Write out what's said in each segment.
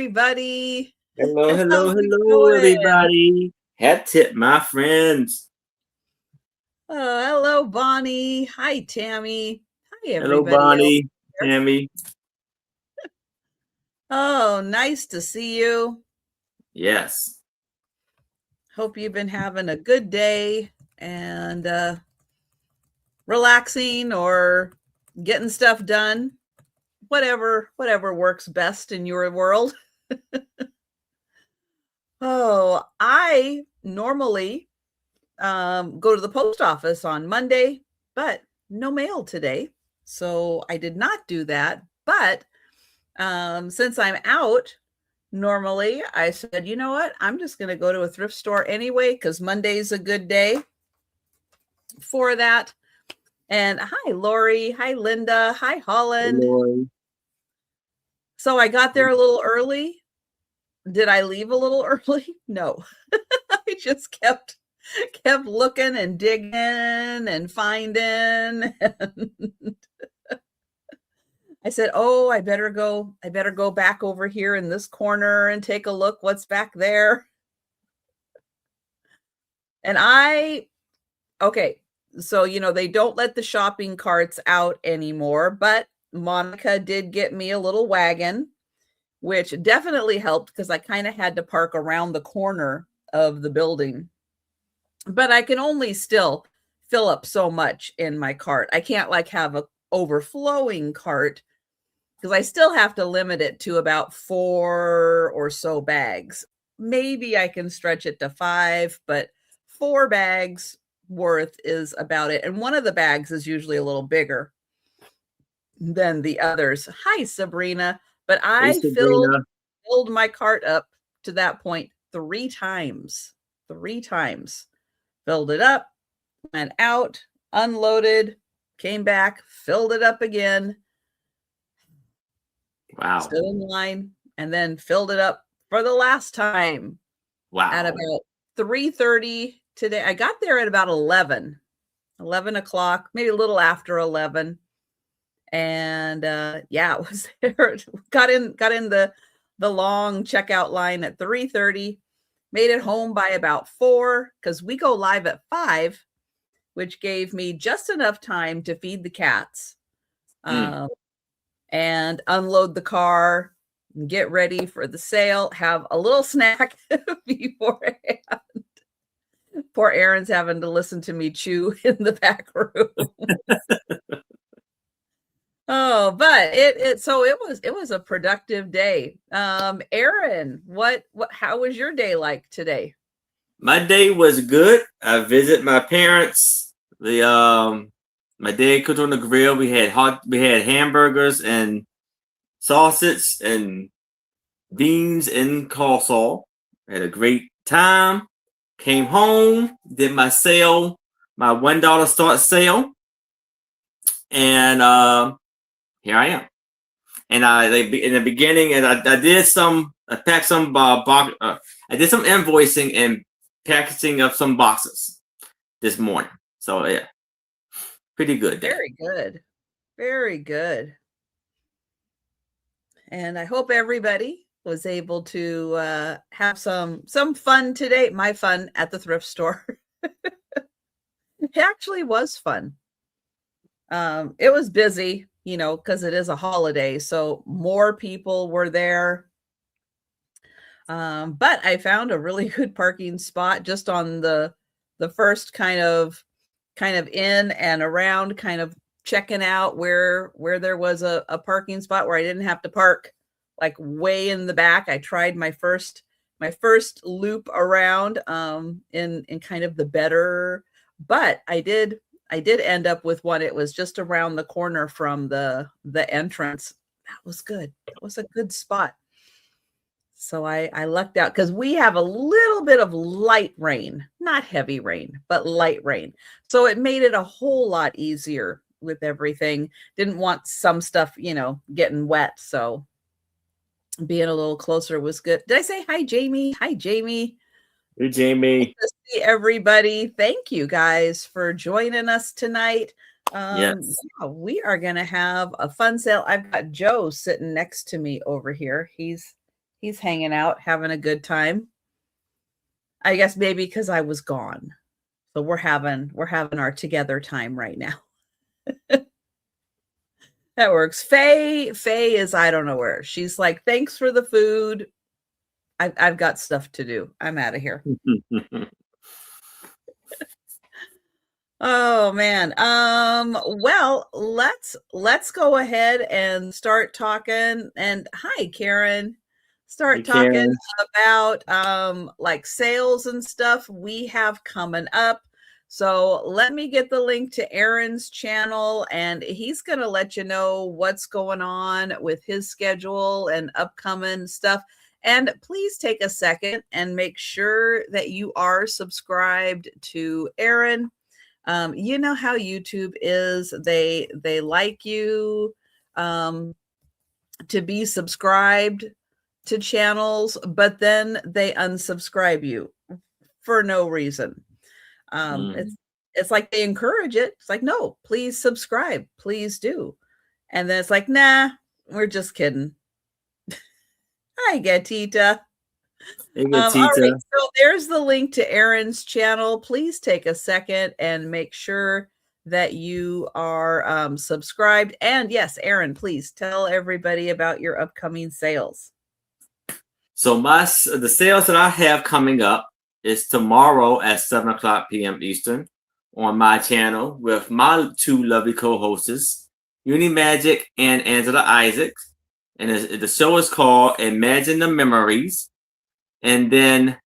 everybody. Hello, hello, How's it hello, going? everybody. Hat tip, my friends. Oh, hello, Bonnie. Hi, Tammy. Hi, Hello, everybody else Bonnie, here. Tammy. Oh, nice to see you. Yes. Hope you've been having a good day and relaxing or getting stuff done. Whatever works best in your world. Oh, I normally go to the post office on Monday, but no mail today. So I did not do that. But since I'm out, normally I said, you know what? I'm just going to go to a thrift store anyway, because Monday's a good day for that. And hi, Lori. Hi, Linda. Hi, Holland. Hello. So I got there a little early. Did I leave a little early? No. I just kept looking and digging and finding. I said, "Oh, I better go back over here in this corner and take a look what's back there." And okay, so they don't let the shopping carts out anymore, but Monica did get me a little wagon, which definitely helped because I kind of had to park around the corner of the building. But I can only still fill up so much in my cart. I can't have a overflowing cart because I still have to limit it to about 4 or so bags. Maybe I can stretch it to 5, but 4 bags worth is about it. And one of the bags is usually a little bigger than the others. Hi, Sabrina. But Hey, I Sabrina. filled my cart up to that point 3 times. 3 times. Filled it up, went out, unloaded, came back, filled it up again. Wow. Stood in line, and then filled it up for the last time. Wow. At about 3:30 today. I got there at about 11 o'clock, maybe a little after 11. And yeah, it was there. Got in the long checkout line at 3:30. Made it home by about 4 because we go live at 5, which gave me just enough time to feed the cats. And unload the car, get ready for the sale, have a little snack beforehand. Poor Aaron's having to listen to me chew in the back room. Oh, but it was a productive day. Aaron, how was your day like today? My day was good. I visit my parents. My dad cooked on the grill. We had hamburgers and sausage and beans and coleslaw. Had a great time. Came home, did my sale, my $1 start sale, and here I am. And in the beginning, and I did I packed some I did some invoicing and packaging of some boxes this morning. So yeah, pretty good day. Very good. Very good. And I hope everybody was able to have some fun today. My fun at the thrift store. It actually was fun. It was busy, because it is a holiday, so more people were there. But I found a really good parking spot just on the first kind of in and around, kind of checking out where there was a parking spot where I didn't have to park like way in the back. I tried my first loop around in kind of the better, but I did end up with one. It was just around the corner from the entrance. That was good. That was a good spot. So I lucked out because we have a little bit of light rain, not heavy rain, but light rain. So it made it a whole lot easier with everything. Didn't want some stuff, getting wet. So being a little closer was good. Did I say hi, Jamie? Hi, Jamie. Hey, Jamie. Nice to see everybody. Thank you guys for joining us tonight. Yes. Yeah, we are going to have a fun sale. I've got Joe sitting next to me over here. He's He's hanging out, having a good time. I guess maybe because I was gone. So we're having our together time right now. That works. Faye is, I don't know where. She's like, thanks for the food. I've got stuff to do. I'm out of here. Oh man. Well, let's go ahead and start talking. And hi, Karen. Start Hey, talking Karen. about like sales and stuff we have coming up. So let me get the link to Aaron's channel, and he's going to let you know what's going on with his schedule and upcoming stuff. And please take a second and make sure that you are subscribed to Aaron. You know how YouTube is. They like you to be subscribed to channels, but then they unsubscribe you for no reason. It's like they encourage it. It's like, no, please subscribe, please do. And then it's like, nah, we're just kidding. Hi, Gatita. Hey, All right, Tita. so there's the link to Aaron's channel. Please take a second and make sure that you are subscribed. And yes, Aaron, please tell everybody about your upcoming sales. So the sales that I have coming up is tomorrow at 7:00 p.m. Eastern on my channel with my two lovely co-hosts, Uni Magic and Angela Isaac. And the show is called Imagine the Memories. And then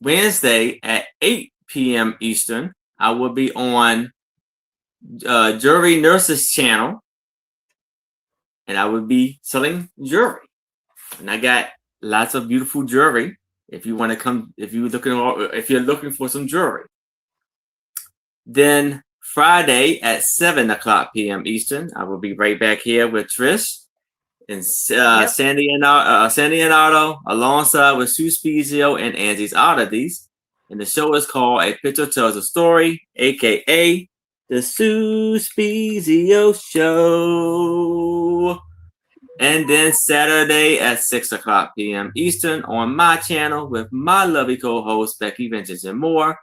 Wednesday at 8 p.m. Eastern, I will be on Jewelry Nurse's channel, and I will be selling jewelry. And I got lots of beautiful jewelry. If you want to come, if you're looking for some jewelry. Then Friday at 7:00 p.m. Eastern, I will be right back here with Trish and Sandy and Otto, alongside with Sue Spezio and Angie's Oddities. And the show is called A Picture Tells a Story, aka the Sue Spezio Show. And then Saturday at 6:00 p.m. Eastern on my channel with my lovely co-host Becky Vintage and more,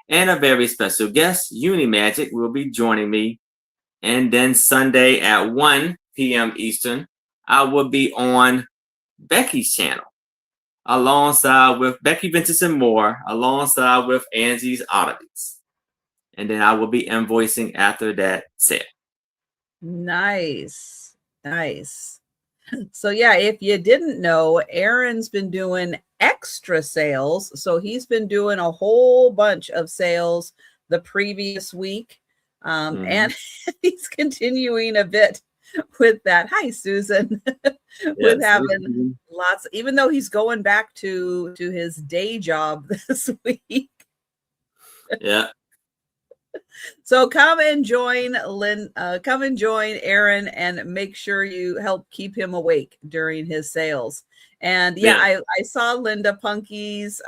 and a very special guest, Uni Magic, will be joining me. And then Sunday at 1 p.m. Eastern, I will be on Becky's channel, alongside with Becky Vintage and more, alongside with Angie's Oddities. And then I will be invoicing after that sale. Nice. So yeah, if you didn't know, Aaron's been doing extra sales. So he's been doing a whole bunch of sales the previous week. And he's continuing a bit with that. Hi, Susan. With having lots, even though he's going back to his day job this week. Yeah. So come and join Aaron, and make sure you help keep him awake during his sales. And I saw Linda Punky's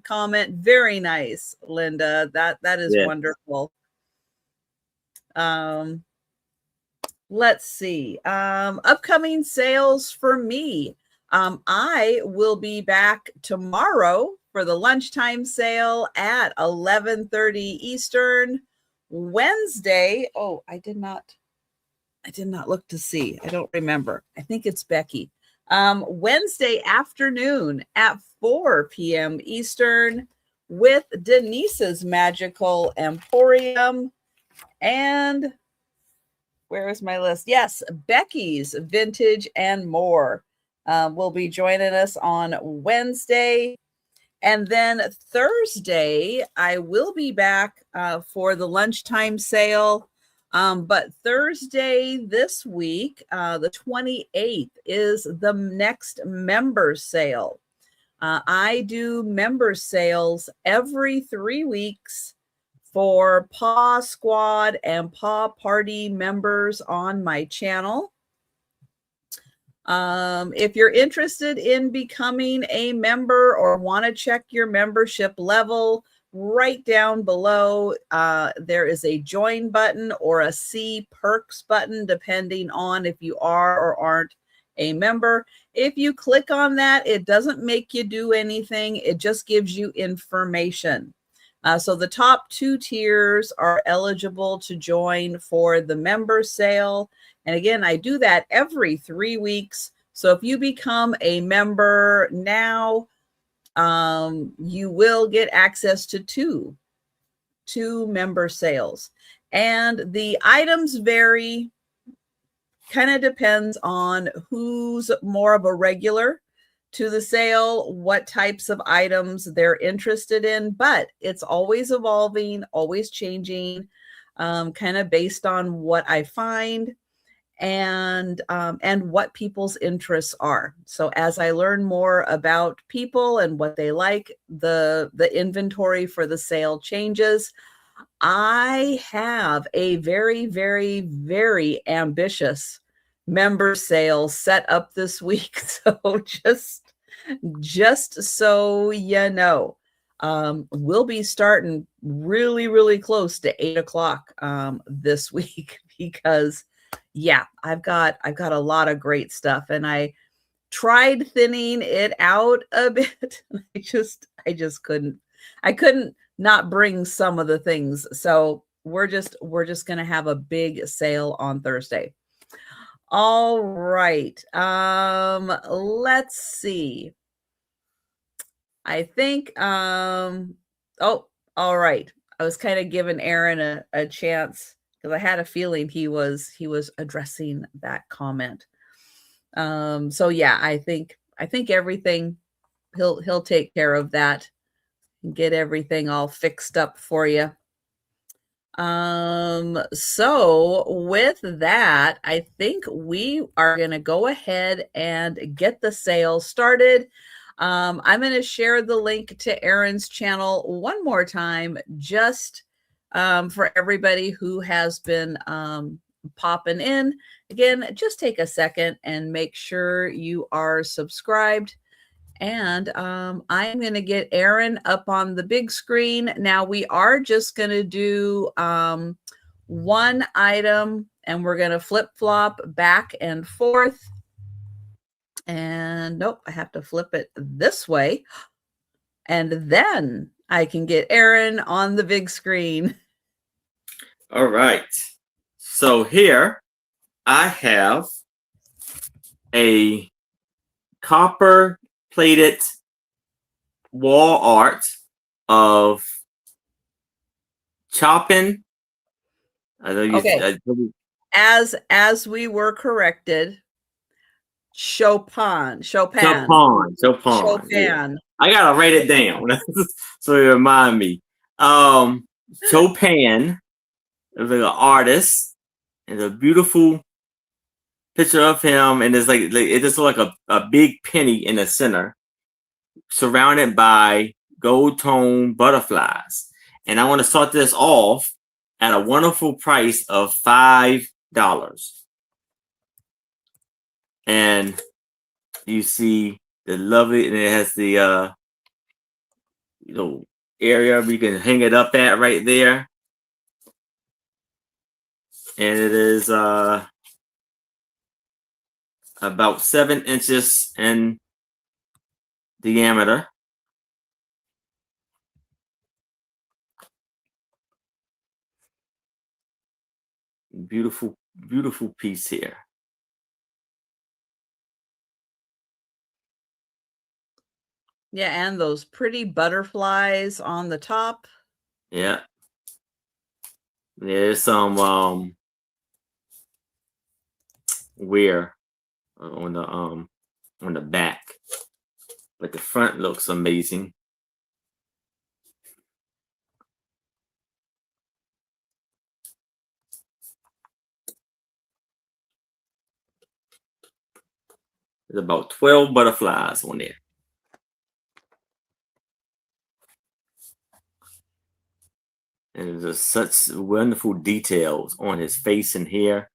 comment. Very nice, Linda. That is wonderful. Let's see. Upcoming sales for me. I will be back tomorrow for the lunchtime sale at 11:30 Eastern. Wednesday. Oh, I did not look to see. I don't remember. I think it's Becky. Wednesday afternoon at 4 p.m. Eastern with Denise's Magical Emporium. And where is my list? Yes, Becky's Vintage and More will be joining us on Wednesday. And then Thursday, I will be back for the lunchtime sale. But Thursday this week, the 28th, is the next member sale. I do member sales every 3 weeks for Paw Squad and Paw Party members on my channel. If you're interested in becoming a member or want to check your membership level, right down below, there is a join button or a see perks button, depending on if you are or aren't a member. If you click on that, it doesn't make you do anything. It just gives you information. So the top 2 tiers are eligible to join for the member sale. And again, I do that every 3 weeks. So if you become a member now, you will get access to two member sales. And the items vary, kind of depends on who's more of a regular to the sale, what types of items they're interested in, but it's always evolving, always changing, kind of based on what I find and what people's interests are. So as I learn more about people and what they like, the inventory for the sale changes. I have a very, very, very ambitious member sale set up this week. So just so you know, we'll be starting really, really close to 8 o'clock this week because yeah, I've got a lot of great stuff, and I tried thinning it out a bit. I just couldn't. I couldn't not bring some of the things. So we're just going to have a big sale on Thursday. All right. Let's see. I think oh, all right. I was kind of giving Aaron a chance because I had a feeling he was addressing that comment. So yeah, I think everything he'll take care of that and get everything all fixed up for you. So with that, I think we are going to go ahead and get the sale started. I'm going to share the link to Aaron's channel one more time, just for everybody who has been popping in. Again, just take a second and make sure you are subscribed. And I'm going to get Aaron up on the big screen. Now we are just going to do one item, and we're going to flip-flop back and forth. And nope, I have to flip it this way. And then I can get Aaron on the big screen. All right. So here I have a copper plated wall art of chopping. I know you. Okay. As we were corrected, Chopin. Yeah. I gotta write it down so it remind me. Chopin is an artist, and a beautiful picture of him, and it's like it just looks like a big penny in the center, surrounded by gold tone butterflies. And I want to start this off at a wonderful price of $5. And you see the lovely, and it has the area where you can hang it up at right there. And it is about 7 inches in diameter. Beautiful, beautiful piece here. Yeah, and those pretty butterflies on the top. Yeah. There's some wear on the back, but the front looks amazing. There's about 12 butterflies on there. And there's just such wonderful details on his face and hair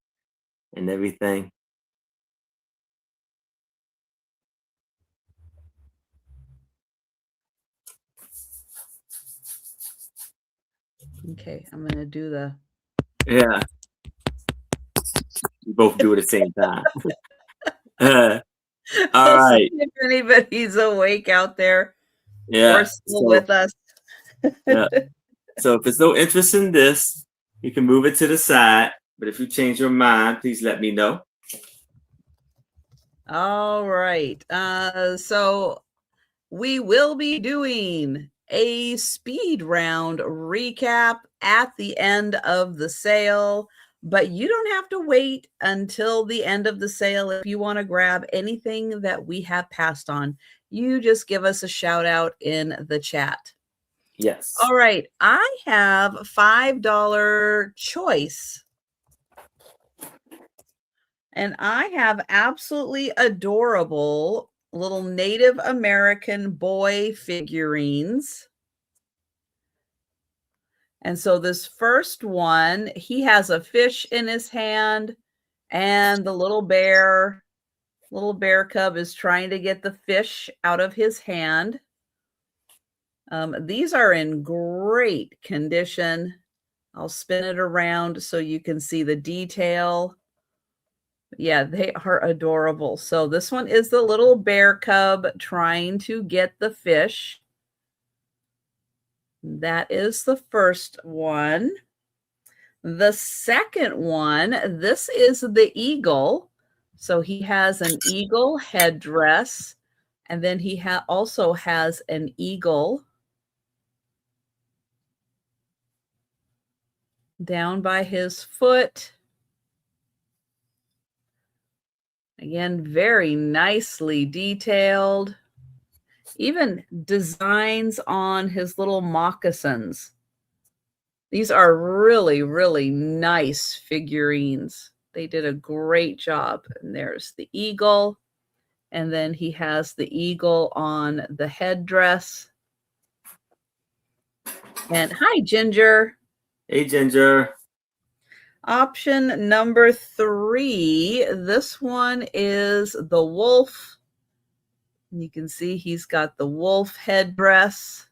and everything. Okay, I'm going to do the... Yeah. We both do it at the same time. All We'll see right. if anybody's awake out there or Yeah. still So with us. yeah. So if there's no interest in this, you can move it to the side. But if you change your mind, please let me know. All right. So we will be doing a speed round recap at the end of the sale, but you don't have to wait until the end of the sale if you want to grab anything that we have passed on. You just give us a shout out in the chat. Yes. All right, I have $5 choice. And I have absolutely adorable little Native American boy figurines. And so this first one, he has a fish in his hand, and the little bear cub is trying to get the fish out of his hand. These are in great condition. I'll spin it around so you can see the detail. Yeah, they are adorable. So this one is the little bear cub trying to get the fish. That is the first one. The second one, this is the eagle. So he has an eagle headdress, and then he also has an eagle down by his foot. Again, very nicely detailed. Even designs on his little moccasins. These are really, really nice figurines. They did a great job. And there's the eagle. And then he has the eagle on the headdress. And hi, Ginger. Hey, Ginger. Option number 3. This one is the wolf. You can see he's got the wolf headdress.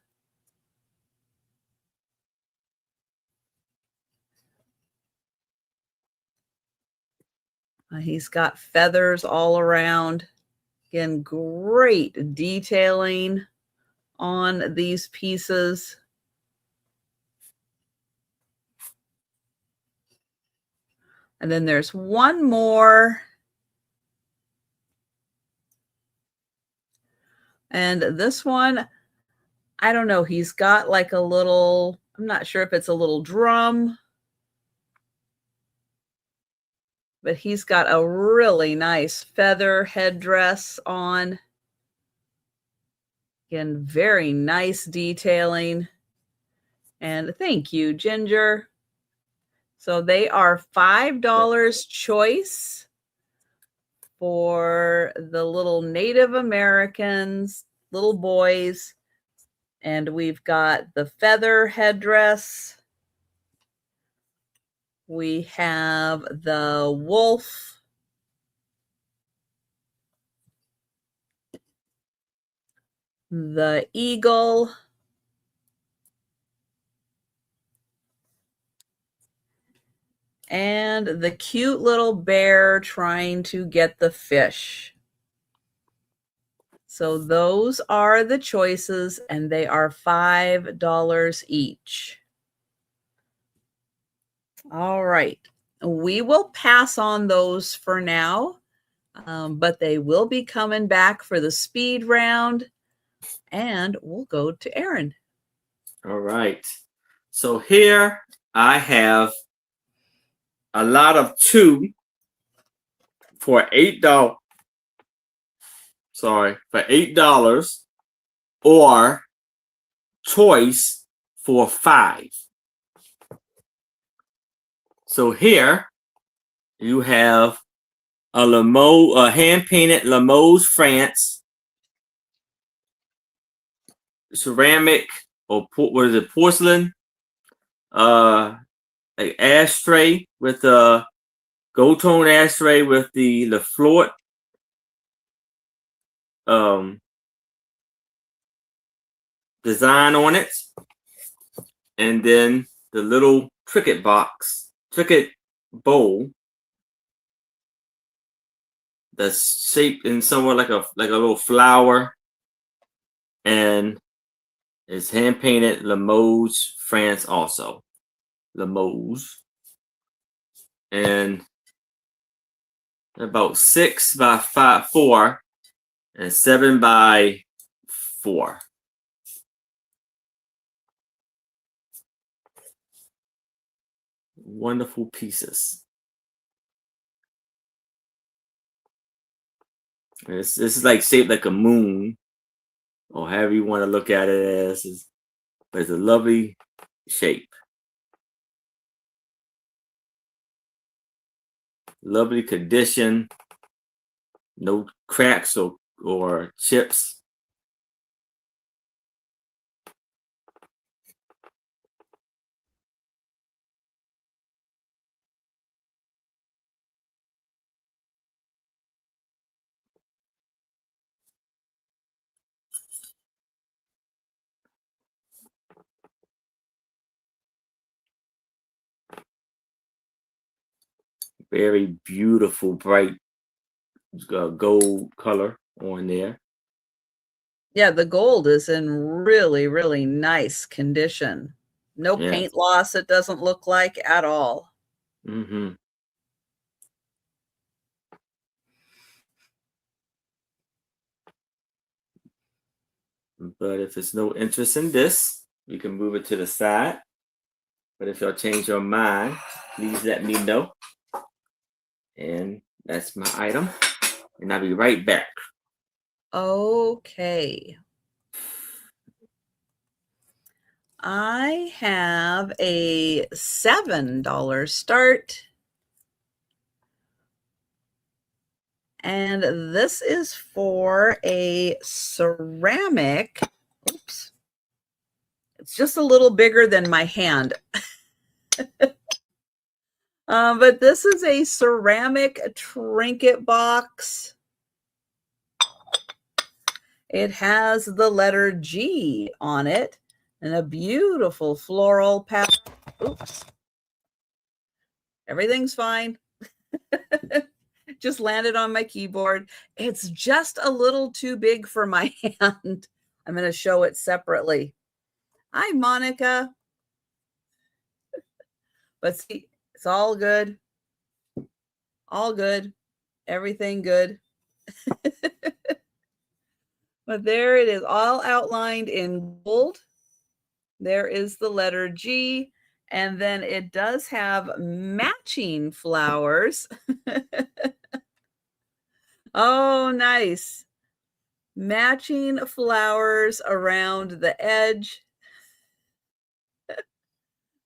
He's got feathers all around. Again, great detailing on these pieces. And then there's one more. And this one, I don't know, he's got like a little, I'm not sure if it's a little drum, but he's got a really nice feather headdress on. Again, very nice detailing. And thank you, Ginger. So they are $5 choice for the little Native Americans, little boys. And we've got the feather headdress. We have the wolf. The eagle. And the cute little bear trying to get the fish. So those are the choices, and they are $5 each. All right. We will pass on those for now, but they will be coming back for the speed round, and we'll go to Aaron. All right. So here I have a lot of 2 for $8. Sorry, for $8, or choice for 5. So here you have a hand-painted Limoges, France ceramic, or what is it, porcelain, an ashtray with a gold tone ashtray with the Lafleur design on it, and then the little cricket bowl that's shaped in somewhat like a little flower, and it's hand painted Limoges, France, also Limoges, and about 6 by 4 and 7 by 4. Wonderful pieces. This is like shaped like a moon, or however you want to look at it as. But it's a lovely shape. Lovely condition. No cracks or chips. Very beautiful, bright gold color on there. Yeah, the gold is in really, really nice condition. No paint loss, it doesn't look like at all. Mm-hmm. But if there's no interest in this, you can move it to the side. But if y'all change your mind, please let me know. And that's my item. And I'll be right back. Okay. I have a $7 start. And this is for a ceramic. Oops. It's just a little bigger than my hand. But this is a ceramic trinket box. It has the letter G on it and a beautiful floral pattern. Oops. Everything's fine. Just landed on my keyboard. It's just a little too big for my hand. I'm going to show it separately. Hi, Monica. But see, it's all good. All good. Everything good. But there it is, all outlined in gold. There is the letter G. And then it does have matching flowers. Oh, nice. Matching flowers around the edge.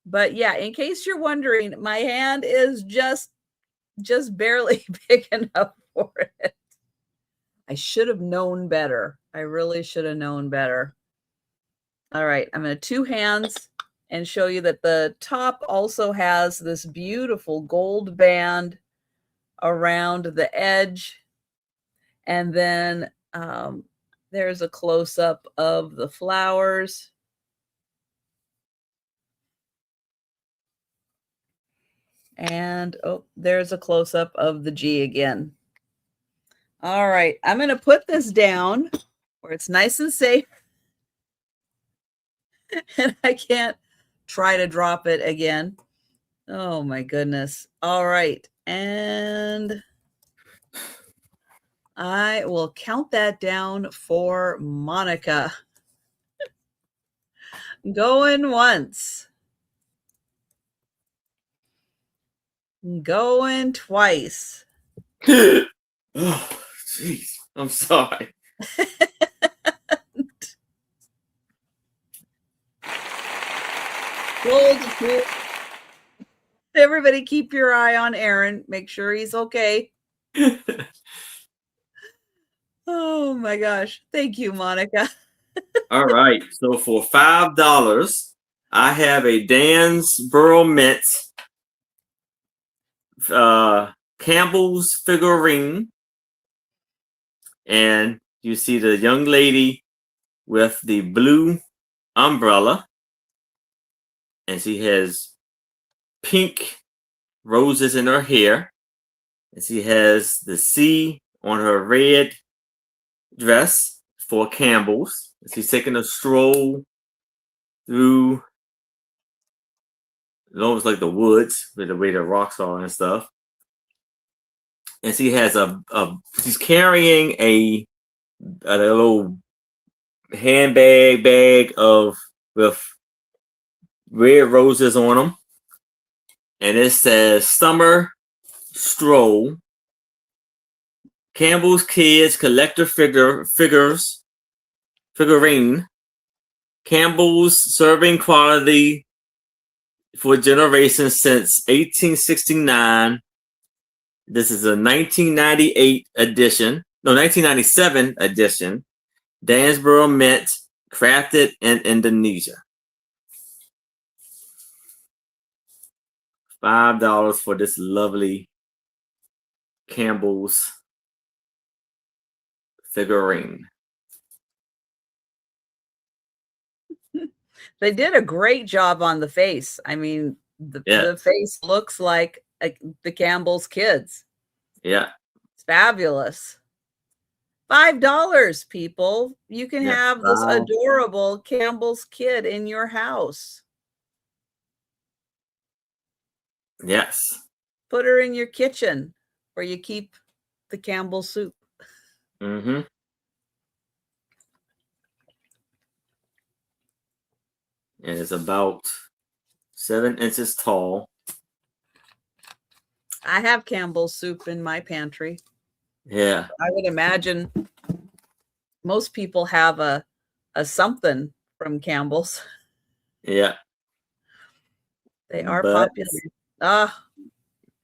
But yeah, in case you're wondering, my hand is just barely big enough for it. I should have known better. I really should have known better. All right, I'm going to two hands and show you that the top also has this beautiful gold band around the edge. And then there's a close-up of the flowers. And oh, there's a close-up of the G again. All right, I'm going to put this down where it's nice and safe. And I can't try to drop it again. Oh my goodness. All right. And I will count that down for Monica. Going once. Going twice. Oh, jeez. I'm sorry. Gold. Everybody keep your eye on Aaron. Make sure he's okay. Oh my gosh. Thank you, Monica. All right. So for $5, I have a Dan's Burl Mint Campbell's figurine. And you see the young lady with the blue umbrella. And she has pink roses in her hair. And she has the C on her red dress for Campbell's. She's taking a stroll through, it almost like the woods with the way the rocks are and stuff. And she has she's carrying a little bag with red roses on them, and it says Summer Stroll, Campbell's Kids Collector Figurine, Campbell's serving quality for generations since 1869. This is a 1998 edition. No, 1997 edition. Dansborough Mint, crafted in Indonesia. $5 for this lovely Campbell's figurine. They did a great job on the face. I mean, the face looks like the Campbell's kids. Yeah. It's fabulous. $5, people. You can have this adorable Campbell's kid in your house. Yes. Put her in your kitchen where you keep the Campbell soup. Mm-hmm. And it's about 7 inches tall. I have Campbell's soup in my pantry. Yeah. I would imagine most people have a something from Campbell's. Yeah. They are popular.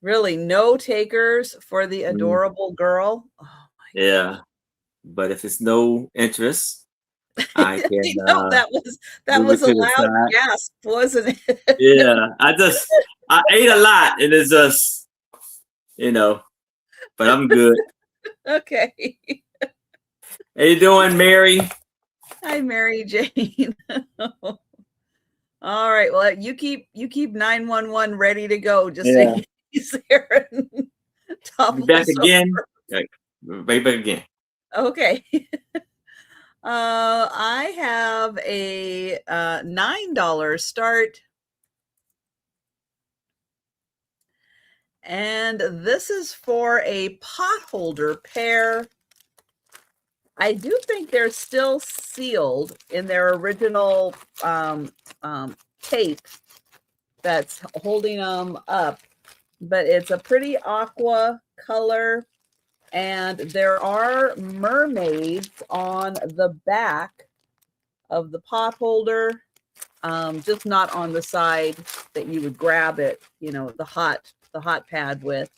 Really, no takers for the adorable girl. Oh my God. But if it's no interest, I can. That was a loud gasp, wasn't it? Yeah, I ate a lot, and it's just, but I'm good. Okay. How you doing, Mary? Hi, Mary Jane. All right. Well, you keep 911 ready to go, just in case Aaron topples back again. Over. Right back again. Okay. I have a $9 start. And this is for a pot holder pair. I do think they're still sealed in their original tape that's holding them up, but it's a pretty aqua color, and there are mermaids on the back of the pot holder, just not on the side that you would grab it, the hot pad with.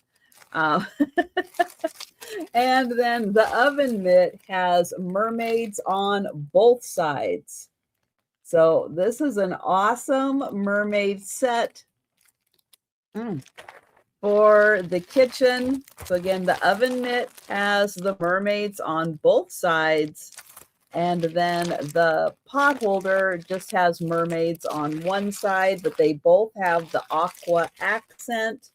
And then the oven mitt has mermaids on both sides. So this is an awesome mermaid set for the kitchen. So again, the oven mitt has the mermaids on both sides. And then the pot holder just has mermaids on one side, but they both have the aqua accent.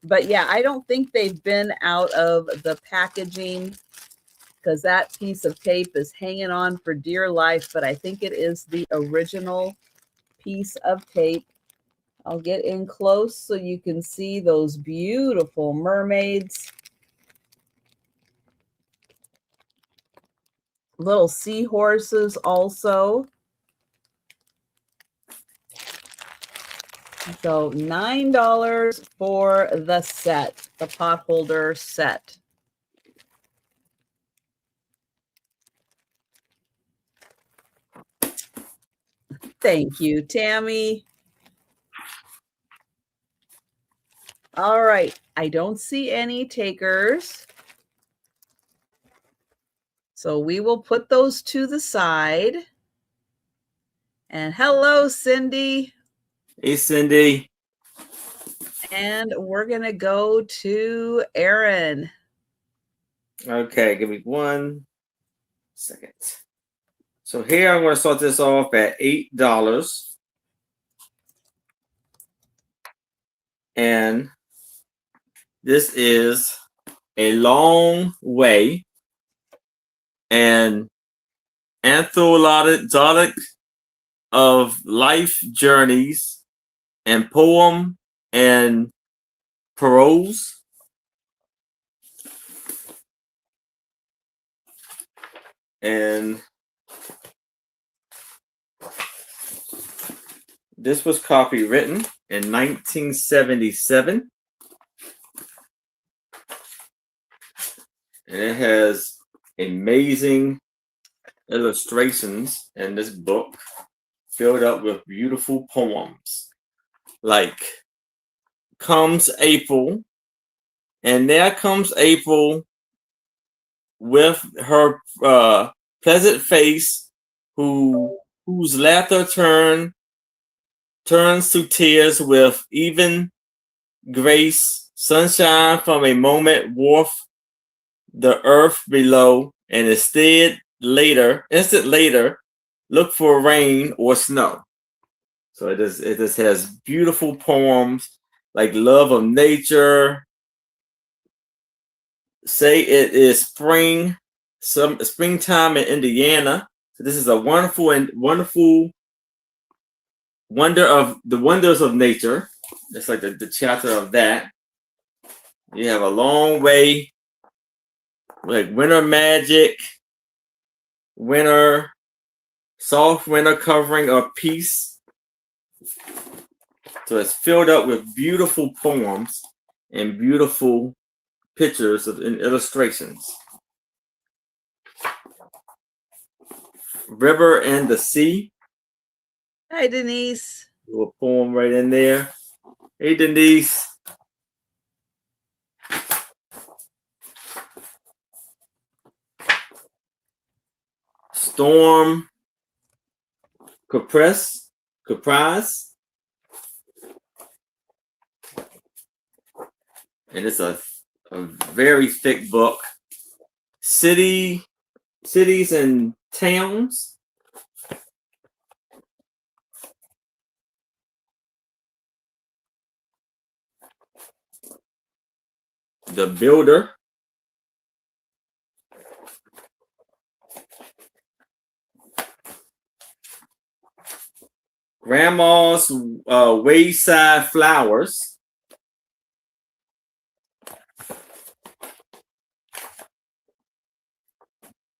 But yeah, I don't think they've been out of the packaging, because that piece of tape is hanging on for dear life. But I think it is the original piece of tape. I'll get in close so you can see those beautiful mermaids. Little seahorses also. So $9 for the set, the pot holder set. Thank you, Tammy. All right, I don't see any takers. So we will put those to the side. And hello, Cindy. Hey, Cindy. And we're going to go to Aaron. Okay, give me 1 second. So here I'm going to start this off at $8. And this is a long way, an anthologic of life journeys and poem and prose. And this was copywritten in 1977. And it has amazing illustrations in this book, filled up with beautiful poems. Like, comes April, and there comes April with her pleasant face, whose laughter turns to tears with even grace, sunshine from a moment warped the earth below, and instant later, look for rain or snow. So it just has beautiful poems like love of nature. Say it is springtime in Indiana. So this is a wonderful wonders of nature. It's like the chapter of that. You have a long way, like winter magic, soft winter covering of peace. So it's filled up with beautiful poems and beautiful pictures and illustrations. River and the Sea. Hi, Denise. A little poem right in there. Hey, Denise. Storm Caprice. And it's a very thick book. Cities and Towns. The Builder. Grandma's Wayside Flowers.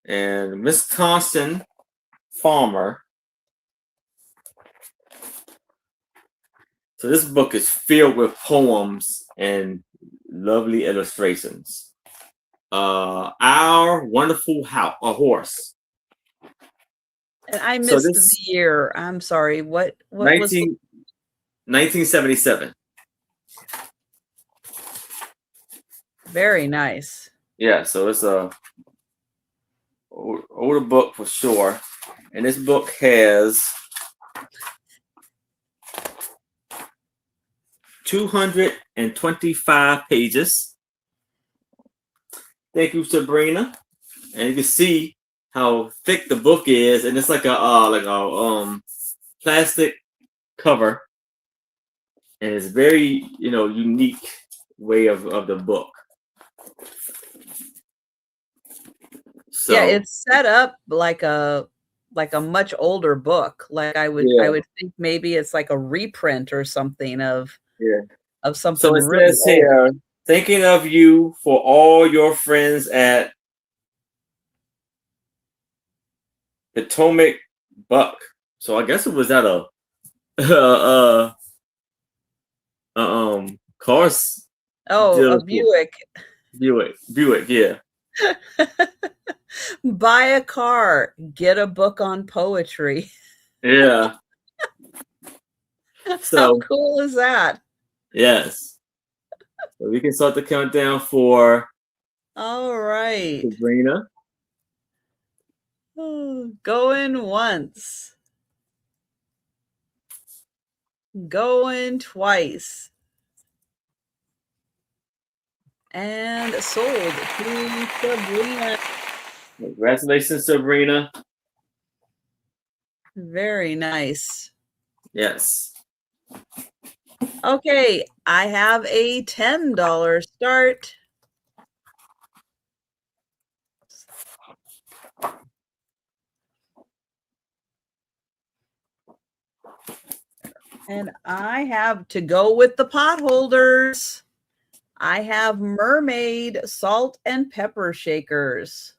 And Wisconsin Farmer. So this book is filled with poems and lovely illustrations. Our Wonderful Horse. And I missed the year. I'm sorry. What was 1977. Very nice. Yeah, so it's a older book for sure. And this book has 225 pages. Thank you, Sabrina. And you can see how thick the book is, and it's like a plastic cover, and it's very unique way of the book. So, yeah, it's set up like a much older book. Like I would think maybe it's like a reprint or something of something. So it really says here, thinking of you for all your friends at Potomac Buck. So I guess it was at a cars. A Buick. Buick, yeah. Buy a car, get a book on poetry. Yeah. So how cool is that? Yes. So we can start the countdown for all right. Sabrina. Going once. Going twice. And sold to Sabrina. Congratulations, Sabrina. Very nice. Yes. Okay, I have a $10 start. And I have, to go with the pot holders, I have mermaid salt and pepper shakers.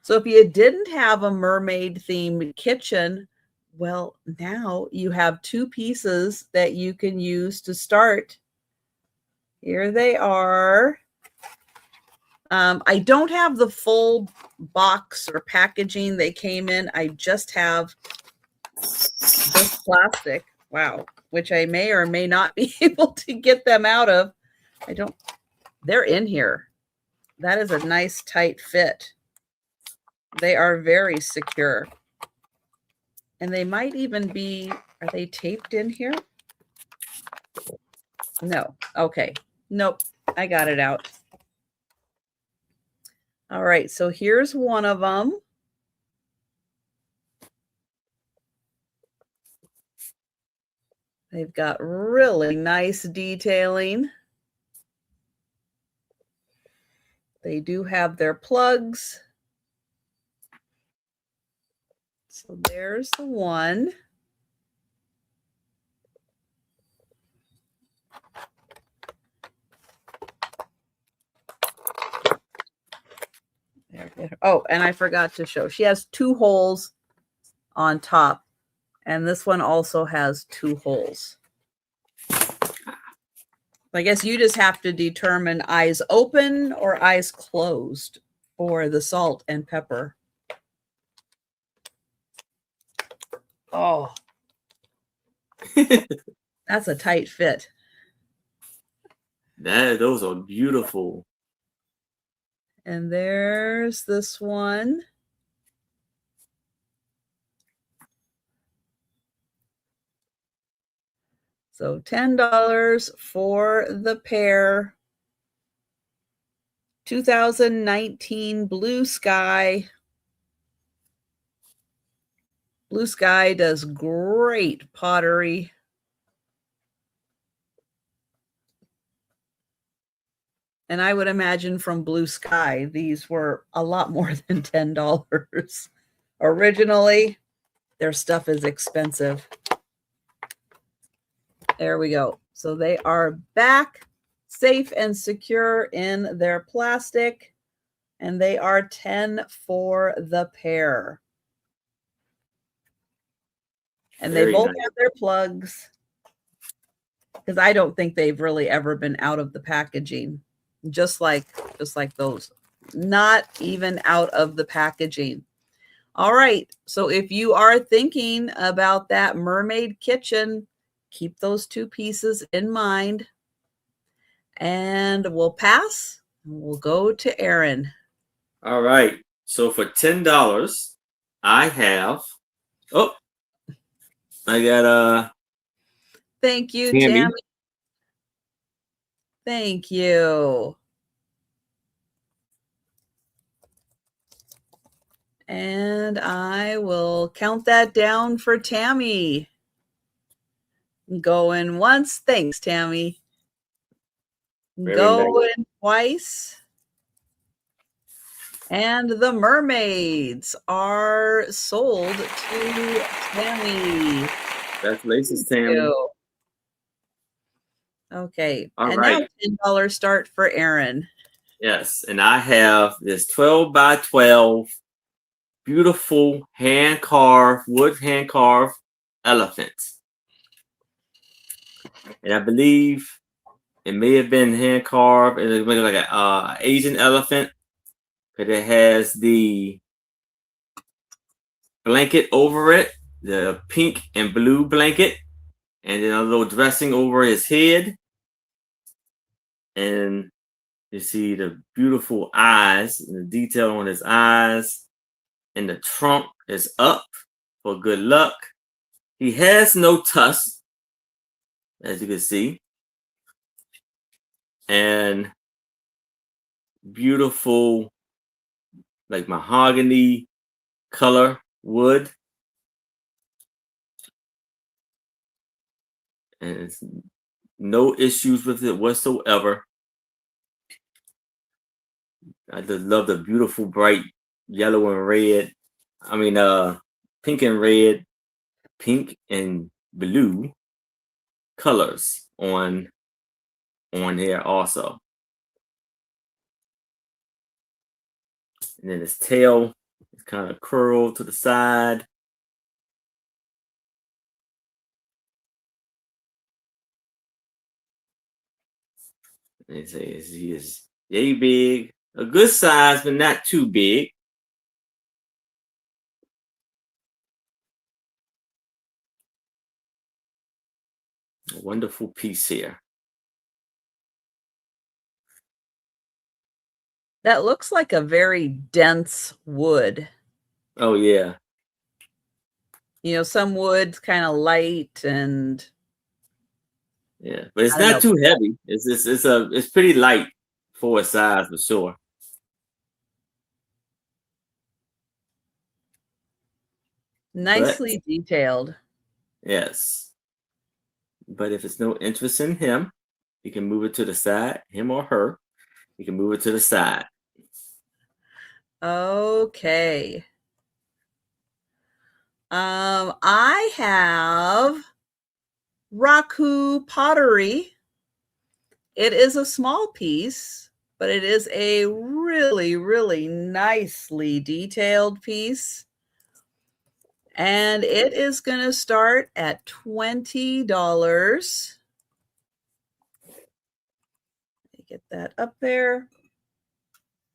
So if you didn't have a mermaid themed kitchen, well, now you have two pieces that you can use to start. Here they are. I don't have the full box or packaging they came in. I just have this plastic. Wow. Which I may or may not be able to get them out of. They're in here. That is a nice tight fit. They are very secure. And they might even be, are they taped in here? No. Okay. Nope. I got it out. All right. So here's one of them. They've got really nice detailing. They do have their plugs. So there's the one. Oh, and I forgot to show. She has two holes on top, and this one also has two holes. I guess you just have to determine eyes open or eyes closed for the salt and pepper. Oh, that's a tight fit. Those are beautiful. And there's this one. So $10 for the pair. 2019 Blue Sky. Blue Sky does great pottery. And I would imagine from Blue Sky, these were a lot more than $10. Originally, their stuff is expensive. There we go. So they are back, safe and secure in their plastic, and they are 10 for the pair. And they both have their plugs, because I don't think they've really ever been out of the packaging. Just like those, not even out of the packaging. All right. So if you are thinking about that mermaid kitchen, keep those two pieces in mind. And we'll pass. We'll go to Aaron. All right. So for $10, I have. Oh, I got Thank you, Tammy. Tammy. Thank you. And I will count that down for Tammy. Going once. Thanks, Tammy. Going twice. And the mermaids are sold to Tammy. Congratulations, Tammy. Okay. All and right. Now $10 start for Aaron. Yes. And I have this 12 by 12 beautiful wood hand carved elephant. And I believe it may have been hand carved. It looks like an Asian elephant. But it has the blanket over it, the pink and blue blanket, and then a little dressing over his head. And you see the beautiful eyes and the detail on his eyes. And the trunk is up for good luck. He has no tusks, as you can see. And beautiful, like mahogany color wood. And it's no issues with it whatsoever. I just love the beautiful bright yellow and red. I mean, pink and red pink and blue colors on here also. And then his tail is kind of curled to the side. And he says he is yay big, a good size, but not too big. A wonderful piece here. That looks like a very dense wood. Oh yeah. You know, some wood's kind of light and Yeah, but it's I don't not know. too heavy. It's pretty light for its size for sure. Nicely detailed. Yes. But if it's no interest in him, you can move it to the side, him or her. You can move it to the side. Okay. I have Raku pottery. It is a small piece, but it is a really, really nicely detailed piece. And it is going to start at $20. Let me get that up there.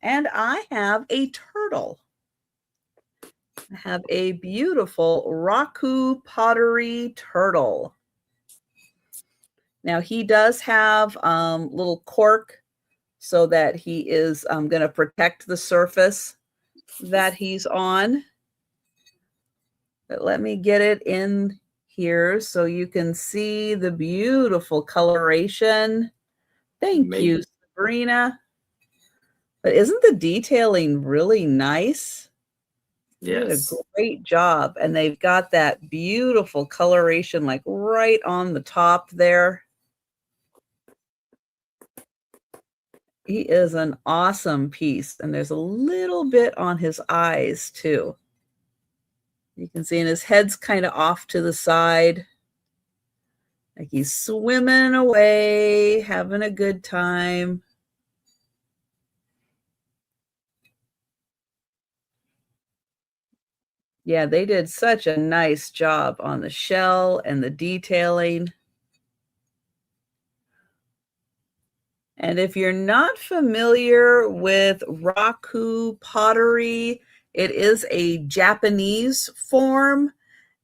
And I have a turtle. I have a beautiful Raku pottery turtle. Now he does have little cork so that he is going to protect the surface that he's on. But let me get it in here so you can see the beautiful coloration. Thank you, Sabrina. But isn't the detailing really nice? They did a Yes. great job. And they've got that beautiful coloration like right on the top there. He is an awesome piece. And there's a little bit on his eyes too. You can see, and his head's kind of off to the side. Like he's swimming away, having a good time. Yeah, they did such a nice job on the shell and the detailing. And if you're not familiar with Raku pottery, it is a Japanese form,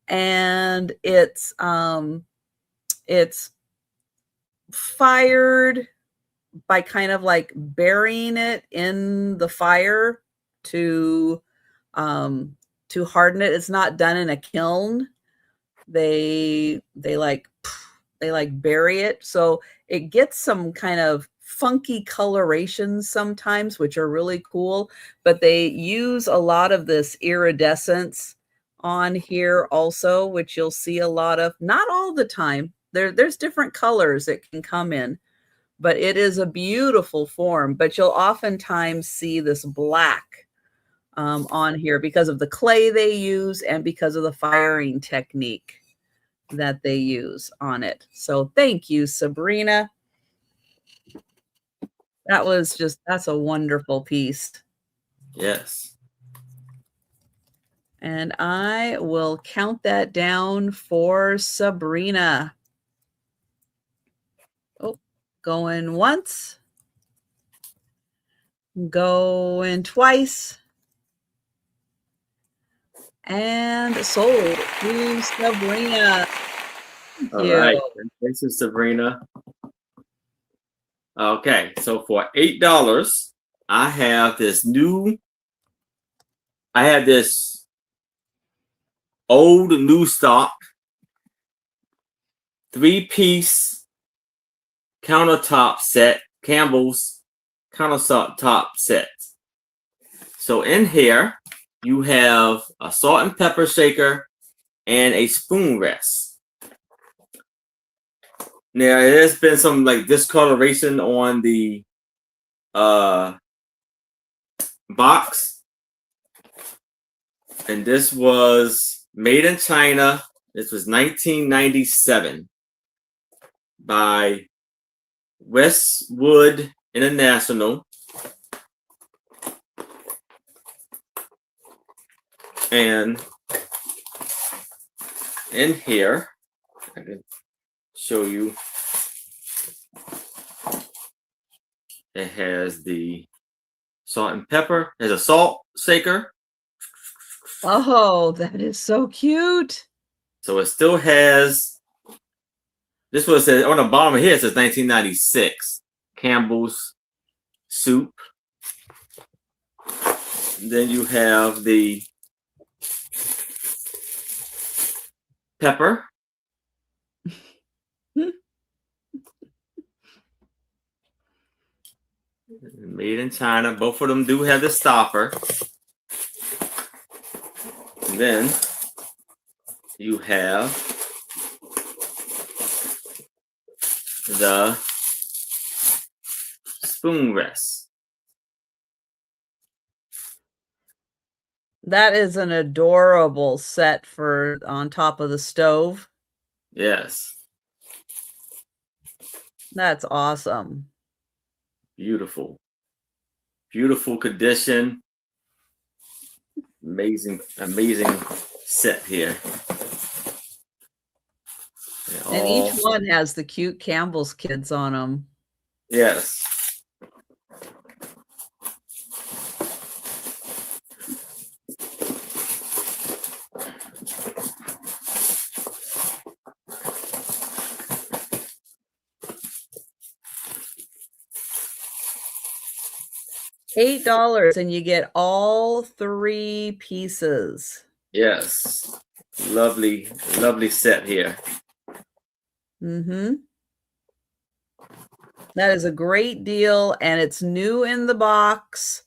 and it's fired by kind of like burying it in the fire to harden it. It's not done in a kiln. They like bury it, so it gets some kind of funky colorations sometimes, which are really cool. But they use a lot of this iridescence on here also, which you'll see a lot of. Not all the time. There's different colors it can come in, but it is a beautiful form. But you'll oftentimes see this black on here because of the clay they use and because of the firing technique that they use on it. So thank you, Sabrina. That's a wonderful piece. Yes. And I will count that down for Sabrina. Oh, going once. Going twice. And sold to Sabrina. All right. Thanks to Sabrina. Okay, so for $8, I have this old new stock 3-piece countertop set, Campbell's countertop set. So in here, you have a salt and pepper shaker and a spoon rest. Now, there's been some like discoloration on the box. And this was made in China. This was 1997 by Westwood International. And in here, I can show you, it has the salt and pepper. There's a salt shaker. Oh, that is so cute. So it still has, this was on the bottom here, it says 1996. Campbell's soup. And then you have the pepper. Made in China. Both of them do have the stopper. And then you have the spoon rest. That is an adorable set for on top of the stove. Yes. That's awesome. Beautiful. Beautiful condition. Amazing, amazing set here. And each one has the cute Campbell's kids on them. Yes. $8 and you get all 3 pieces. Yes. Lovely, lovely set here. Mm-hmm. That is a great deal, and it's new in the box.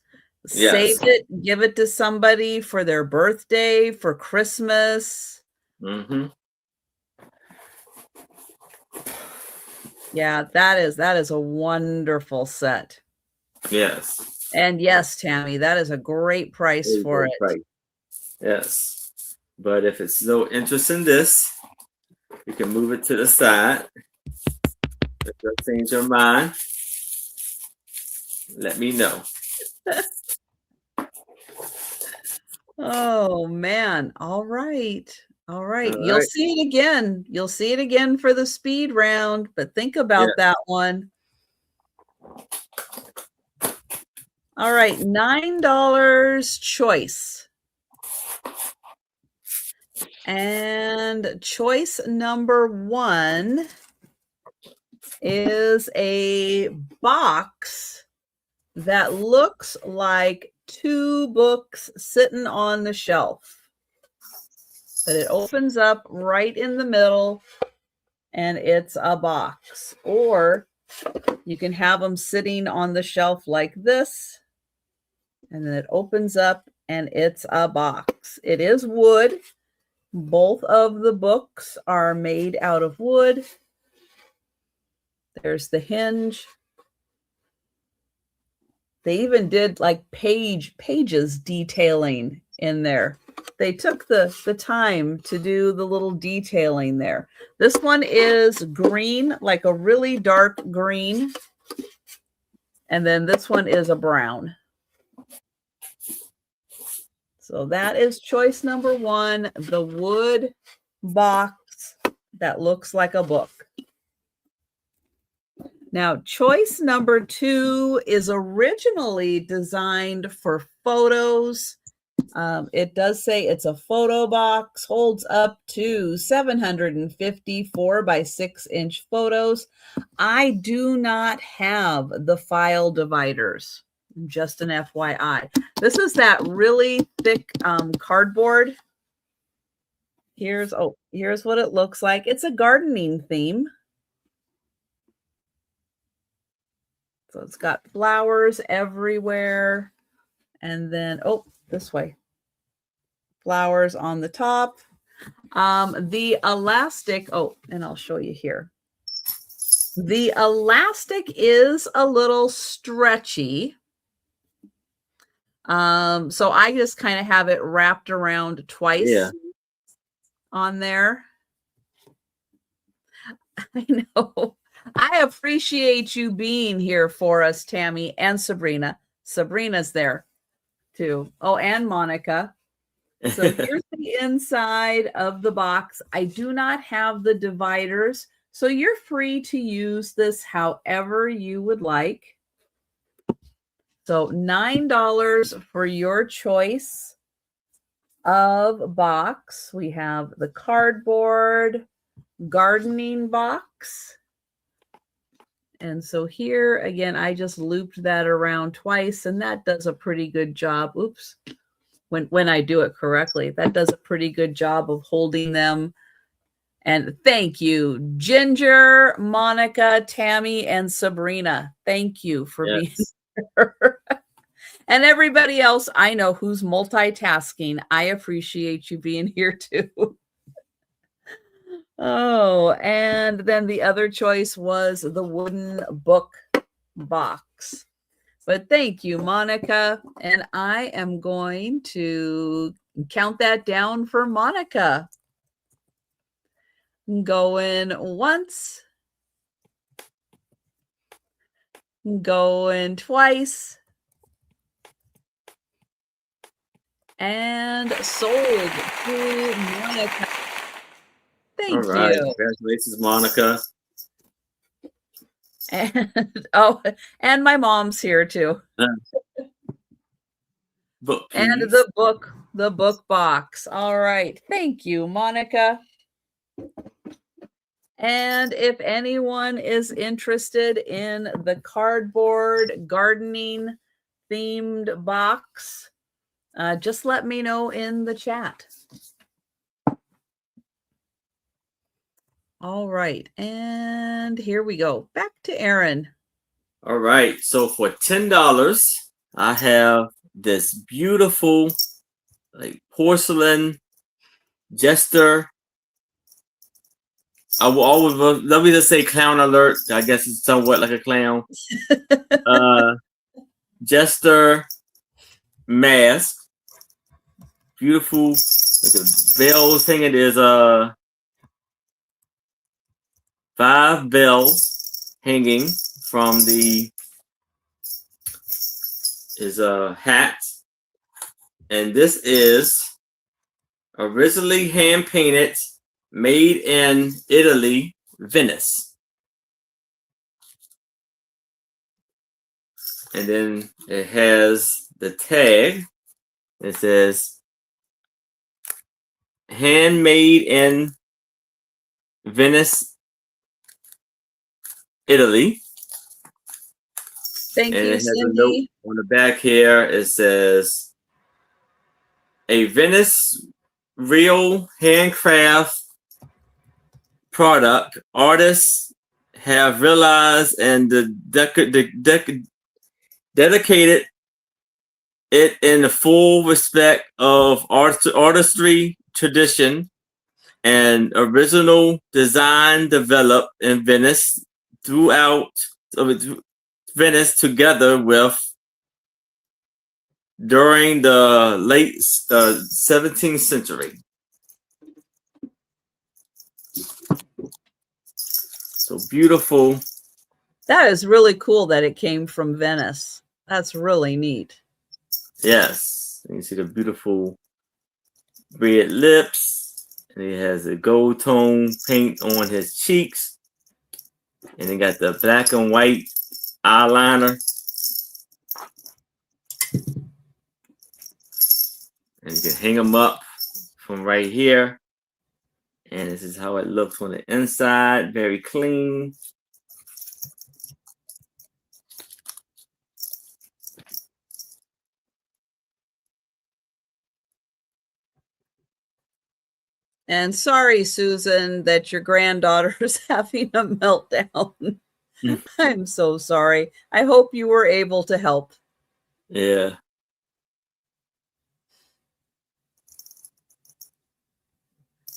Yes. Save it, give it to somebody for their birthday, for Christmas. Mm-hmm. Yeah, that is a wonderful set. Yes. And yes, Tammy, that is a great price for it. Price. Yes. But if it's no interest in this, you can move it to the side. If you change your mind, let me know. Oh man. All right. All right. All You'll right. see it again. You'll see it again for the speed round, but think about that one. All right, $9 choice. And choice number 1 is a box that looks like 2 books sitting on the shelf. But it opens up right in the middle and it's a box. Or you can have them sitting on the shelf like this. And then it opens up and it's a box. It is wood. Both of the books are made out of wood. There's the hinge. They even did like pages detailing in there. They took the time to do the little detailing there. This one is green, like a really dark green. And then this one is a brown. So that is choice number 1, the wood box that looks like a book. Now, choice number 2 is originally designed for photos. It does say it's a photo box, holds up to 754 by 6-inch photos. I do not have the file dividers. Just an FYI. This is that really thick cardboard. Here's what it looks like. It's a gardening theme. So it's got flowers everywhere. And then, this way. Flowers on the top. The elastic, and I'll show you here. The elastic is a little stretchy. So I just kind of have it wrapped around twice on there. I know. I appreciate you being here for us, Tammy and Sabrina. Sabrina's there too. Oh, and Monica. So here's the inside of the box. I do not have the dividers, so you're free to use this however you would like. So $9 for your choice of box. We have the cardboard gardening box. And so here again, I just looped that around twice, and that does a pretty good job. Oops. When I do it correctly, that does a pretty good job of holding them. And thank you, Ginger, Monica, Tammy, and Sabrina. Thank you for being here. And everybody else I know who's multitasking, I appreciate you being here too. Oh, and then the other choice was the wooden book box. But thank you, Monica. And I am going to count that down for Monica. Going once. Going twice. And sold to Monica. Thank All right. you. Congratulations, Monica. And and my mom's here too. Book, and the book box. All right. Thank you, Monica. And if anyone is interested in the cardboard gardening themed box, just let me know in the chat. All right. And here we go. Back to Aaron. All right. So for $10, I have this beautiful like porcelain jester. I will always let me just say clown alert. I guess it's somewhat like a clown. Jester mask. Beautiful. Like the bells hanging. There's 5 bells hanging from the hat. And this is originally hand painted, made in Italy, Venice. And then it has the tag. It says handmade in Venice, Italy. Thank and you, it has Cindy. a note on the back here. It says a Venice real handcraft product. Artists have realized and dedicated it in the full respect of artistry tradition and original design developed in Venice throughout Venice together with during the late 17th century. So beautiful. That is really cool that it came from Venice. That's really neat. Yes. And you see the beautiful red lips. And he has a gold tone paint on his cheeks. And he got the black and white eyeliner. And you can hang them up from right here. And this is how it looks on the inside. Very clean. And sorry, Susan, that your granddaughter's having a meltdown. I'm so sorry. I hope you were able to help. Yeah.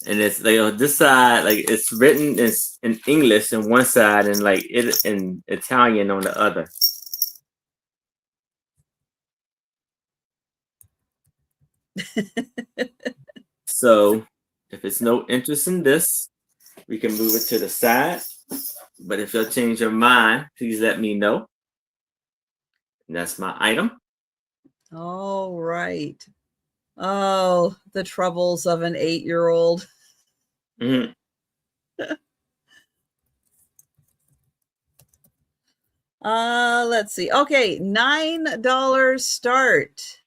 And it's like on this side, like it's written in English on one side and like it in Italian on the other. So if it's no interest in this, we can move it to the side. But if you'll change your mind, please let me know. And that's my item. All right. Oh, the troubles of an 8-year-old. Mm-hmm. Let's see. Okay, $9 start.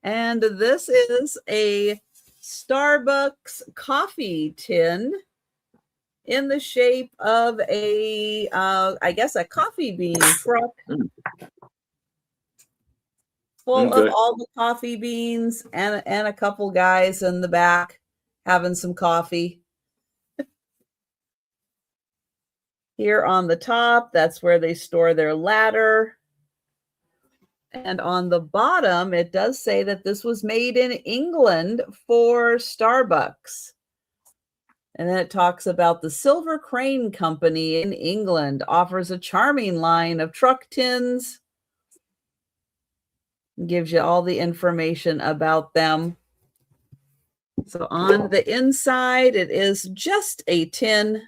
And this is a Starbucks coffee tin in the shape of a, I guess, a coffee bean truck full of all the coffee beans and a couple guys in the back having some coffee. Here on the top, that's where they store their ladder. And on the bottom, it does say that this was made in England for Starbucks. And then it talks about the Silver Crane Company in England offers a charming line of truck tins. Gives you all the information about them. So on the inside, it is just a tin.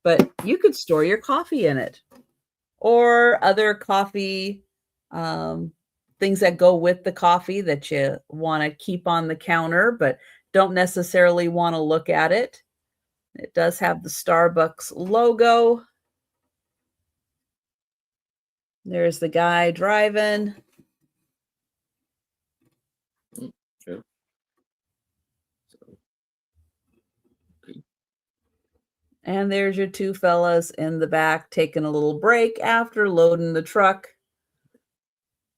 But you could store your coffee in it. Or other coffee things that go with the coffee that you want to keep on the counter, but don't necessarily want to look at it. It does have the Starbucks logo. There's the guy driving. Okay. And there's your two fellas in the back taking a little break after loading the truck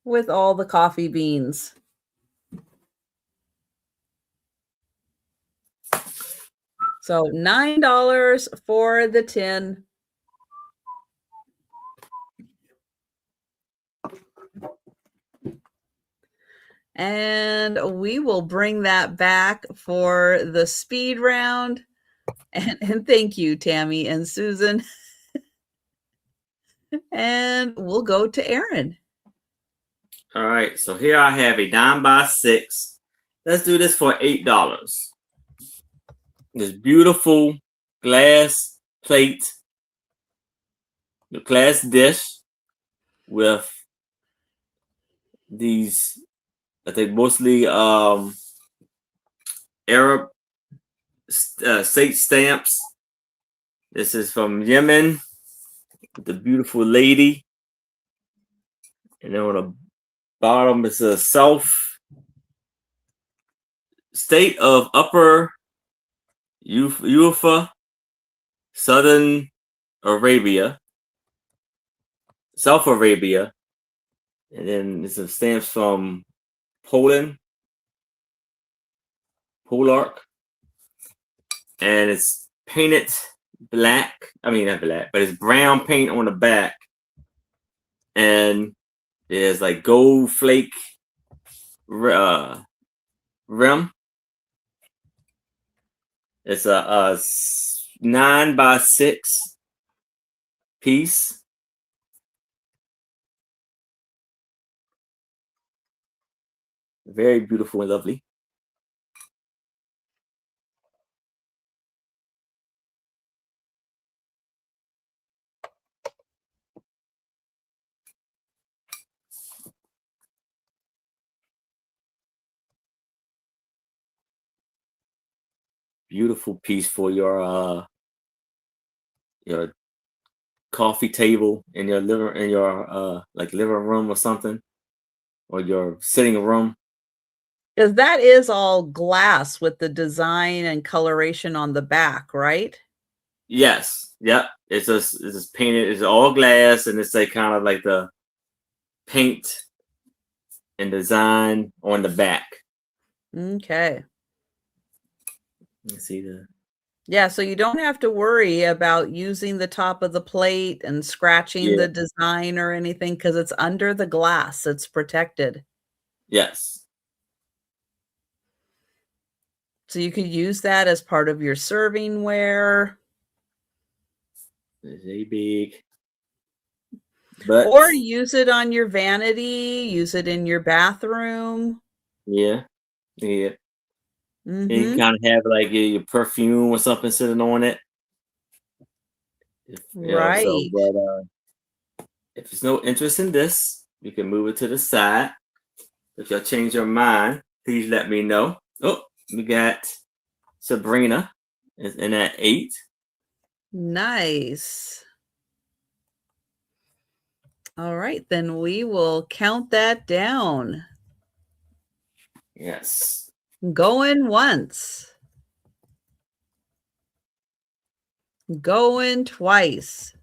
with all the coffee beans. So $9 for the tin. And we will bring that back for the speed round. And thank you, Tammy and Susan. And we'll go to Aaron. All right, so here I have a 9x6. Let's do this for $8. This beautiful glass plate, the glass dish with these, I think mostly Arab state stamps. This is from Yemen, the beautiful lady. And then on the bottom is a South state of Upper Ufa, Southern Arabia, South Arabia. And then there's some stamps from Poland, Polark. And it's painted black. I mean, not black, but it's brown paint on the back. And there's like gold flake rim. It's a 9x6 piece. Very beautiful and lovely. Beautiful piece for your coffee table in your living room or something, or your sitting room. Because that is all glass with the design and coloration on the back, right? Yes. Yep. It's just painted. It's all glass, and it's like kind of like the paint and design on the back. Okay. Let's see the. Yeah, so you don't have to worry about using the top of the plate and scratching the design or anything because it's under the glass. It's protected. Yes. So you could use that as part of your serving ware. It's a big. But or use it on your vanity, use it in your bathroom. Yeah. Yeah. And you Mm-hmm. kind of have like your perfume or something sitting on it. So, Right. but if there's no interest in this, you can move it to the side. If y'all change your mind, please let me know. Oh, we got Sabrina is in at 8. Nice. All right, then we will count that down. Yes. Going once. Going twice.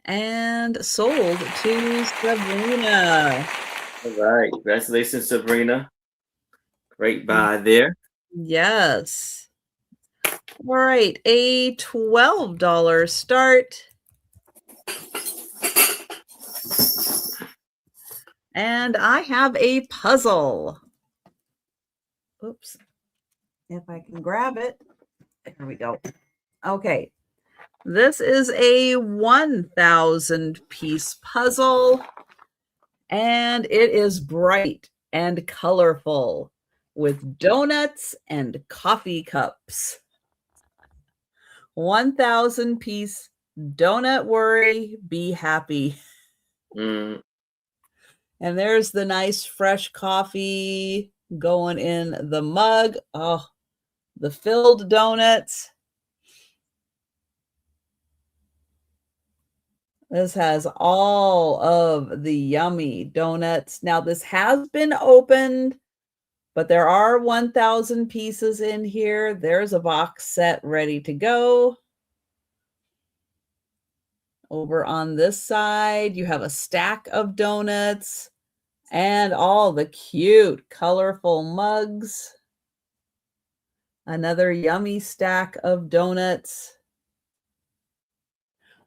And sold to Sabrina. All right. Congratulations, Sabrina. Great buy there. Yes. All right, a $12 start. And I have a puzzle. Oops. If I can grab it. There we go. Okay. This is a 1,000 piece puzzle. And it is bright and colorful with donuts and coffee cups. 1,000 piece donut worry, be happy. Mm. And there's the nice fresh coffee going in the mug. Oh, the filled donuts. This has all of the yummy donuts. Now, this has been opened, but there are 1,000 pieces in here. There's a box set ready to go. Over on this side, you have a stack of donuts and all the cute, colorful mugs. Another yummy stack of donuts.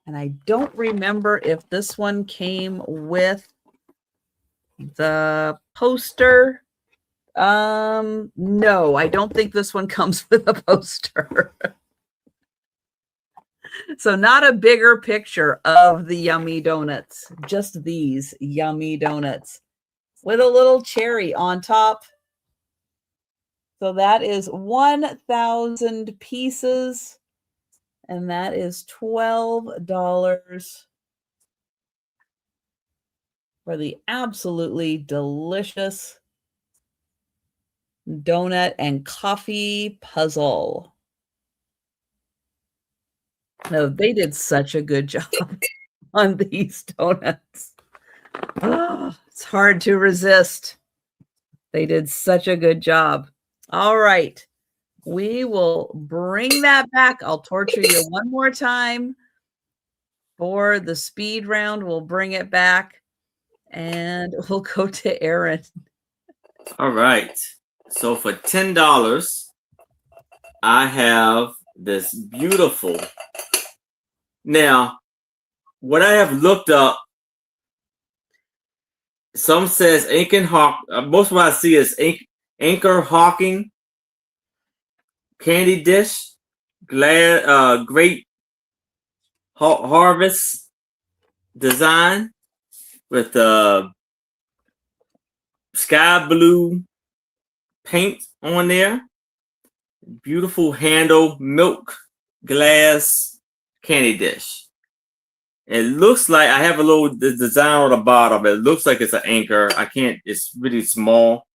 And I don't remember if this one came with the poster. No, I don't think this one comes with a poster. So not a bigger picture of the yummy donuts, just these yummy donuts with a little cherry on top. So that is 1,000 pieces, and that is $12 for the absolutely delicious donut and coffee puzzle. No, they did such a good job on these donuts. Oh, it's hard to resist. They did such a good job. All right. We will bring that back. I'll torture you one more time for the speed round. We'll bring it back and we'll go to Aaron. All right. So for $10, I have this beautiful. Now, what I have looked up, some says Anchor Hawk. Most of what I see is Anchor Hawking candy dish, great harvest design with sky blue paint on there. Beautiful handle milk glass candy dish. It looks like I have a little design on the bottom. It looks like it's an anchor. I can't. It's really small.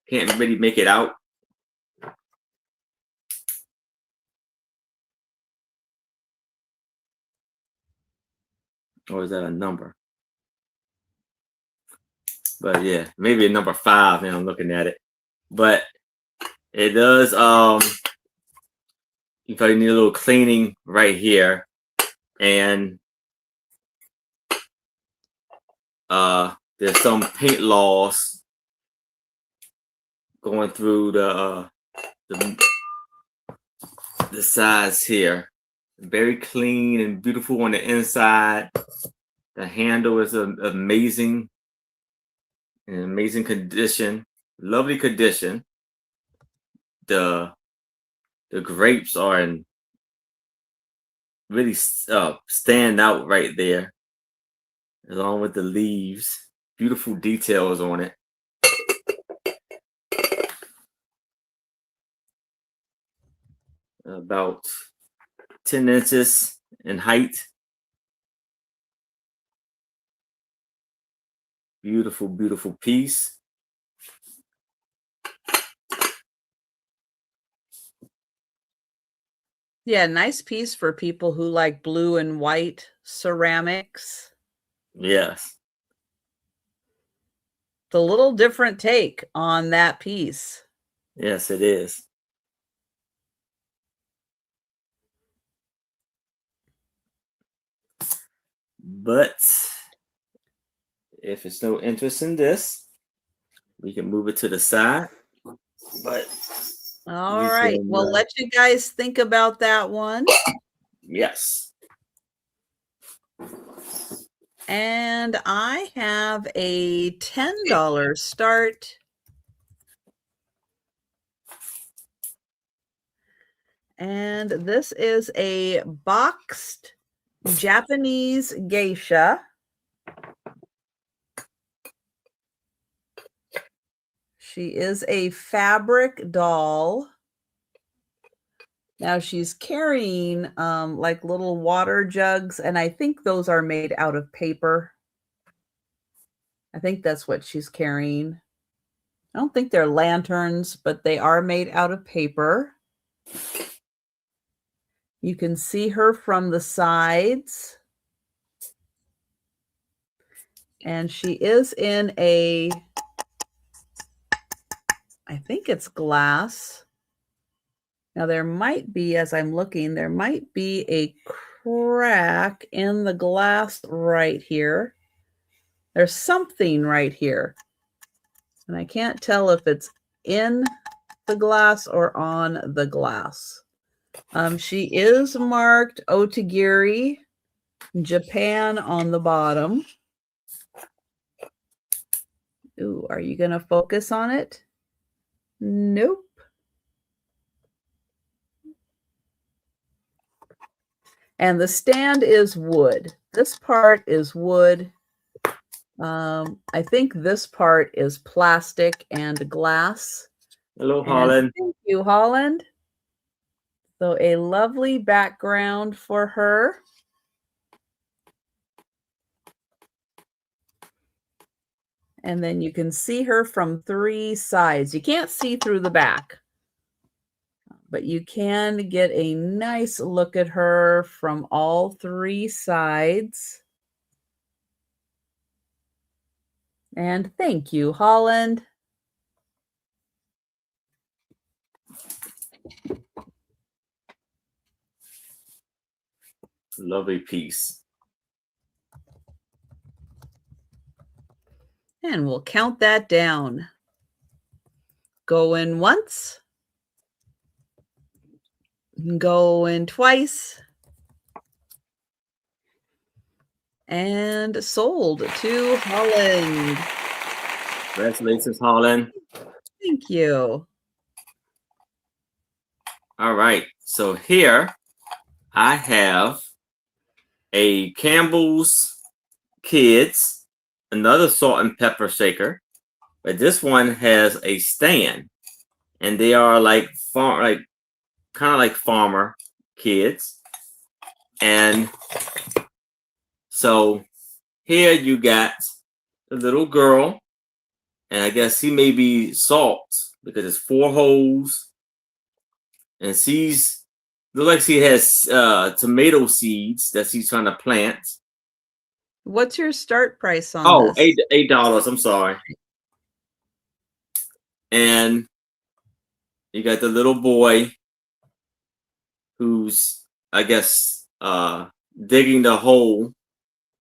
Can't really make it out. Or is that a number? But yeah, maybe a number 5 now I'm looking at it. But it does you probably need a little cleaning right here. And there's some paint loss going through the sides here. Very clean and beautiful on the inside. The handle is amazing. In amazing condition, lovely condition. The grapes are in really stand out right there, along with the leaves. Beautiful details on it. about 10 inches in height. Beautiful, beautiful piece. Yeah, nice piece for people who like blue and white ceramics. Yes. It's a little different take on that piece. Yes, it is. But if it's no interest in this, we can move it to the side. But All we right. can, Well, let you guys think about that one. yes. And I have a $10 start. And this is a boxed Japanese geisha. She is a fabric doll. Now she's carrying like little water jugs, and I think those are made out of paper. I think that's what she's carrying. I don't think they're lanterns, but they are made out of paper. You can see her from the sides. And she is in a, I think it's glass. Now there might be, as I'm looking, there might be a crack in the glass right here. There's something right here. And I can't tell if it's in the glass or on the glass. She is marked Otogiri, Japan on the bottom. Ooh, are you going to focus on it? Nope. And the stand is wood. This part is wood. I think this part is plastic and glass. Hello, And Holland. thank you, Holland. So a lovely background for her. And then you can see her from 3 sides. You can't see through the back, but you can get a nice look at her from all 3 sides. And thank you, Holland. Lovely piece. And we'll count that down. Go in once. Go in twice. And sold to Holland. Congratulations, Holland. Thank you. All right. So here I have a Campbell's Kids, another salt and pepper shaker, but this one has a stand, and they are like kind of like farmer kids. And so here you got a little girl, and I guess she may be salt because it's 4 holes, and she's looks like she has tomato seeds that she's trying to plant. What's your start price on Oh, this? $8. I'm sorry. And you got the little boy who's, I guess, digging the hole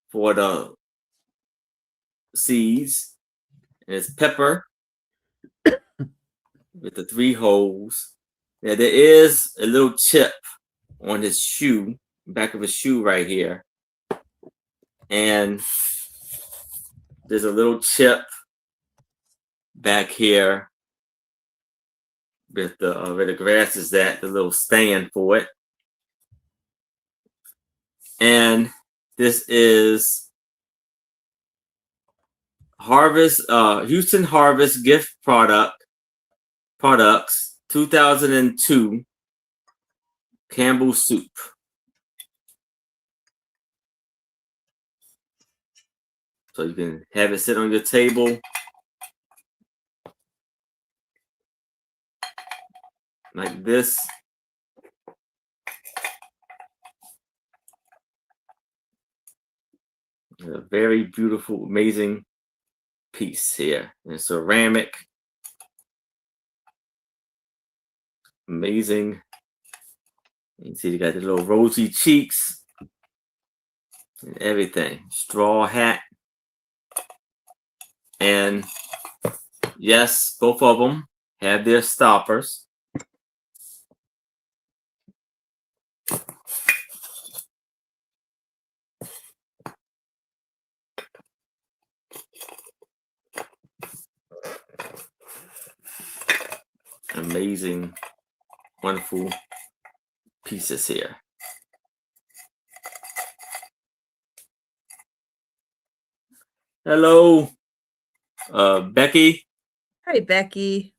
for the seeds. And it's pepper with the 3 holes. Yeah, there is a little chip on his shoe, back of his shoe right here. And there's a little chip back here with the where the grass is at, the little stand for it. And this is Houston Harvest gift products 2002. Campbell's soup. So you can have it sit on your table. Like this. A very beautiful, amazing piece here. And ceramic. Amazing. You see you got the little rosy cheeks and everything. Straw hat. And yes, both of them have their stoppers. Amazing, wonderful pieces here. Hello, Becky. Hi, Becky.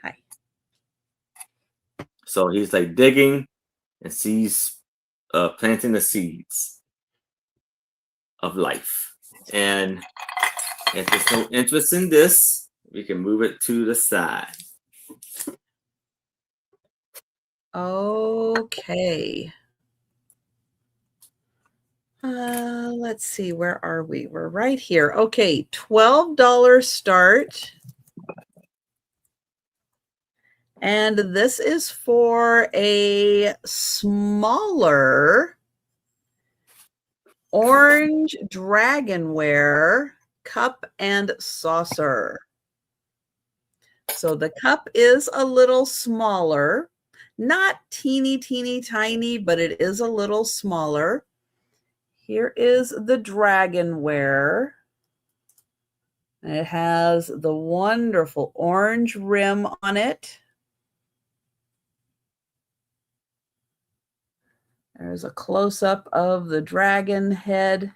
Hi. So he's like digging and sees, planting the seeds of life. And if there's no interest in this, we can move it to the side. Okay. Let's see, where are we? We're right here. Okay, $12 start. And this is for a smaller orange dragonware cup and saucer. So the cup is a little smaller, not teeny, teeny, tiny, but it is a little smaller. Here is the dragonware. It has the wonderful orange rim on it. There's a close-up of the dragon head.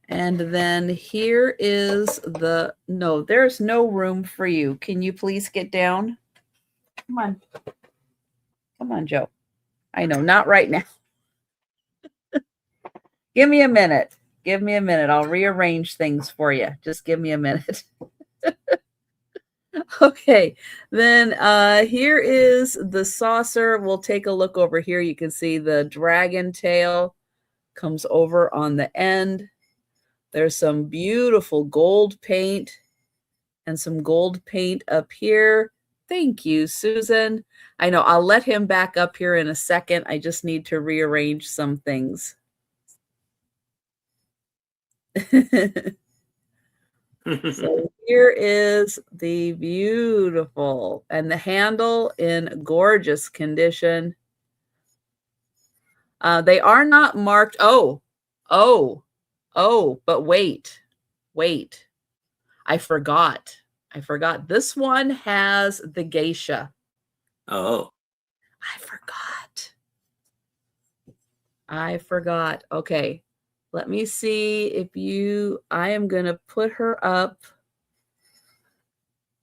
And then here is the, no, there's no room for you. Can you please get down? Come on. Come on, Joe. I know, not right now. Give me a minute. Give me a minute. I'll rearrange things for you. Just give me a minute. Okay, then here is the saucer. We'll take a look over here. You can see the dragon tail comes over on the end. There's some beautiful gold paint and some gold paint up here. Thank you, Susan. I know I'll let him back up here in a second. I just need to rearrange some things. So here is the beautiful, and the handle in gorgeous condition. They are not marked. Oh, but wait. I forgot. This one has the geisha. Oh. I forgot. Okay. Let me see if I am going to put her up.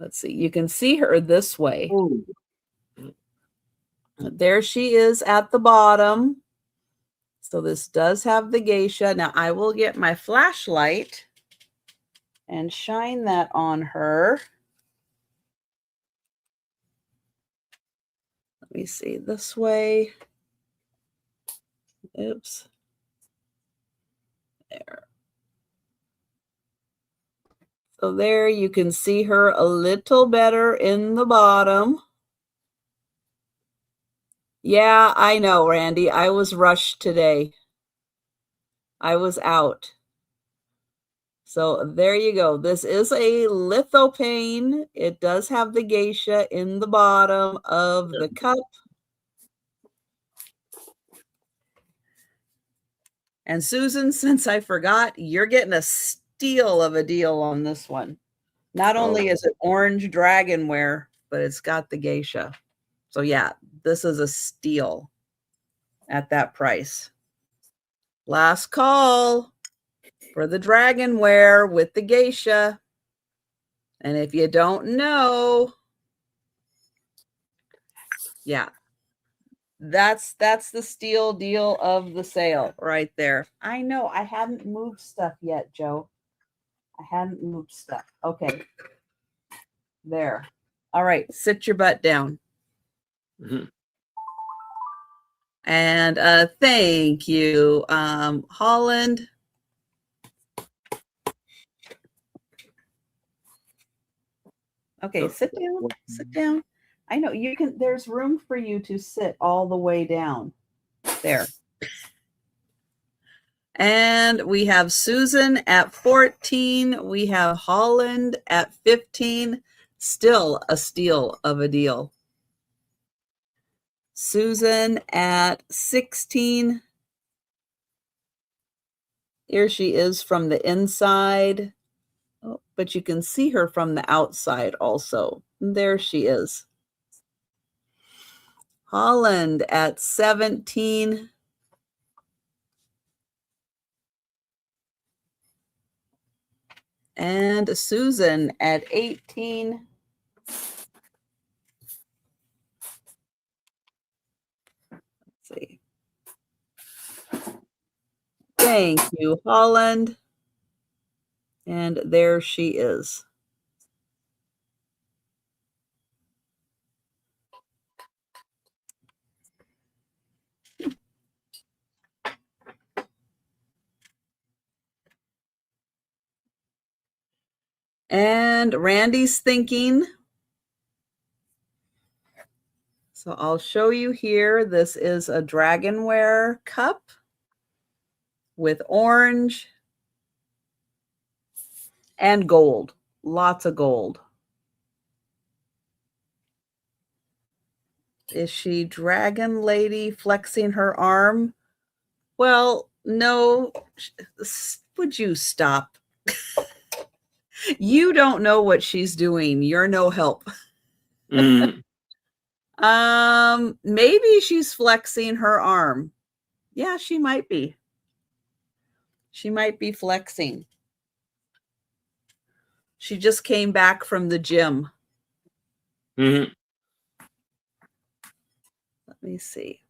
Let's see. You can see her this way. Ooh. There she is at the bottom. So this does have the geisha. Now I will get my flashlight and shine that on her. Let me see this way. Oops. There. So there you can see her a little better in the bottom. Yeah, I know, Randy. I was rushed today. I was out. So there you go. This is a lithopane. It does have the geisha in the bottom of the cup. And Susan, since I forgot, you're getting a steal of a deal on this one. Not only is it orange dragonware, but it's got the geisha. So yeah, this is a steal at that price. Last call for the dragonware with the geisha. And if you don't know, yeah, that's the steal deal of the sale right there. I know I haven't moved stuff yet, Joe. I hadn't moved stuff. Okay. There. All right. Sit your butt down. Mm-hmm. And thank you, Holland. Okay, sit down. Sit down. I know you can. There's room for you to sit all the way down. There. And we have Susan at 14. We have Holland at 15. Still a steal of a deal. Susan at 16. Here she is from the inside. Oh, but you can see her from the outside also. There she is. Holland at 17. And Susan at 18. Let's see. Thank you, Holland. And there she is. And Randy's thinking. So I'll show you here. This is a dragonware cup with orange and gold. Lots of gold. Is she dragon lady flexing her arm? Well, no. Would you stop? You don't know what she's doing. You're no help. Mm. Maybe she's flexing her arm. Yeah, she might be. She might be flexing. She just came back from the gym. Mm-hmm. Let me see.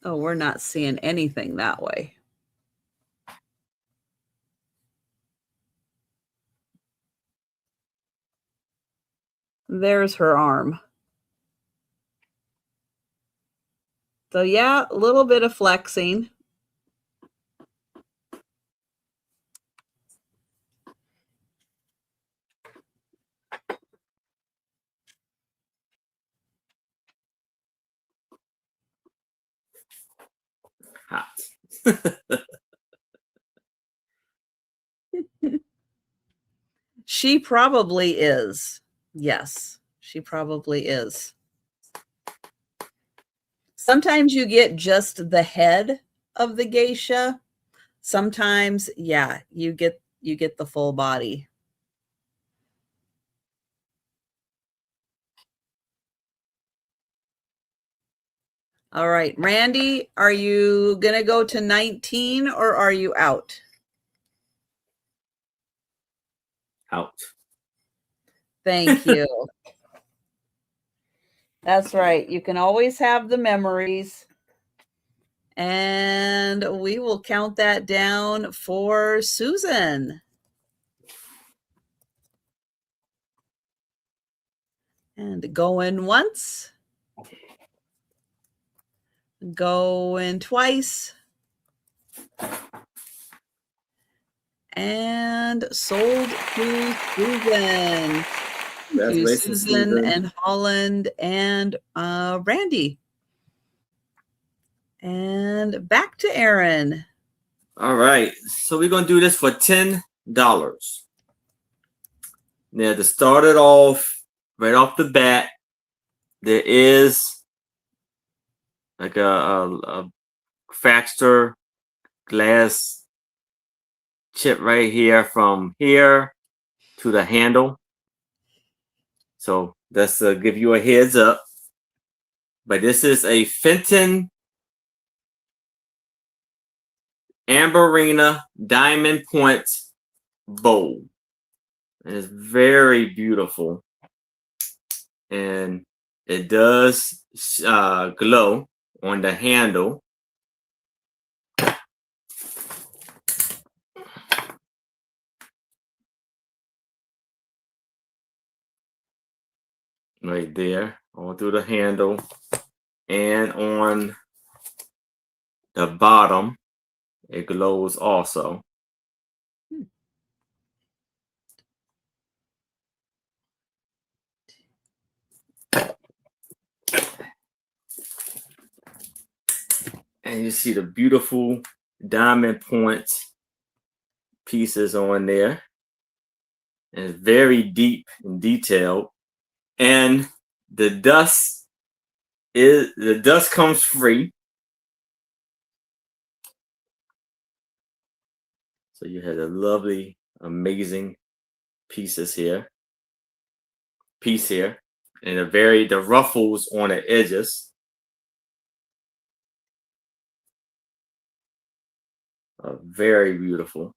Oh, we're not seeing anything that way. There's her arm. So yeah, a little bit of flexing. Hot. She probably is. Yes, she probably is. Sometimes you get just the head of the geisha. Sometimes, yeah, you get the full body. All right, Randy, are you going to go to 19 or are you out? Out. Thank you. That's right. You can always have the memories. And we will count that down for Susan. And going once. Going twice. And sold to Susan. Thank you, Susan and Holland and Randy. And back to Aaron. All right. So we're going to do this for $10. Now, to start it off, right off the bat, there is like a fracture glass chip right here from here to the handle. So that's to give you a heads up. But this is a Fenton Amberina diamond point bowl. And it's very beautiful. And it does glow on the handle. Right there, all through the handle. And on the bottom, it glows also. And you see the beautiful diamond point pieces on there. And it's very deep and detailed. And the dust comes free. So you had a lovely, amazing piece here. And the ruffles on the edges are very beautiful.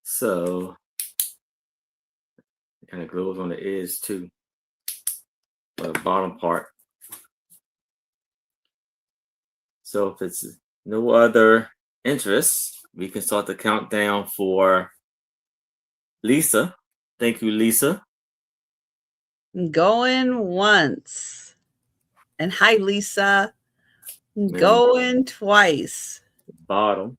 So it kind of glows on the edge too, the bottom part. So if it's no other interest, we can start the countdown for Lisa. Thank you, Lisa. Going once. And hi, Lisa. Going twice. Bottom.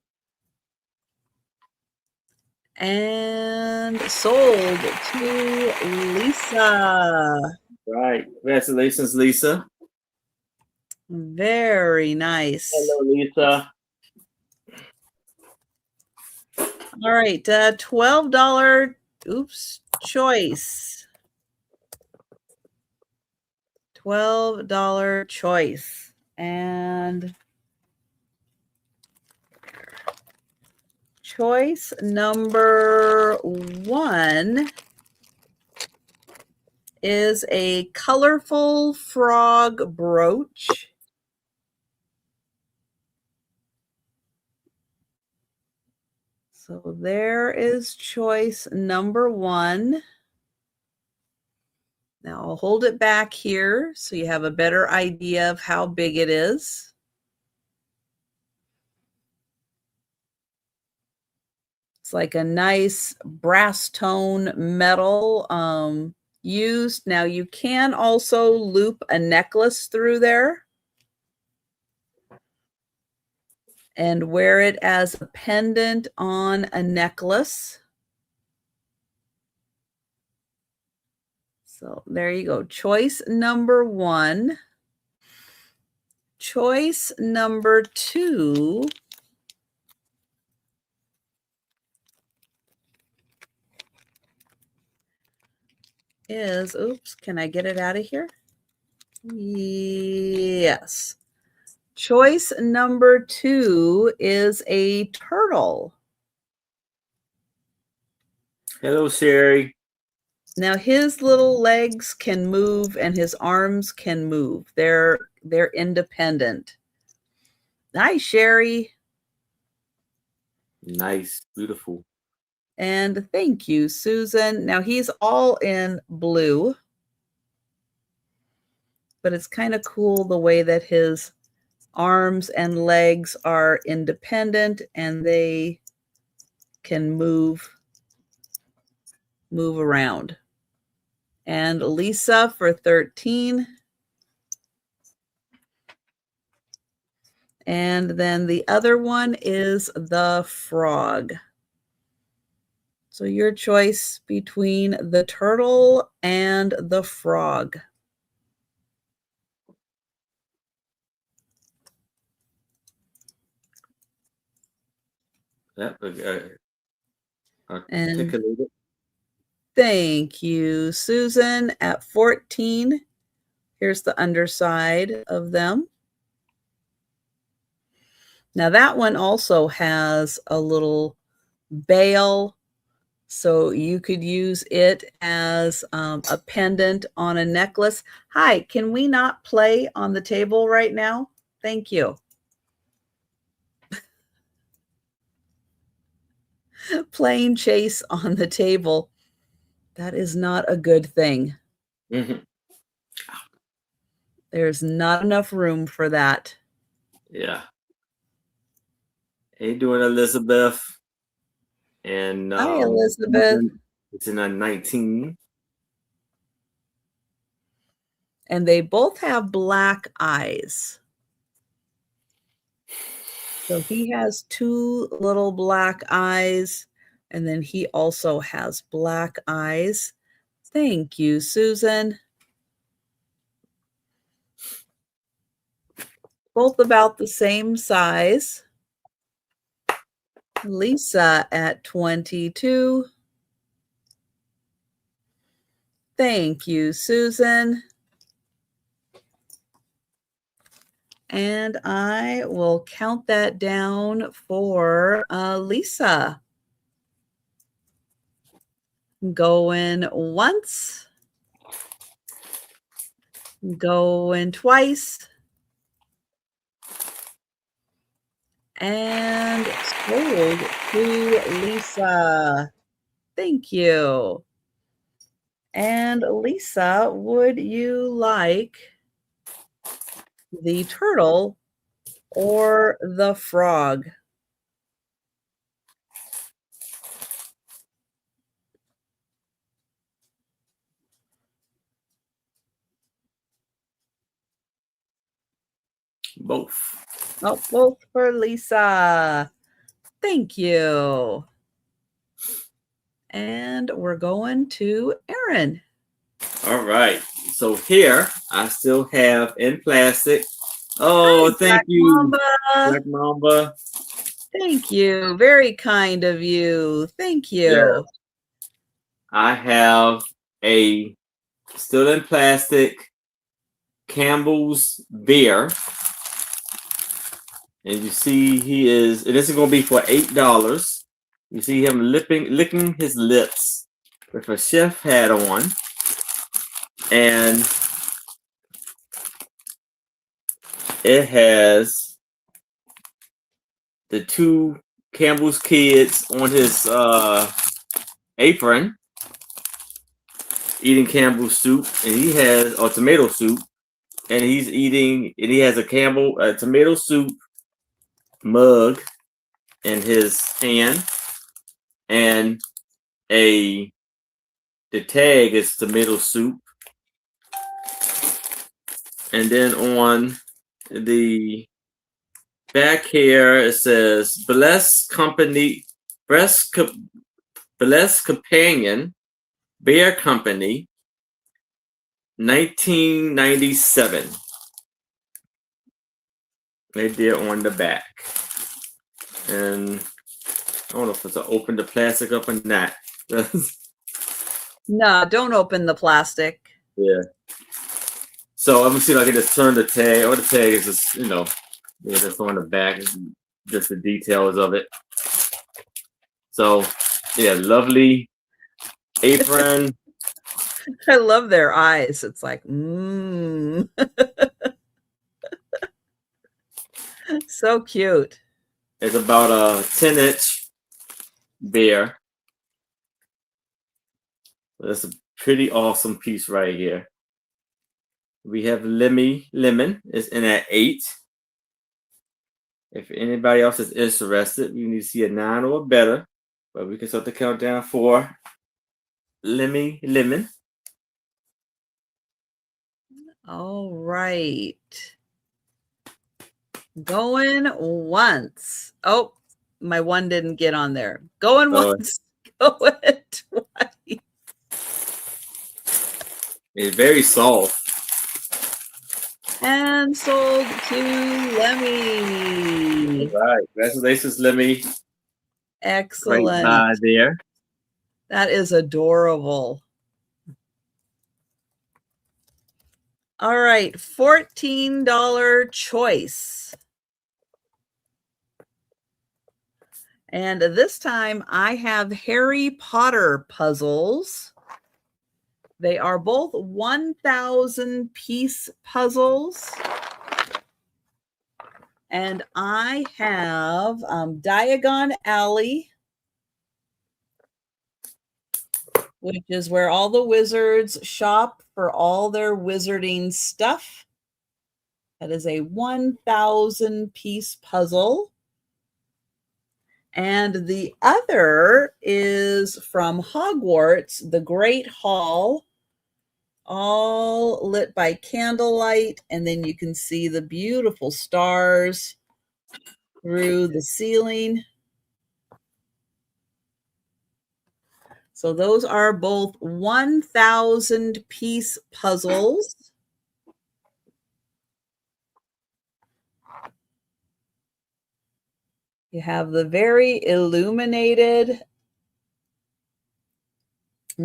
And sold to Lisa. Right. Congratulations, Lisa. Very nice. Hello, Lisa. All right. $12 choice. $12 choice. And choice number 1 is a colorful frog brooch. So there is choice number 1. Now I'll hold it back here so you have a better idea of how big it is. It's like a nice brass tone metal used. Now you can also loop a necklace through there and wear it as a pendant on a necklace. So there you go. Choice number 1. Choice number 2 is, oops, can I get it out of here? Yes. Choice number 2 is a turtle. Hello, Sherry. Now his little legs can move and his arms can move. They're independent. Hi, Sherry. Nice, beautiful. And thank you, Susan. Now he's all in blue, but it's kind of cool the way that his arms and legs are independent and they can move around. And Lisa for 13. And then the other one is the frog. So your choice between the turtle and the frog. Yep. And articulated. thank you, Susan. At 14, here's the underside of them. Now that one also has a little bail So you could use it as a pendant on a necklace. Hi, can we not play on the table right now? Thank you. Playing chase on the table. That is not a good thing. Mhm. There's not enough room for that. Yeah. Hey, doing Elizabeth. And Hi, Elizabeth. it's in a 19. And they both have black eyes. So he has two little black eyes, and then he also has black eyes. Thank you, Susan. Both about the same size. Lisa at 22. Thank you, Susan. And I will count that down for Lisa. Going once. Going twice. And sold to Lisa. Thank you. And Lisa, would you like the turtle or the frog? Both. Oh, both for Lisa. Thank you. And we're going to Erin. All right. So here I still have in plastic. Oh, Hi, thank Black you, Mamba. Black Mamba. Thank you. Very kind of you. Thank Yeah. you. I have a still in plastic Campbell's beer. And you see he is, and this is going to be for $8. You see him licking his lips with a chef hat on. And it has the two Campbell's kids on his apron eating Campbell's soup, and he has or tomato soup, and he's eating, and he has a tomato soup mug in his hand, and the tag is tomato soup, and then on the back here it says Bless Companion Bear Company 1997. Right there on the back. And I don't know if it's open the plastic up or not. No, don't open the plastic. Yeah. So I'm gonna see if I can just turn the tag. Or the tag is just, just on the back, just the details of it. So yeah, lovely apron. I love their eyes. It's like, so cute. It's about a 10-inch bear. That's a pretty awesome piece right here. We have Lemon is in at 8. If anybody else is interested, you need to see a 9 or better. But we can start the countdown for Lemon. All right. Going once. Oh, my one didn't get on there. Going once. Going twice. It's very soft. And sold to Lemmy. All right. Congratulations, Lemmy. Excellent. Great buy there. That is adorable. All right. $14 choice. And this time I have Harry Potter puzzles. They are both 1,000 piece puzzles. And I have Diagon Alley, which is where all the wizards shop for all their wizarding stuff. That is a 1,000 piece puzzle. And the other is from Hogwarts, the Great Hall, all lit by candlelight. And then you can see the beautiful stars through the ceiling. So those are both 1,000 piece puzzles. You have the very illuminated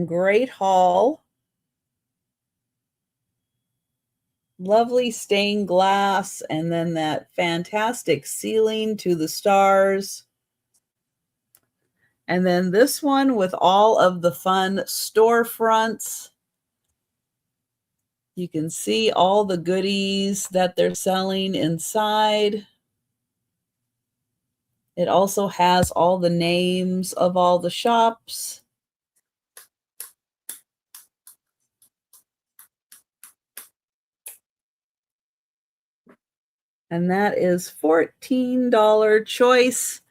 Great Hall. Lovely stained glass, and then that fantastic ceiling to the stars. And then this one with all of the fun storefronts. You can see all the goodies that they're selling inside. It also has all the names of all the shops. And that is $14 choice,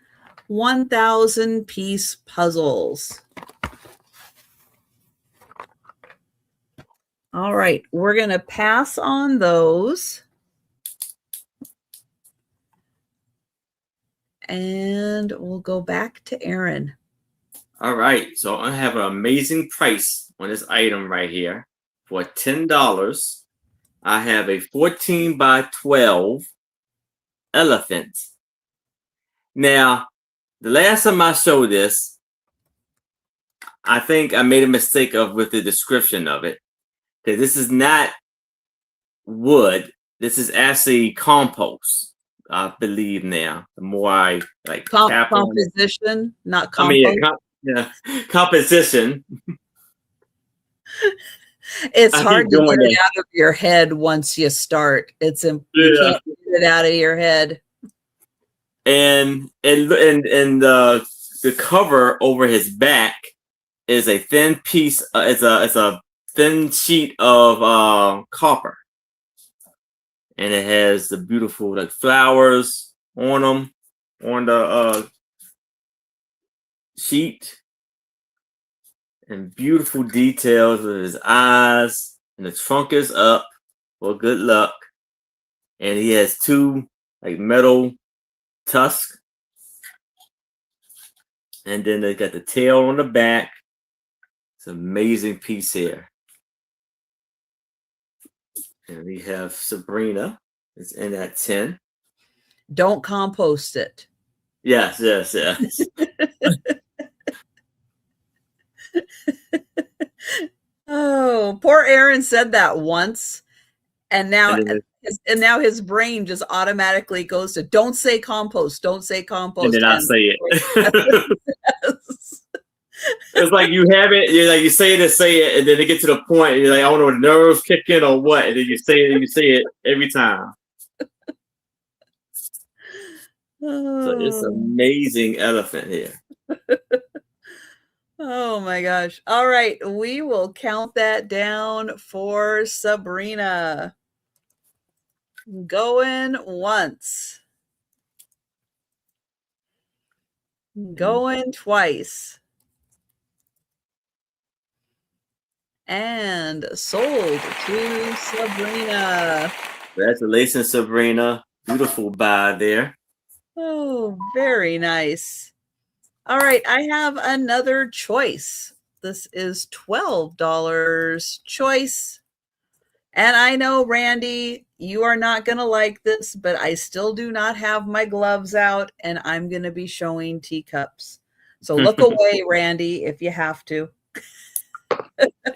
1,000 piece puzzles. All right, we're going to pass on those. And we'll go back to Aaron. All right, so I have an amazing price on this item right here. For $10, I have a 14 by 12 elephant. Now, the last time I showed this, I think I made a mistake with the description of it. Because this is not wood. This is actually compost, I believe now. The more I like composition, not compost. Composition. It's hard to get it out of your head once you start. You can't get it out of your head. And the cover over his back is a thin piece. It's a thin sheet of copper, and it has the beautiful like flowers on them on the sheet. And beautiful details with his eyes, and the trunk is up for good luck. And he has two like metal tusks, and then they got the tail on the back. It's an amazing piece here. And we have Sabrina. It's in that tin. Don't compost it. Yes. Oh, poor Aaron said that once, and now his brain just automatically goes to don't say compost, don't say compost. And then I say it. It's like you have it, you say it, and then it gets to the point, and you're like, I don't know, the nerves kick in or what, and then you say it, and you say it every time. So it's an amazing elephant here. Oh my gosh. All right. We will count that down for Sabrina. Going once. Going twice. And sold to Sabrina. Congratulations, Sabrina. Beautiful buy there. Oh, very nice. All right, I have another choice. This is $12 choice. And I know, Randy, you are not going to like this, but I still do not have my gloves out, and I'm going to be showing teacups. So look away, Randy, if you have to.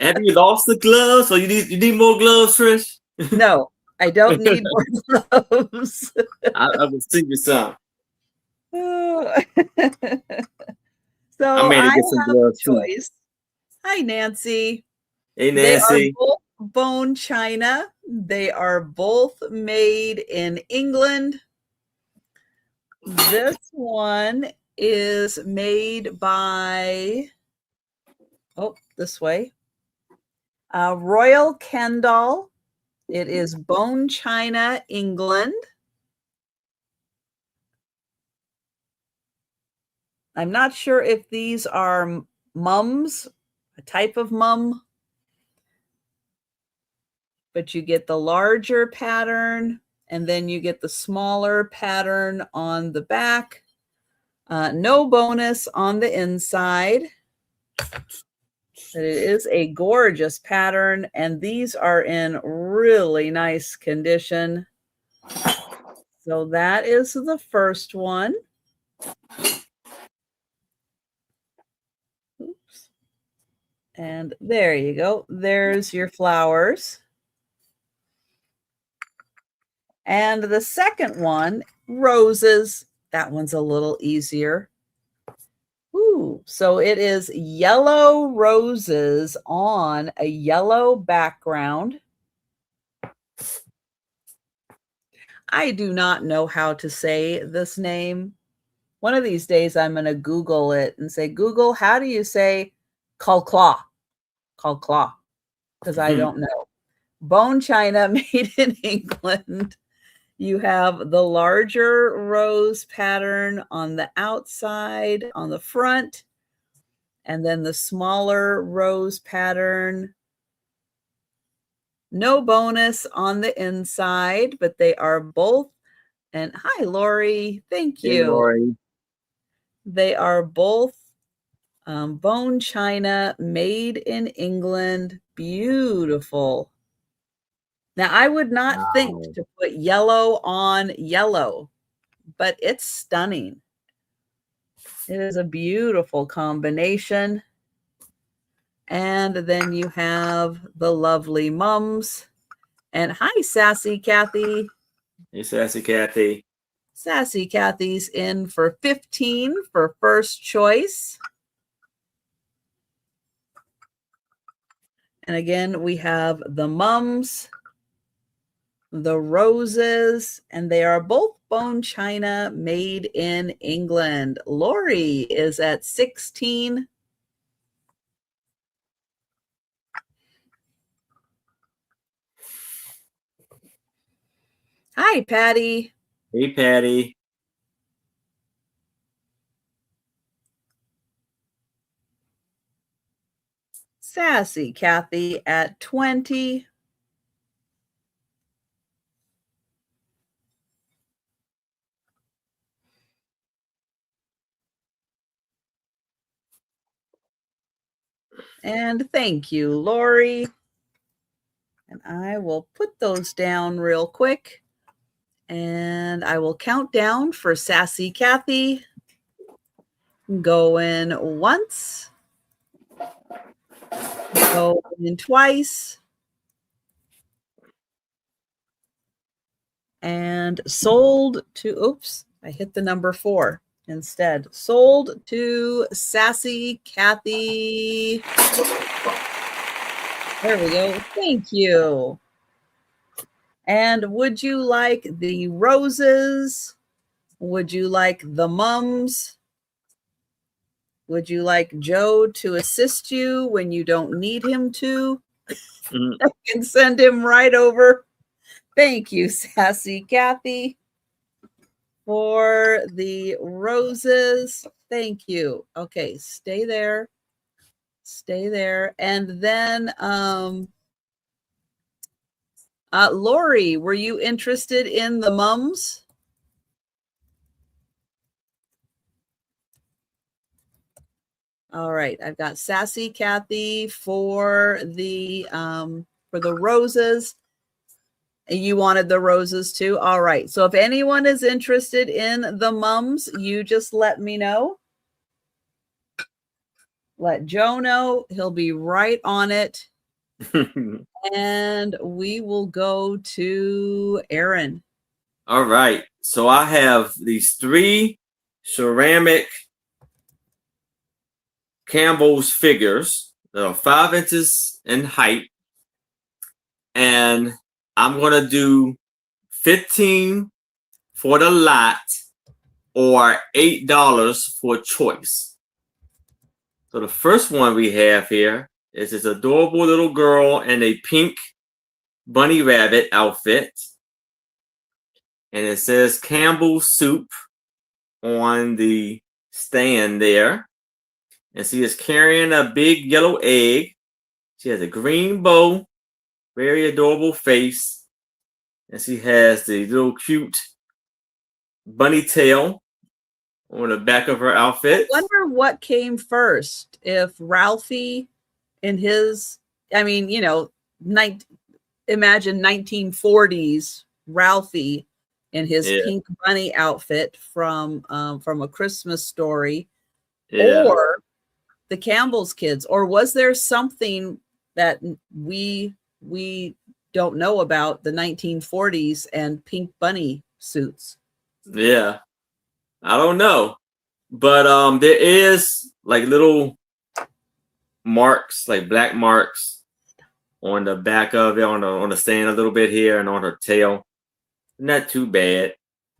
Have you lost the gloves? Or you need more gloves, Trish? No, I don't need more gloves. I will sing you some. Oh. I So made I to get some have a gloves too. choice. Hi, Nancy. Hey, They are Nancy. both bone china. They are both made in England. This one is made by, oh, this way, Royal Kendall. It is bone china, England. I'm not sure if these are mums, a type of mum, but you get the larger pattern and then you get the smaller pattern on the back. No bonus on the inside. But it is a gorgeous pattern, and these are in really nice condition. So that is the first one. Oops. And there you go. There's your flowers. And the second one, roses. That one's a little easier. Ooh, so it is yellow roses on a yellow background. I do not know how to say this name. One of these days, I'm going to Google it and say, Google, how do you say Colclaw? Colclaw, because I don't know. Bone china made in England. You have the larger rose pattern on the outside, on the front, and then the smaller rose pattern. No bonus on the inside, but they are both. And hi, Lori. Thank Hey, you. Lori. They are both bone china made in England. Beautiful. Now, I would not think Wow. to put yellow on yellow, but it's stunning. It is a beautiful combination. And then you have the lovely mums. And hi, Sassy Kathy. Hey, Sassy Kathy. Sassy Kathy's in for 15 for first choice. And again, we have the mums, the roses, and they are both bone china made in England. Lori is at 16. Hi, Patty. Hey, Patty. Sassy Kathy at 20. And thank you, Lori. And I will put those down real quick. And I will count down for Sassy Kathy. Going once. Going twice. And sold to, oops, I hit the number 4 instead. Sold to Sassy Kathy. There we go. Thank you. And would you like the roses? Would you like the mums? Would you like Joe to assist you when you don't need him to? I can send him right over. Thank you, Sassy Kathy, for the roses. Thank you. Okay, stay there. Stay there. And then Lori, were you interested in the mums? All right, I've got Sassy Kathy for the roses. You wanted the roses too? All right. So if anyone is interested in the mums, you just let me know. Let Joe know. He'll be right on it. And we will go to Aaron. All right. So I have these 3 ceramic Campbell's figures that are 5 inches in height. And I'm going to do 15 for the lot or $8 for choice. So the first one we have here is this adorable little girl in a pink bunny rabbit outfit. And it says Campbell's Soup on the stand there. And she is carrying a big yellow egg. She has a green bow, very adorable face. And she has the little cute bunny tail on the back of her outfit. I wonder what came first. If Ralphie in his, I mean, you know, imagine 1940s Ralphie in his pink bunny outfit from A Christmas Story, or the Campbell's kids, or was there something that we don't know about the 1940s and pink bunny suits? Yeah, I don't know, but there is like little marks, like black marks on the back of it, on the stand a little bit here and on her tail. Not too bad.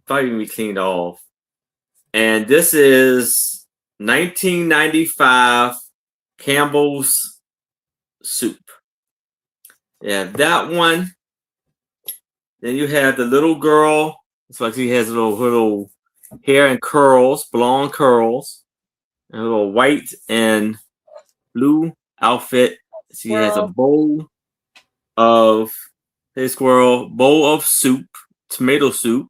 Probably even be cleaned off. And this is 1995 Campbell's Soup. Yeah, that one. Then you have the little girl. It's like she has little hair and curls, blonde curls, and a little white and blue outfit. She has a bowl of soup, tomato soup,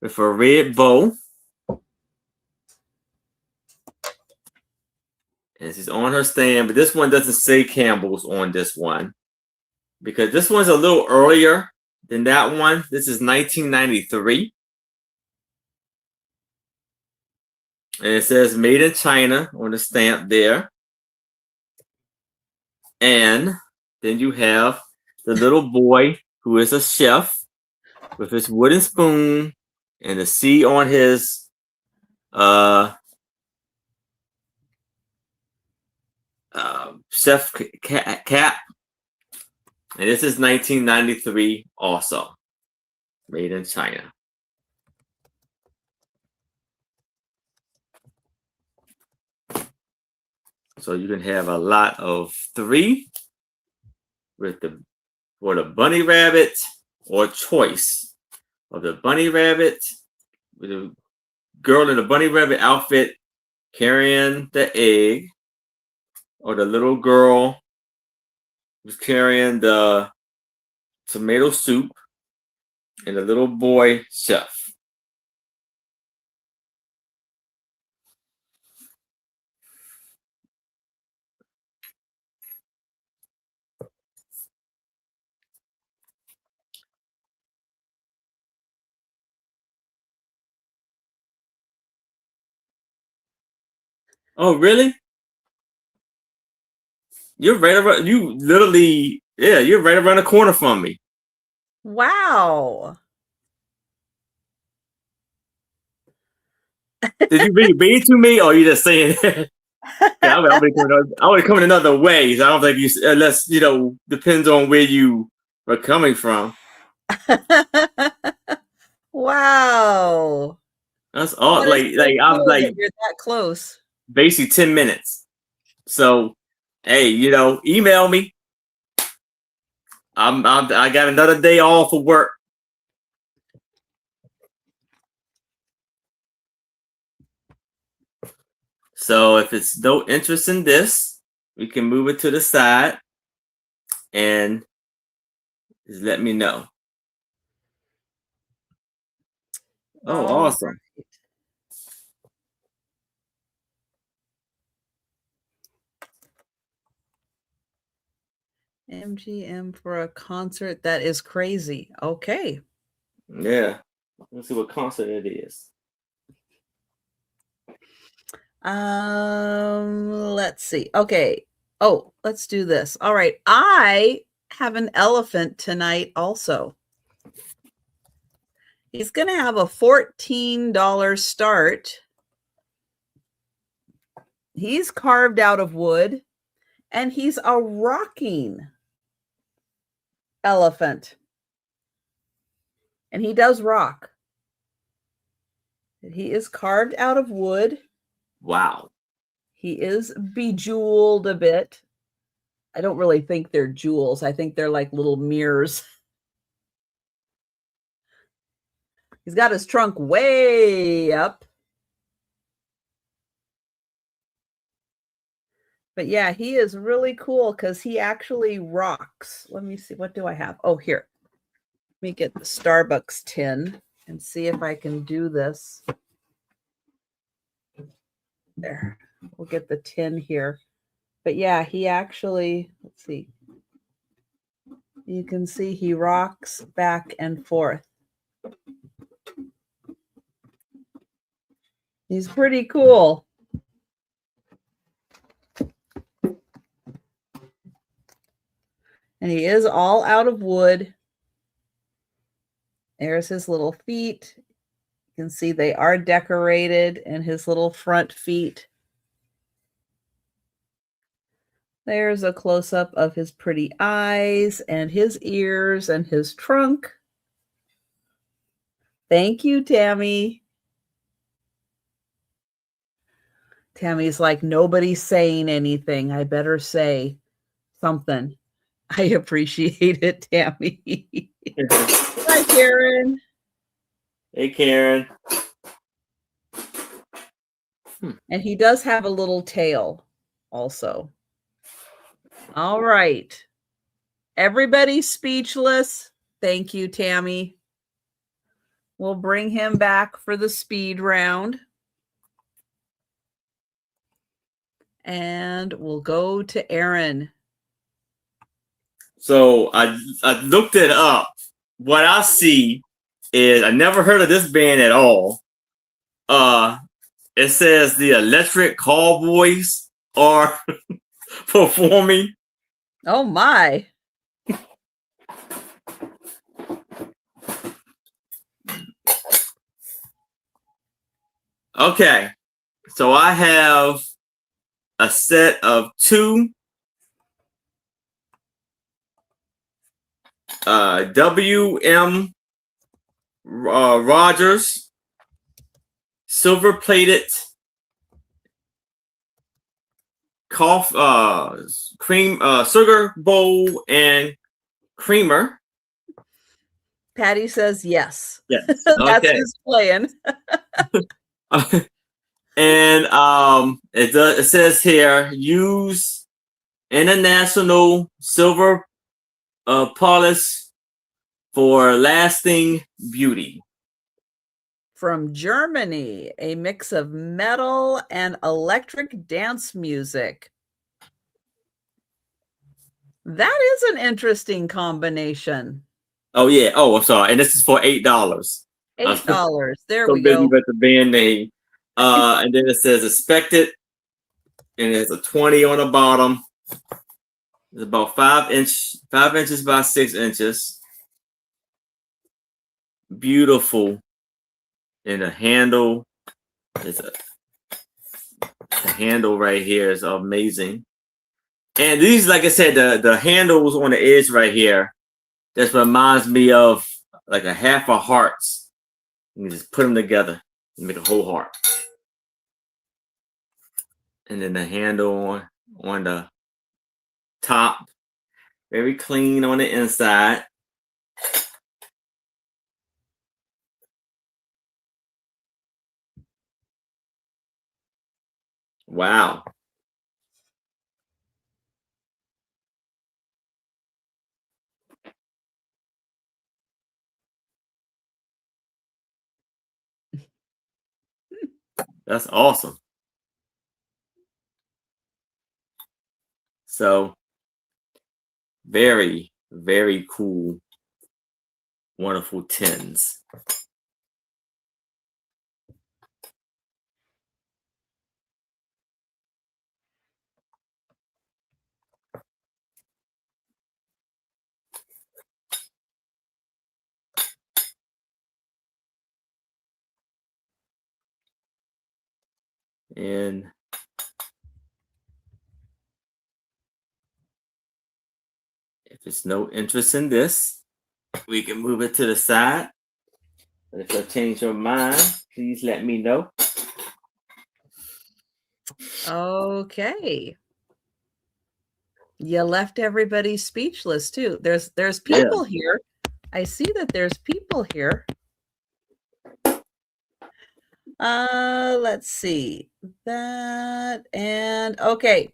with a red bow. And she's on her stand, but this one doesn't say Campbell's on this one because this one's a little earlier than that one. This is 1993. And it says made in China on the stamp there. And then you have the little boy who is a chef with his wooden spoon and a C on his chef cap. And this is 1993 also. Made in China. So you can have a lot of 3 for the bunny rabbit, or choice of the bunny rabbit with the girl in the bunny rabbit outfit carrying the egg, or the little girl who's carrying the tomato soup, and the little boy chef. Oh, really? You're right around. You're right around the corner from me. Wow. Did you read it to me, or are you just saying that? I would have come another way. So I don't think you, unless depends on where you are coming from. Wow. That's all. I'm like you're that close. Basically 10 minutes. So, hey, email me. I got another day off of work. So if it's no interest in this, we can move it to the side and just let me know. Oh, awesome. MGM for a concert. That is crazy. Okay. Yeah. Let's see what concert it is. Let's see. Okay. Oh, let's do this. All right. I have an elephant tonight also. He's going to have a $14 start He's carved out of wood, and he's a rocking elephant. And he does rock. He is carved out of wood. Wow. He is bejeweled a bit. I don't really think they're jewels. I think they're like little mirrors. He's got his trunk way up. But yeah, he is really cool because he actually rocks. Let me see. What do I have? Oh, here. Let me get the Starbucks tin and see if I can do this. There. We'll get the tin here. But yeah, he actually, let's see. You can see he rocks back and forth. He's pretty cool. And he is all out of wood. There's his little feet. You can see they are decorated, and his little front feet. There's a close-up of his pretty eyes and his ears and his trunk. Thank you, Tammy. Tammy's like, nobody's saying anything. I better say something. I appreciate it, Tammy. Hi, Karen. Hey, Karen. And he does have a little tail also. All right. Everybody's speechless. Thank you, Tammy. We'll bring him back for the speed round. And we'll go to Aaron. So I looked it up. What I see is I never heard of this band at all. It says the Electric Callboys are performing. Oh my. Okay. So I have a set of two W.M. Rogers silver-plated cream sugar bowl and creamer. Patty says yes. Yes. That's Okay. his plan. And it says here, use international silver polish for lasting beauty. From Germany, a mix of metal and electric dance music. That is an interesting combination. Oh yeah. Oh, I'm sorry. And this is for $8. $8. There So we busy go. with the band name. And then it says expected, and there's a 20 on the bottom. It's about 5 inches by 6 inches. Beautiful. And the handle is the handle right here is amazing. And these, like I said, the handles on the edge right here, this reminds me of like a half a hearts. You just put them together and make a whole heart. And then the handle on the top, very clean on the inside. Wow. That's awesome. So very, very cool, wonderful tins. And there's no interest in this, we can move it to the side. But if you change your mind, please let me know. Okay. You left everybody speechless too. There's people here. I see that there's people here. Let's see. That and okay.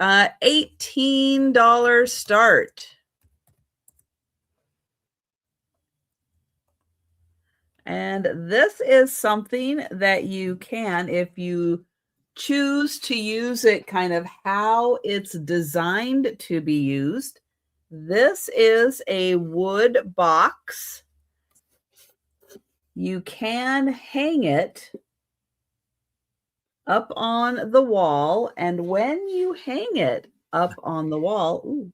$18 start. And this is something that you can, if you choose to use it kind of how it's designed to be used. This is a wood box. You can hang it up on the wall, and when you hang it up on the wall,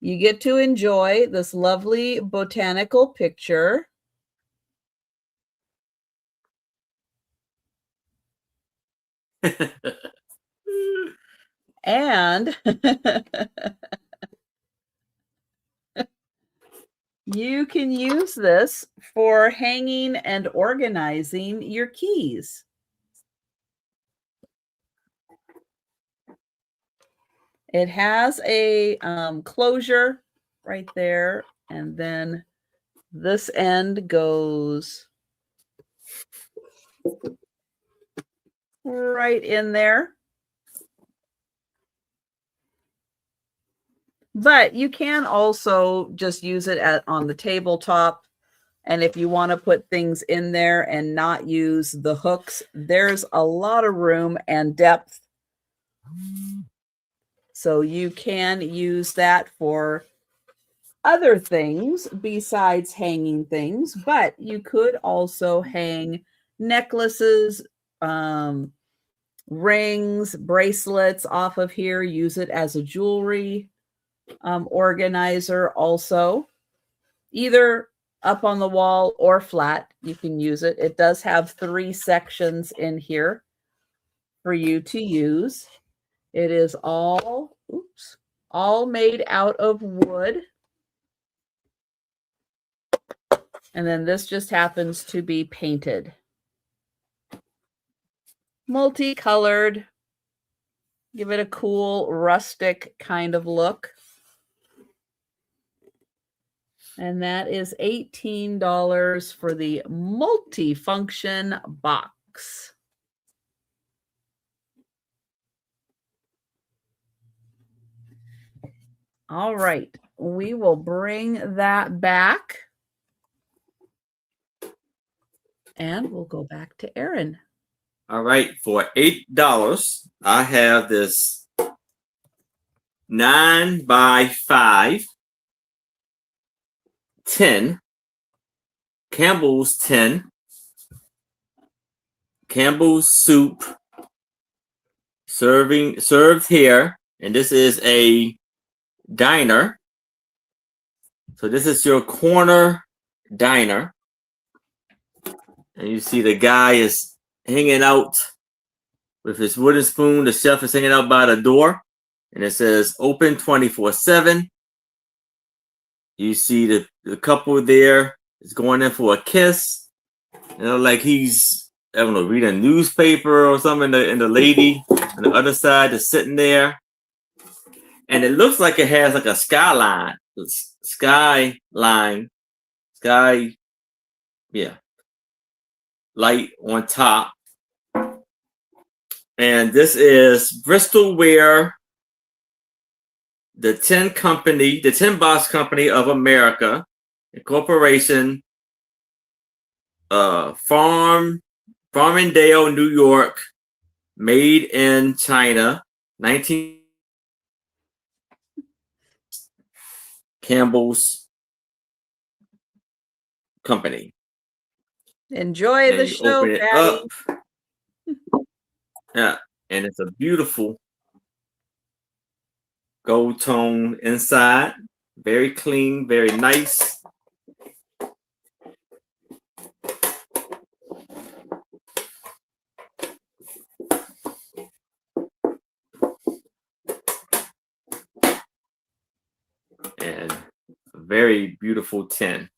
you get to enjoy this lovely botanical picture. And you can use this for hanging and organizing your keys. It has a closure right there, and then this end goes right in there. But you can also just use it on the tabletop. And if you want to put things in there and not use the hooks, there's a lot of room and depth. So you can use that for other things besides hanging things, but you could also hang necklaces, rings, bracelets off of here, use it as a jewelry organizer also, either up on the wall or flat. You can use it. It does have 3 sections in here for you to use. It is all made out of wood. And then this just happens to be painted. Multicolored. Give it a cool, rustic kind of look. And that is $18 for the multifunction box. All right, we will bring that back. And we'll go back to Aaron. All right, for $8, I have this 9x5 tin, Campbell's tin, Campbell's soup, served here, and this is a diner. So this is your corner diner, and you see the guy is hanging out with his wooden spoon. The chef is hanging out by the door, and it says open 24/7. You see the couple there is going in for a kiss. You know, like he's, I don't know, reading a newspaper or something. And the lady on the other side is sitting there, and it looks like it has like a skyline, light on top. And this is Bristol Ware, the Tin Box Company of America, Incorporation, Farmingdale, New York, made in China, 19. Campbell's company. Enjoy the show, Patty. Yeah, and it's a beautiful gold tone inside. Very clean, very nice. very beautiful tin.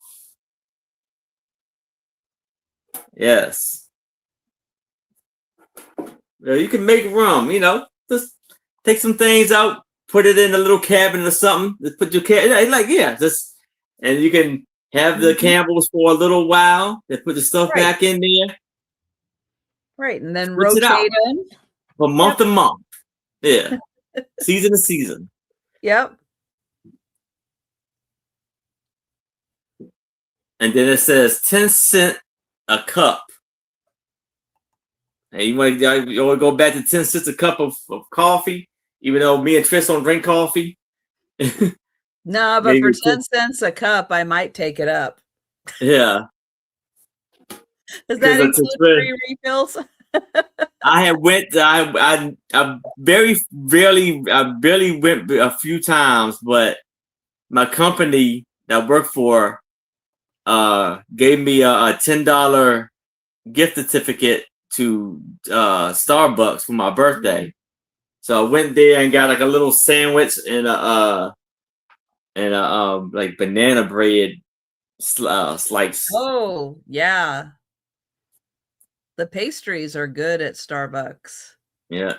Yes. You can make room, just take some things out, put it in a little cabinet or something. Just put your and you can have the Campbells for a little while. Then put the stuff back in there. Right, and then Switch it out rotate them from month to month. Yeah, season to season. Yep. And then it says 10 cents a cup. And you want to go back to 10 cents a cup of coffee, even though me and Tris don't drink coffee. No, but for 10 cents a cup, I might take it up. Yeah. Does that include free refills? I barely went a few times, but my company that I work for gave me a $10 gift certificate to Starbucks for my birthday. So I went there and got like a little sandwich and a like banana bread slice. Oh, yeah. The pastries are good at Starbucks. Yeah.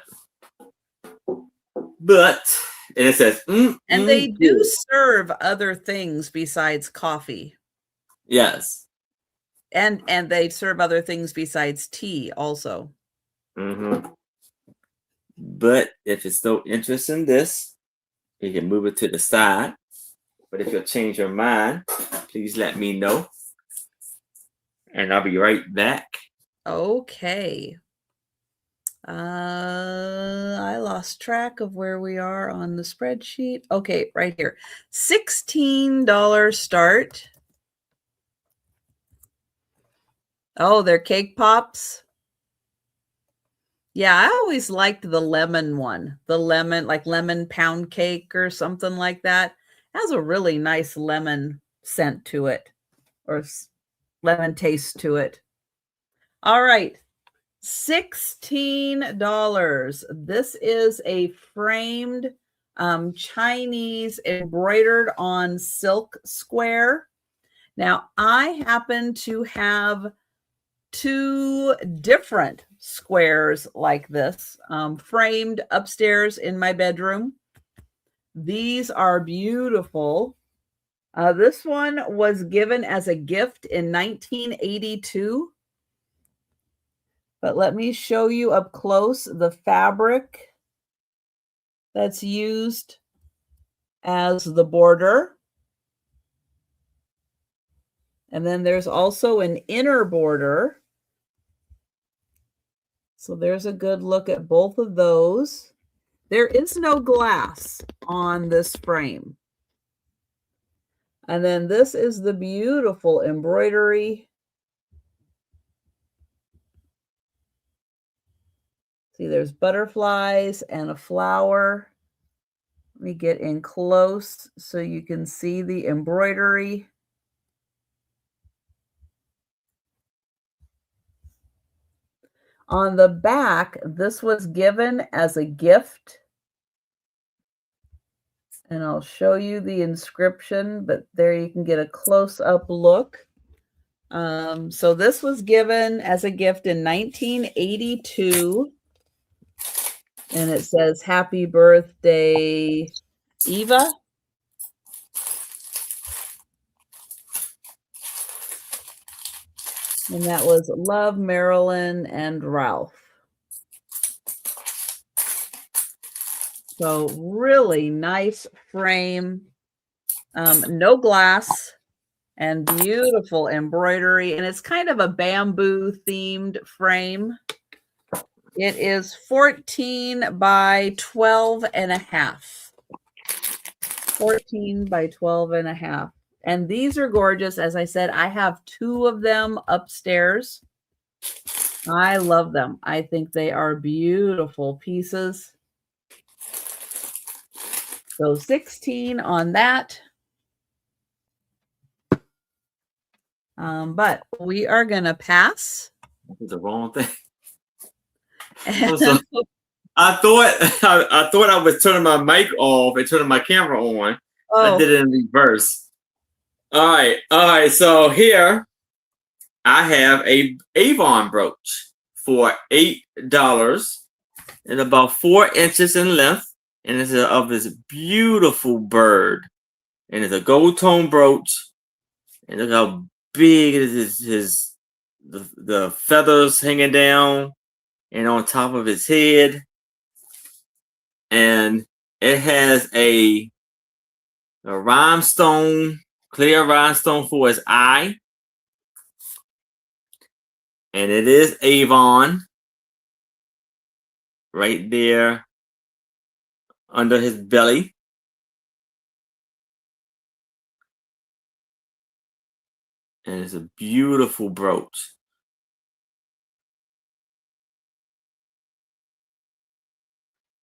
But and it says and they do serve other things besides coffee. Yes. And they serve other things besides tea also. Mm-hmm. But if it's still interested in this, you can move it to the side. But if you'll change your mind, please let me know. And I'll be right back. Okay. I lost track of where we are on the spreadsheet. Okay, right here. $16 start. Oh, they're cake pops. Yeah, I always liked the lemon one. The lemon, like lemon pound cake or something like that. It has a really nice lemon scent to it, or lemon taste to it. All right. $16. This is a framed Chinese embroidered on silk square. Now, I happen to have two different squares like this framed upstairs in my bedroom. These are beautiful. This one was given as a gift in 1982. But let me show you up close the fabric that's used as the border. And then there's also an inner border. So there's a good look at both of those. There is no glass on this frame. And then this is the beautiful embroidery. See, there's butterflies and a flower. Let me get in close so you can see the embroidery. On the back, this was given as a gift. And I'll show you the inscription, but there you can get a close-up look. So this was given as a gift in 1982. And it says, "Happy birthday, Eva." And that was "Love, Marilyn and Ralph." So really nice frame, no glass, and beautiful embroidery. And it's kind of a bamboo themed frame. It is 14 by 12 and a half. 14 by 12 and a half. And these are gorgeous. As I said, I have two of them upstairs. I love them. I think they are beautiful pieces. So 16 on that. But we are going to pass. That's the wrong thing. So, I thought I was turning my mic off and turning my camera on. I did it in reverse. All right. So here I have a Avon brooch for $8 and about 4 inches in length, and it's of this beautiful bird, and it's a gold tone brooch, and look how big it is. The feathers hanging down and on top of his head, and it has a rhinestone, clear rhinestone for his eye, and it is Avon right there under his belly. And it's a beautiful brooch.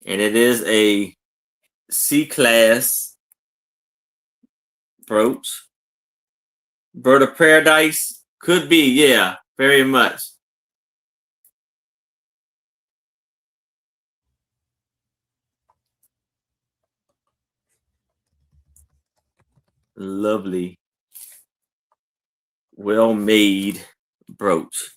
And it is a C-class brooch. Bird of paradise? Could be, yeah, very much. Lovely, well-made brooch.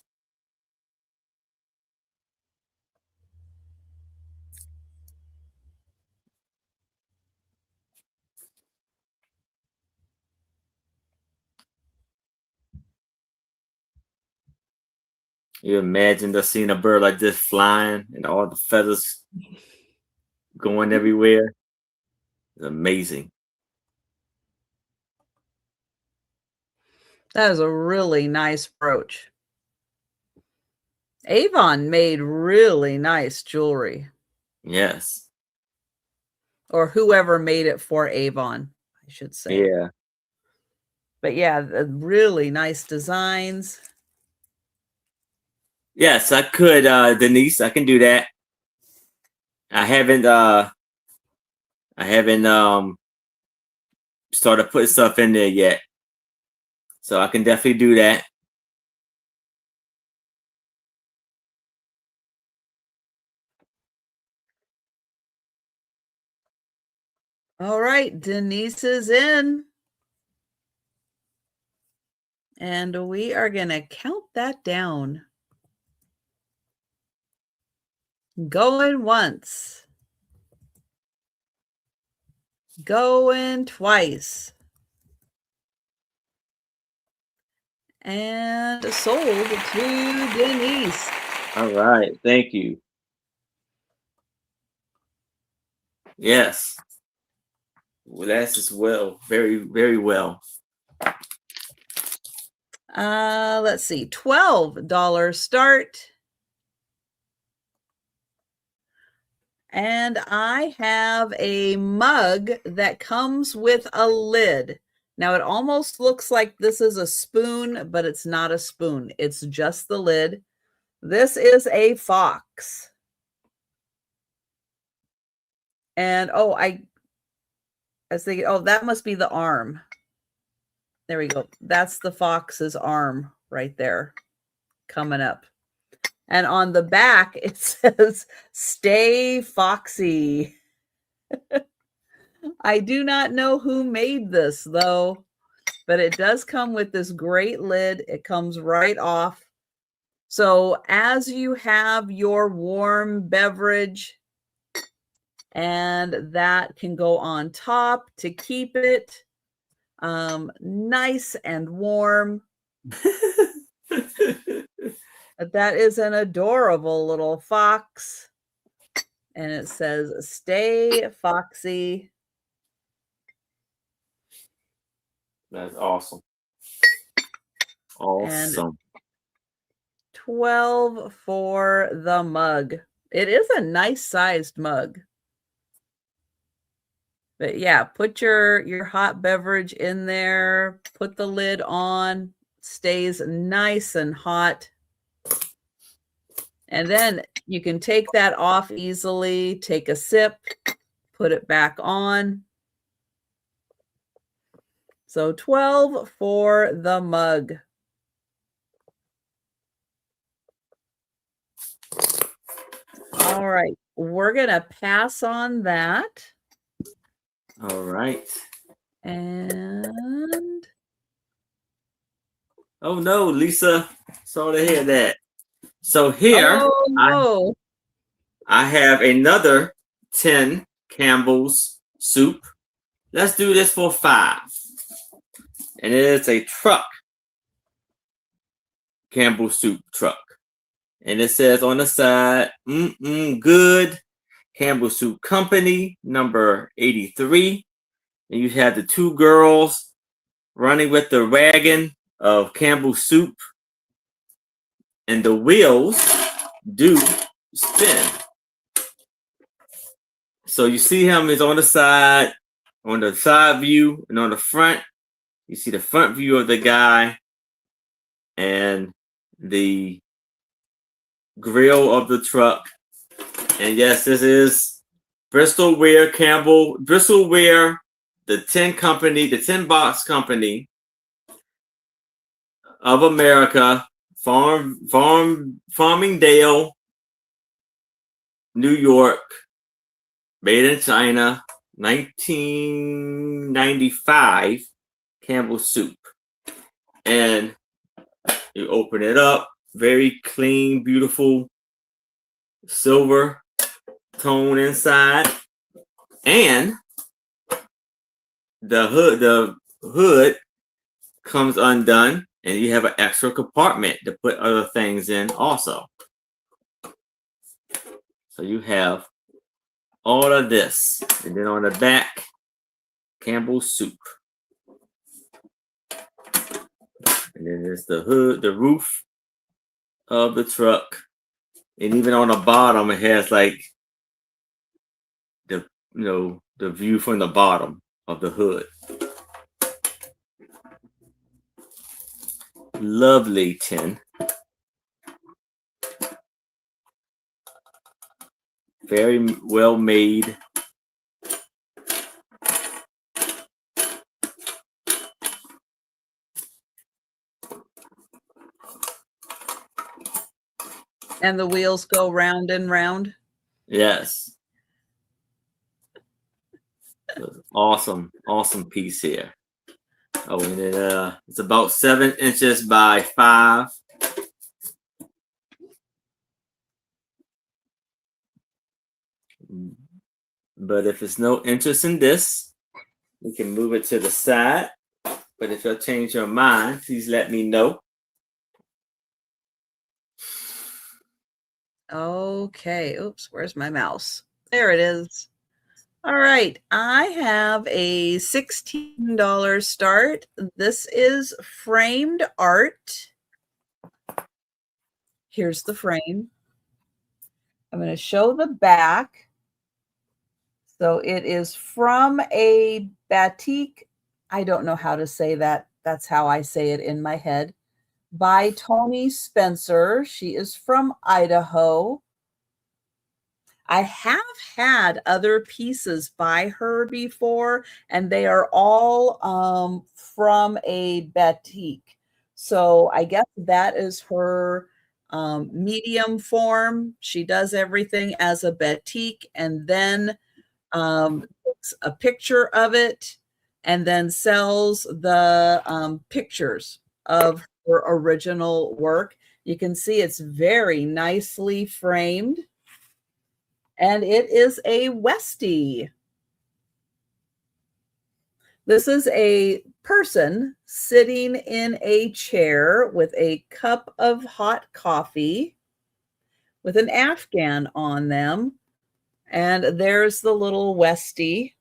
You imagine just seeing a bird like this flying and all the feathers going everywhere. It's amazing. That is a really nice brooch. Avon made really nice jewelry. Yes. Or whoever made it for Avon, I should say. Yeah. But yeah, really nice designs. Yes, I could, Denise. I can do that. I haven't started putting stuff in there yet. So I can definitely do that. All right, Denise is in. And we are going to count that down. Going once. Going twice. And sold to Denise. All right. Thank you. Yes. Well, that's as well. Very, very well. Let's see. $12 start. And I have a mug that comes with a lid. Now it almost looks like this is a spoon, but it's not a spoon. It's just the lid. This is a fox. And I was thinking, that must be the arm. There we go. That's the fox's arm right there coming up. And on the back, it says, "Stay Foxy." I do not know who made this, though, but it does come with this great lid. It comes right off. So as you have your warm beverage, and that can go on top to keep it nice and warm. That is an adorable little fox. And it says, "Stay Foxy." That's awesome. Awesome. And $12 for the mug. It is a nice sized mug. But yeah, put your hot beverage in there, put the lid on, stays nice and hot. And then you can take that off easily, take a sip, put it back on. So $12 for the mug. All right, we're going to pass on that. All right. And Oh no, Lisa. Sorry to hear that. So here Oh I, no. I have another 10 Campbell's soup. Let's do this for 5. And it is a truck, Campbell soup truck. And it says on the side, good, Campbell Soup Company, number 83. And you have the 2 girls running with the wagon of Campbell Soup. And the wheels do spin. So you see him is on the side view, and on the front, you see the front view of the guy and the grill of the truck. And yes, this is Bristol Ware Campbell, Bristol Ware, the 10 box company of America, Farmingdale, New York, made in China, 1995 Campbell soup. And you open it up, very clean, beautiful silver tone inside. And the hood comes undone, and you have an extra compartment to put other things in also. So you have all of this. And then on the back, Campbell soup. And then there's the hood, the roof of the truck. And even on the bottom, it has like the view from the bottom of the hood. Lovely tin. Very well made. And the wheels go round and round. Yes. Awesome piece here. Oh, and it's about 7 inches by 5. But if it's no interest in this, we can move it to the side. But if you'll change your mind, please let me know. Okay. Oops, where's my mouse? There it is. All right. I have a $16 start. This is framed art. Here's the frame. I'm going to show the back. So it is from a batik. I don't know how to say that. That's how I say it in my head. By Toni Spencer. She is from Idaho. I have had other pieces by her before, and they are all from a batik. So I guess that is her medium form. She does everything as a batik, and then takes a picture of it and then sells the pictures of her original work. You can see it's very nicely framed. And it is a Westie. This is a person sitting in a chair with a cup of hot coffee with an Afghan on them. And there's the little Westie.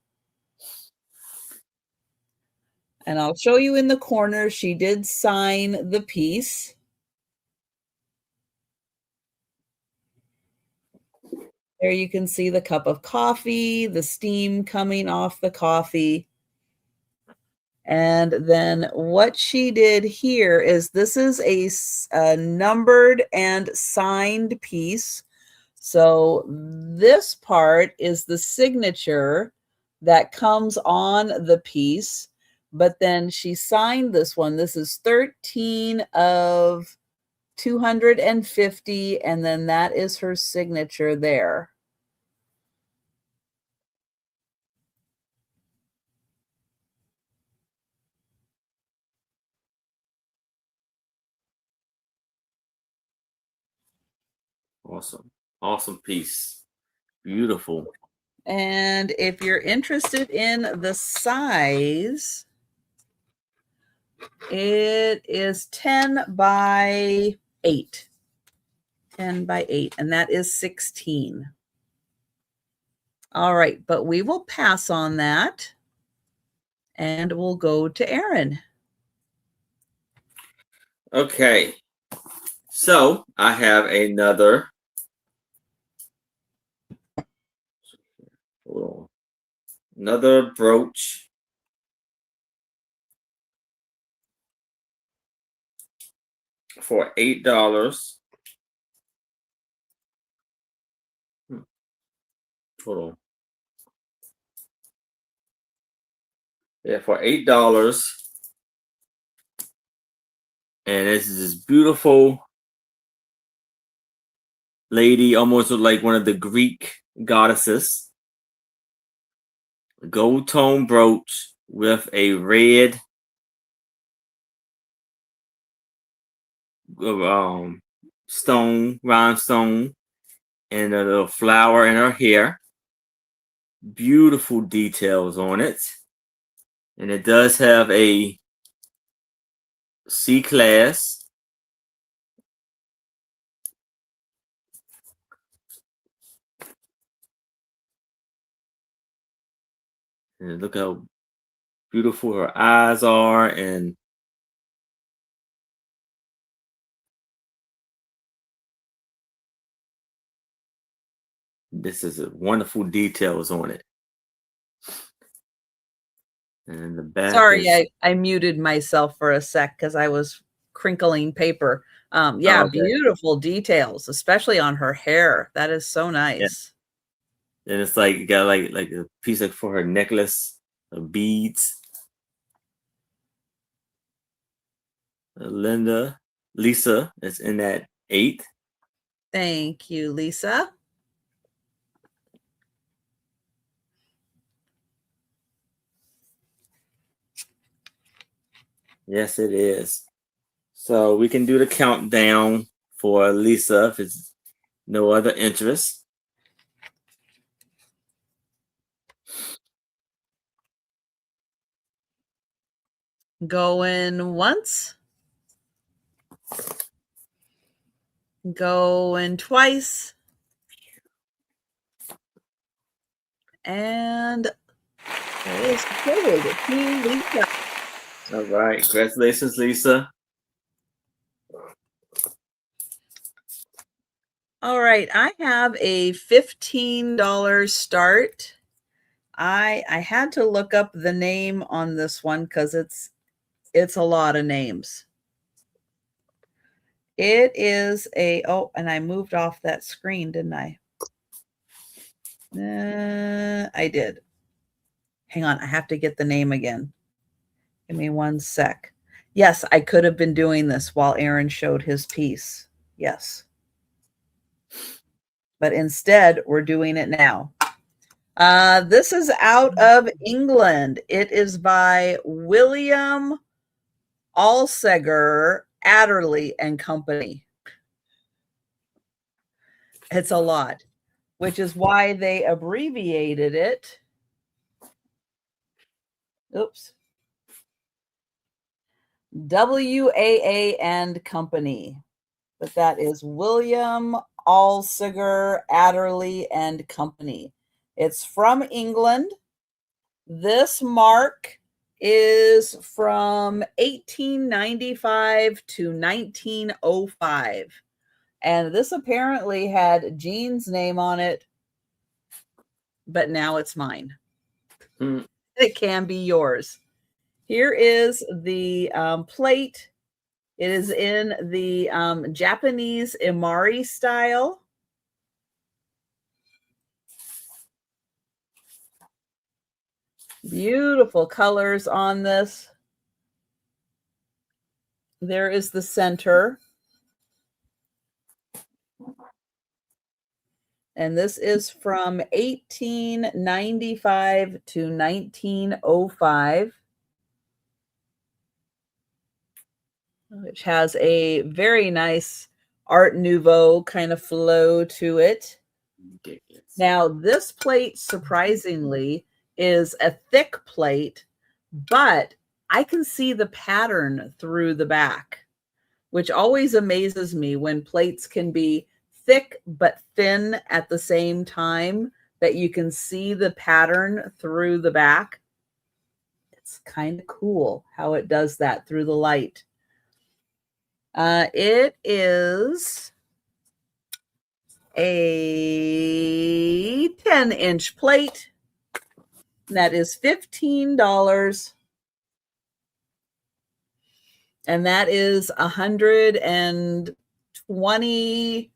And I'll show you in the corner, she did sign the piece. There you can see the cup of coffee, the steam coming off the coffee. And then what she did here is this is a numbered and signed piece. So this part is the signature that comes on the piece. But then she signed this one. This is 13 of 250. And then that is her signature there. Awesome. Awesome piece. Beautiful. And if you're interested in the size, it is 10 by 8. 10 by 8, and that is 16. All right, but we will pass on that, and we'll go to Aaron. Okay. So I have another. Another brooch. For $8. Total. Yeah, for $8. And this is this beautiful lady, almost like one of the Greek goddesses. Gold tone brooch with a red stone, rhinestone, and a little flower in her hair. Beautiful details on it. And it does have a C-class. And look how beautiful her eyes are, and this is a wonderful details on it. And the back. Sorry, I muted myself for a sec because I was crinkling paper. Yeah, okay. Beautiful details, especially on her hair. That is so nice. Yeah. And it's like you got like a piece of for her necklace of beads. Lisa is in that 8. Thank you, Lisa. Yes, it is. So we can do the countdown for Lisa if it's no other interest. Going once. Going twice. And it is good to Lisa. All right. Congratulations, Lisa. All right. I have a $15 start. I had to look up the name on this one because it's a lot of names. It is and I moved off that screen, didn't I? I did. Hang on, I have to get the name again. Give me one sec. Yes, I could have been doing this while Aaron showed his piece. Yes. But instead, we're doing it now. This is out of England. It is by William Alseger, Adderley and Company. It's a lot, which is why they abbreviated it. Oops. WAA and Company. But that is William Alseger, Adderley and Company. It's from England. This mark is from 1895 to 1905. And this apparently had Jean's name on it, but now it's mine. It can be yours. Here is the plate. It is in the Japanese imari style. Beautiful colors on this. There is the center. And this is from 1895 to 1905. Which has a very nice Art Nouveau kind of flow to it. Ridiculous. Now, this plate, surprisingly, is a thick plate, but I can see the pattern through the back, which always amazes me when plates can be thick but thin at the same time, that you can see the pattern through the back. It's kind of cool how it does that through the light. It is a 10-inch plate. That is $15. And that is 120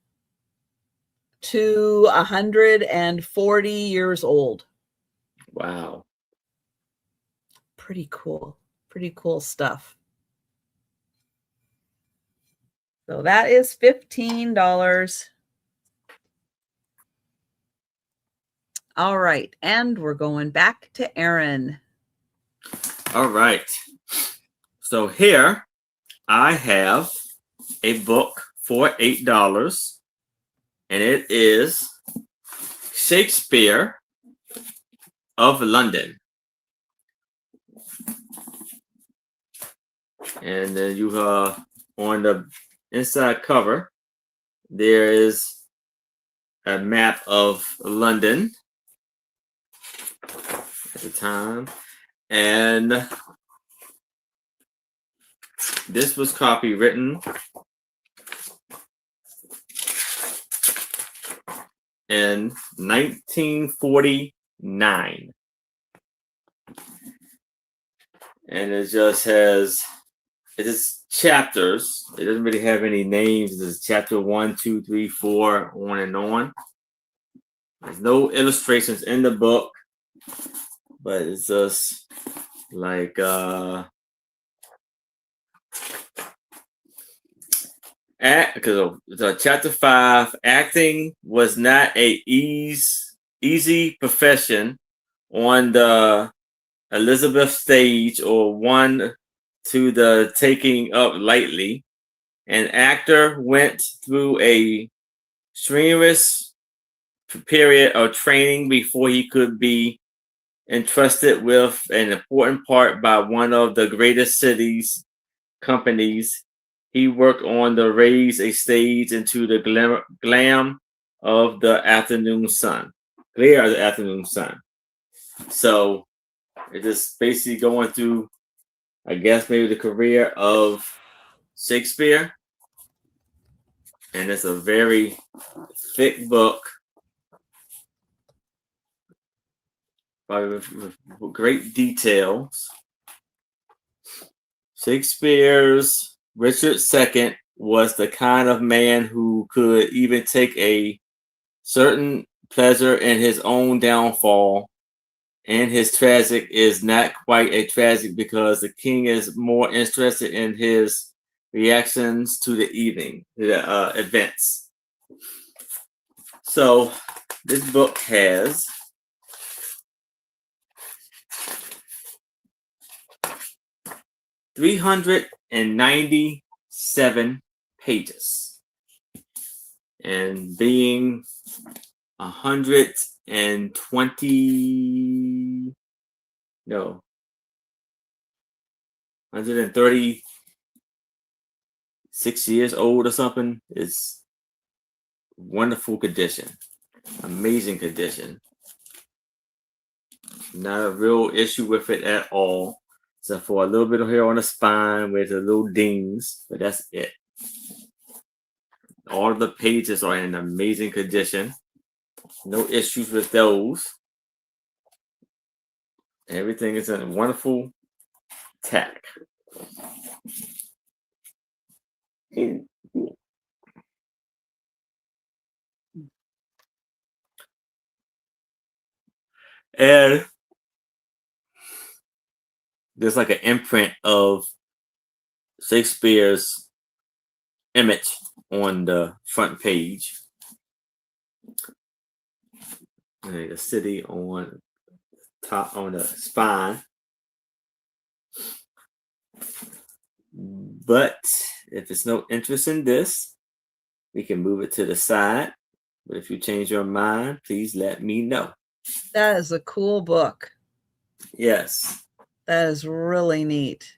to 140 years old. Wow. Pretty cool. Pretty cool stuff. So that is $15. All right. And we're going back to Aaron. All right. So here I have a book for $8, and it is Shakespeare of London. And then you on the inside cover, there is a map of London at the time. And this was copywritten in 1949. And it just has, it is chapters. It doesn't really have any names. It's chapter 1, 2, 3, 4, on and on. There's no illustrations in the book, but it's just like because chapter 5, acting was not a easy profession on the Elizabeth stage, or one to the taking up lightly. An actor went through a strenuous period of training before he could be entrusted with an important part by one of the greatest city's companies. He worked on to raise a stage into the glam of the afternoon sun. Glare of the afternoon sun. So it's just basically going through, I guess, maybe the career of Shakespeare. And it's a very thick book, with great details. Shakespeare's Richard II was the kind of man who could even take a certain pleasure in his own downfall. And his tragic is not quite a tragic, because the king is more interested in his reactions to the events. So this book has 397 pages, and being 136 years old or something, is wonderful condition, amazing condition. Not a real issue with it at all, except for a little bit of hair on the spine with the little dings, but that's it. All of the pages are in amazing condition. No issues with those. Everything is in wonderful tack. And there's like an imprint of Shakespeare's image on the front page. And the city on top, on the spine. But if there's no interest in this, we can move it to the side. But if you change your mind, please let me know. That is a cool book. Yes. That is really neat.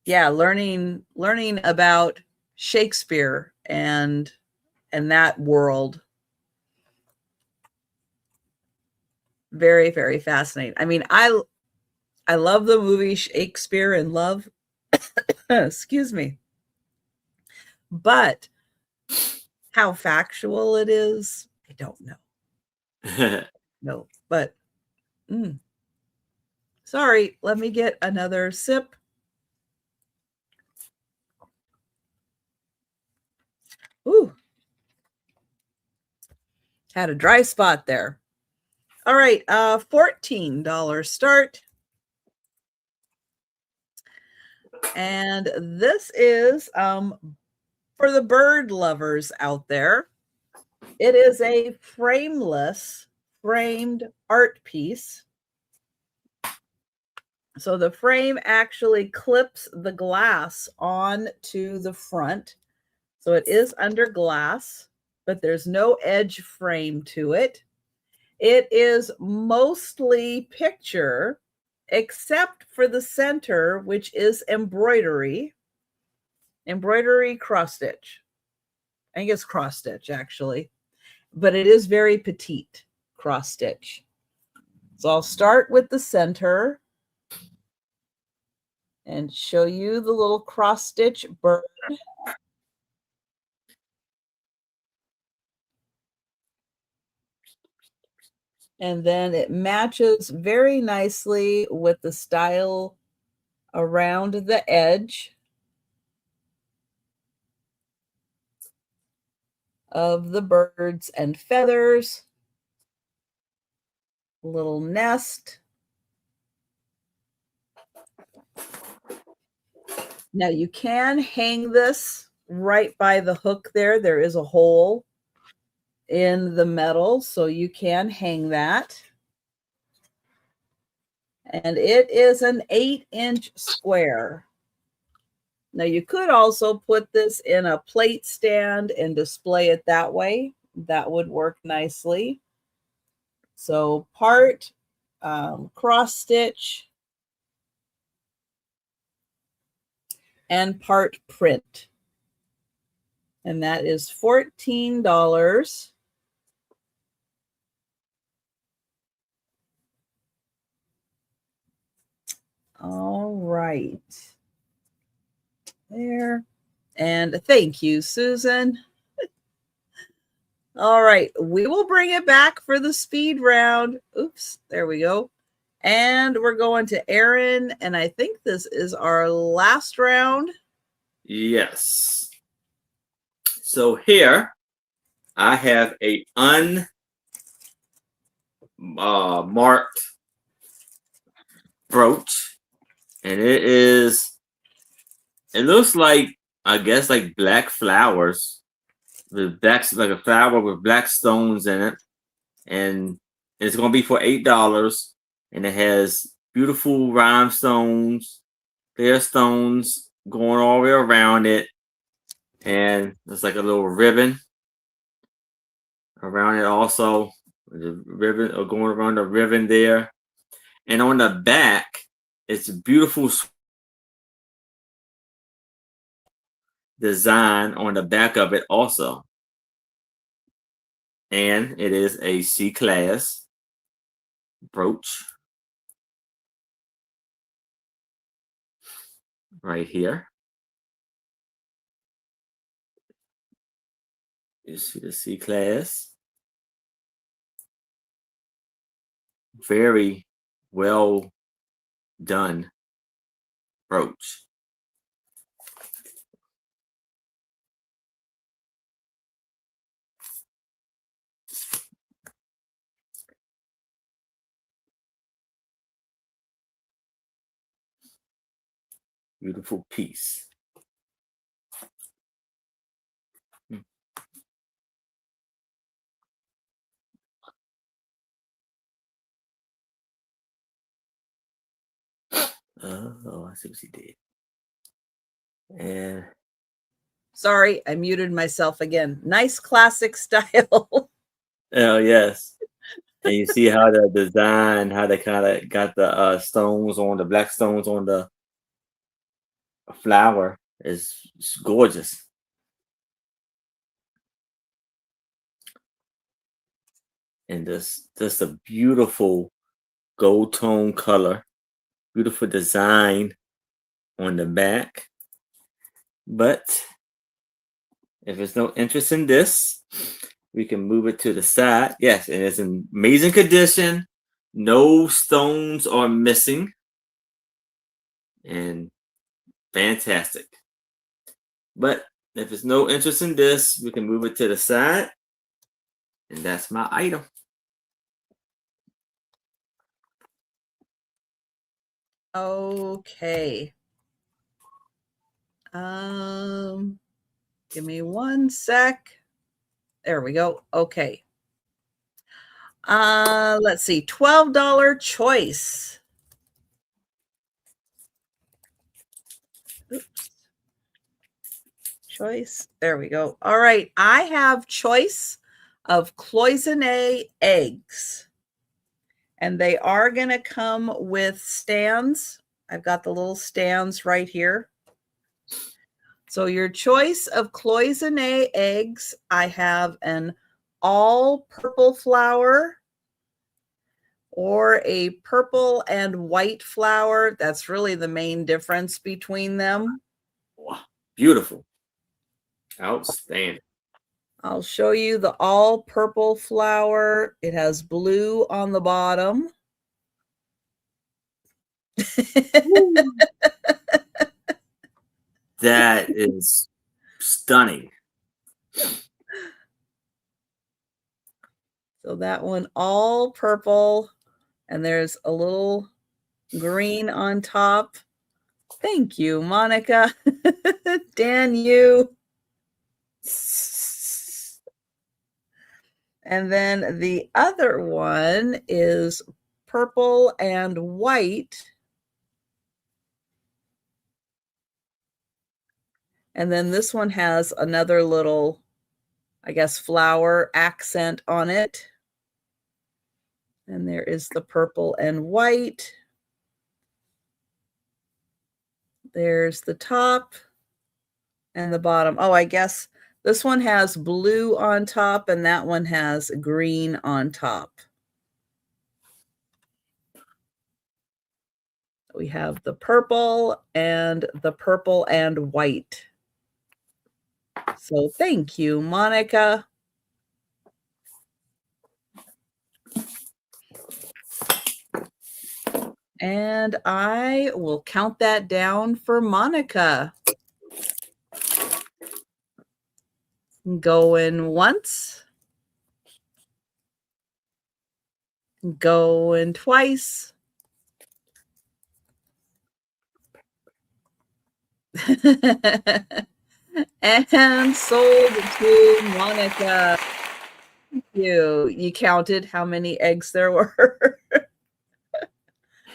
Yeah, learning about Shakespeare and that world. Very, very fascinating. I mean, I love the movie Shakespeare in Love. Excuse me. But how factual it is, I don't know. No, but sorry, let me get another sip. Ooh. Had a dry spot there. All right, $14 start. And this is for the bird lovers out there. It is a frameless, framed art piece. So the frame actually clips the glass onto the front. So it is under glass, but there's no edge frame to it. It is mostly picture, except for the center, which is embroidery cross stitch. I think it's cross stitch actually, but it is very petite cross stitch. So I'll start with the center and show you the little cross stitch bird. And then it matches very nicely with the style around the edge of the birds and feathers. Little nest. Now you can hang this right by the hook there. There is a hole in the metal, so you can hang that. And it is an 8-inch square. Now you could also put this in a plate stand and display it that way. That would work nicely. So part cross stitch and part print. And that is $14. All right. There. And thank you, Susan. All right. We will bring it back for the speed round. Oops. There we go. And we're going to Aaron. And I think this is our last round. Yes. So here I have a unmarked brooch, and it looks like, I guess, like black flowers, with like a flower with black stones in it, and it's gonna be for $8, and it has beautiful rhinestones, clear stones going all the way around it, and there's like a little ribbon around it also. The ribbon or going around the ribbon there, and on the back it's a beautiful design on the back of it also, and it is a C-class brooch right here. You see the C-class, very well done brooch. Beautiful piece. Oh, I see what she did. And Sorry, I muted myself again. Nice classic style. Oh yes. And you see how the design, how they kind of got the stones on the black stones on the flower is gorgeous. And just a beautiful gold tone color, beautiful design on the back. But if there's no interest in this, we can move it to the side. Yes, and it's in amazing condition. No stones are missing. And fantastic. But if there's no interest in this, we can move it to the side. And that's my item. Okay. Give me one sec. There we go. Okay. Let's see. $12 choice. Oops. Choice. There we go. All right. I have choice of cloisonne eggs. And they are going to come with stands. I've got the little stands right here. So your choice of cloisonne eggs, I have an all purple flower or a purple and white flower. That's really the main difference between them. Wow, beautiful. Outstanding. I'll show you the all purple flower. It has blue on the bottom. That is stunning. So that one all purple, and there's a little green on top. Thank you, Monica. Dan, you. And then the other one is purple and white. And then this one has another little, I guess, flower accent on it. And there is the purple and white. There's the top and the bottom. Oh, I guess this one has blue on top and that one has green on top. We have the purple and white. So thank you, Monica. And I will count that down for Monica. Going once. Going twice. And sold to Monica. Thank you. You counted how many eggs there were.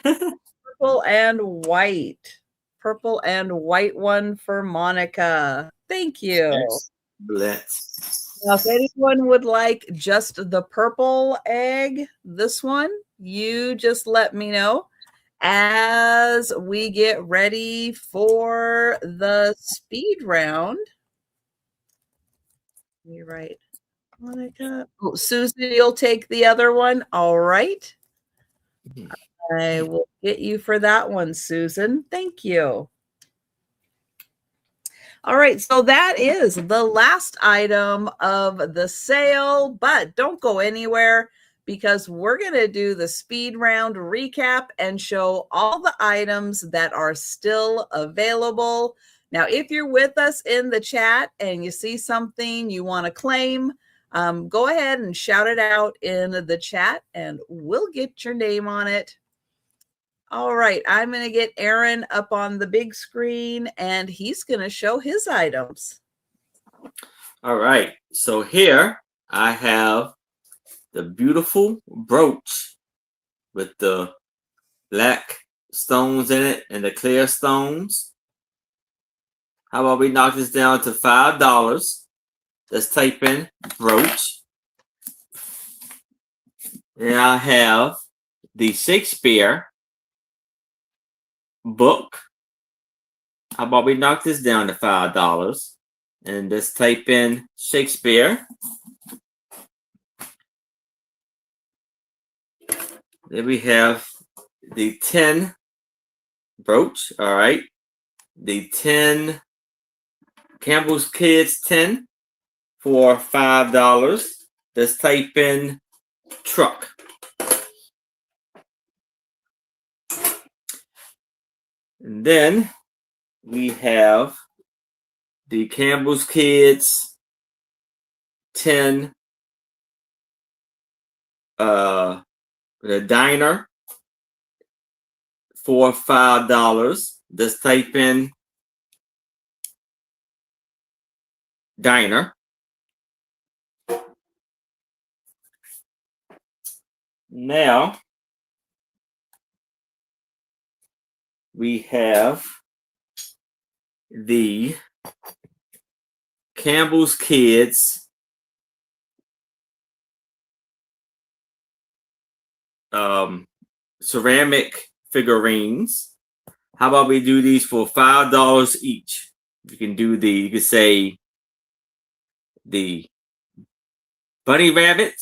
Purple and white. Purple and white one for Monica. Thank you. Let's. Now, if anyone would like just the purple egg, this one, you just let me know as we get ready for the speed round. You're right, Monica. Oh, Susan, you'll take the other one. All right. I will get you for that one, Susan. Thank you. All right, so that is the last item of the sale, but don't go anywhere because we're going to do the speed round recap and show all the items that are still available. Now, if you're with us in the chat and you see something you want to claim, go ahead and shout it out in the chat and we'll get your name on it. All right, I'm going to get Aaron up on the big screen and he's going to show his items. All right, so here I have the beautiful brooch with the black stones in it and the clear stones. How about we knock this down to $5? Let's type in brooch. And I have the Shakespeare book. How about we knock this down to $5? And let's type in Shakespeare. Then we have the 10 brooch. All right. The 10 Campbell's Kids 10 for $5. Let's type in truck. And then we have the Campbell's Kids 10 the diner for $5. Let's type in diner. Now we have the Campbell's Kids ceramic figurines. How about we do these for $5 each? You can do you could say the bunny rabbit,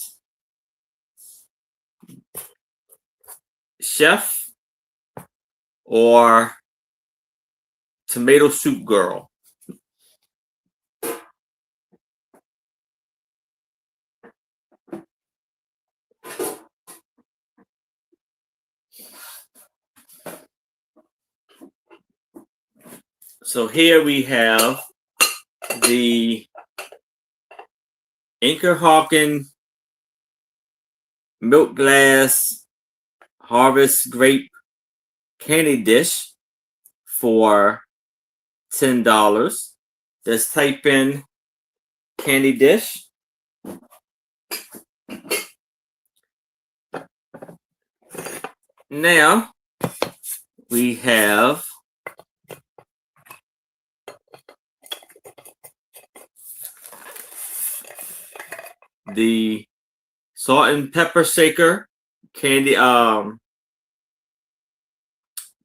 chef, or tomato soup girl. So here we have the Inker milk glass harvest grape candy dish for $10. Let's type in candy dish. Now we have the salt and pepper shaker candy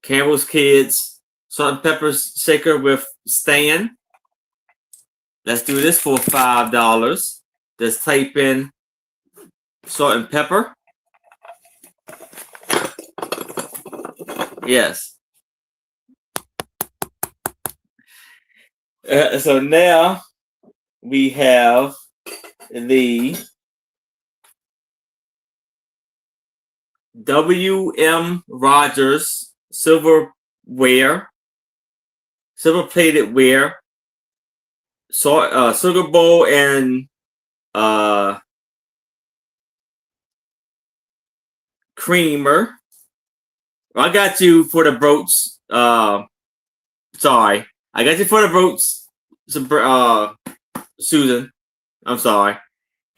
Campbell's Kids salt and pepper shaker with stand. Let's do this for $5. Let's type in salt and pepper. Yes. So now we have the W.M. Rogers silver plated ware, sugar bowl, and creamer. I got you for the brooch. Sorry, I got you for the brooch, Susan. I'm sorry,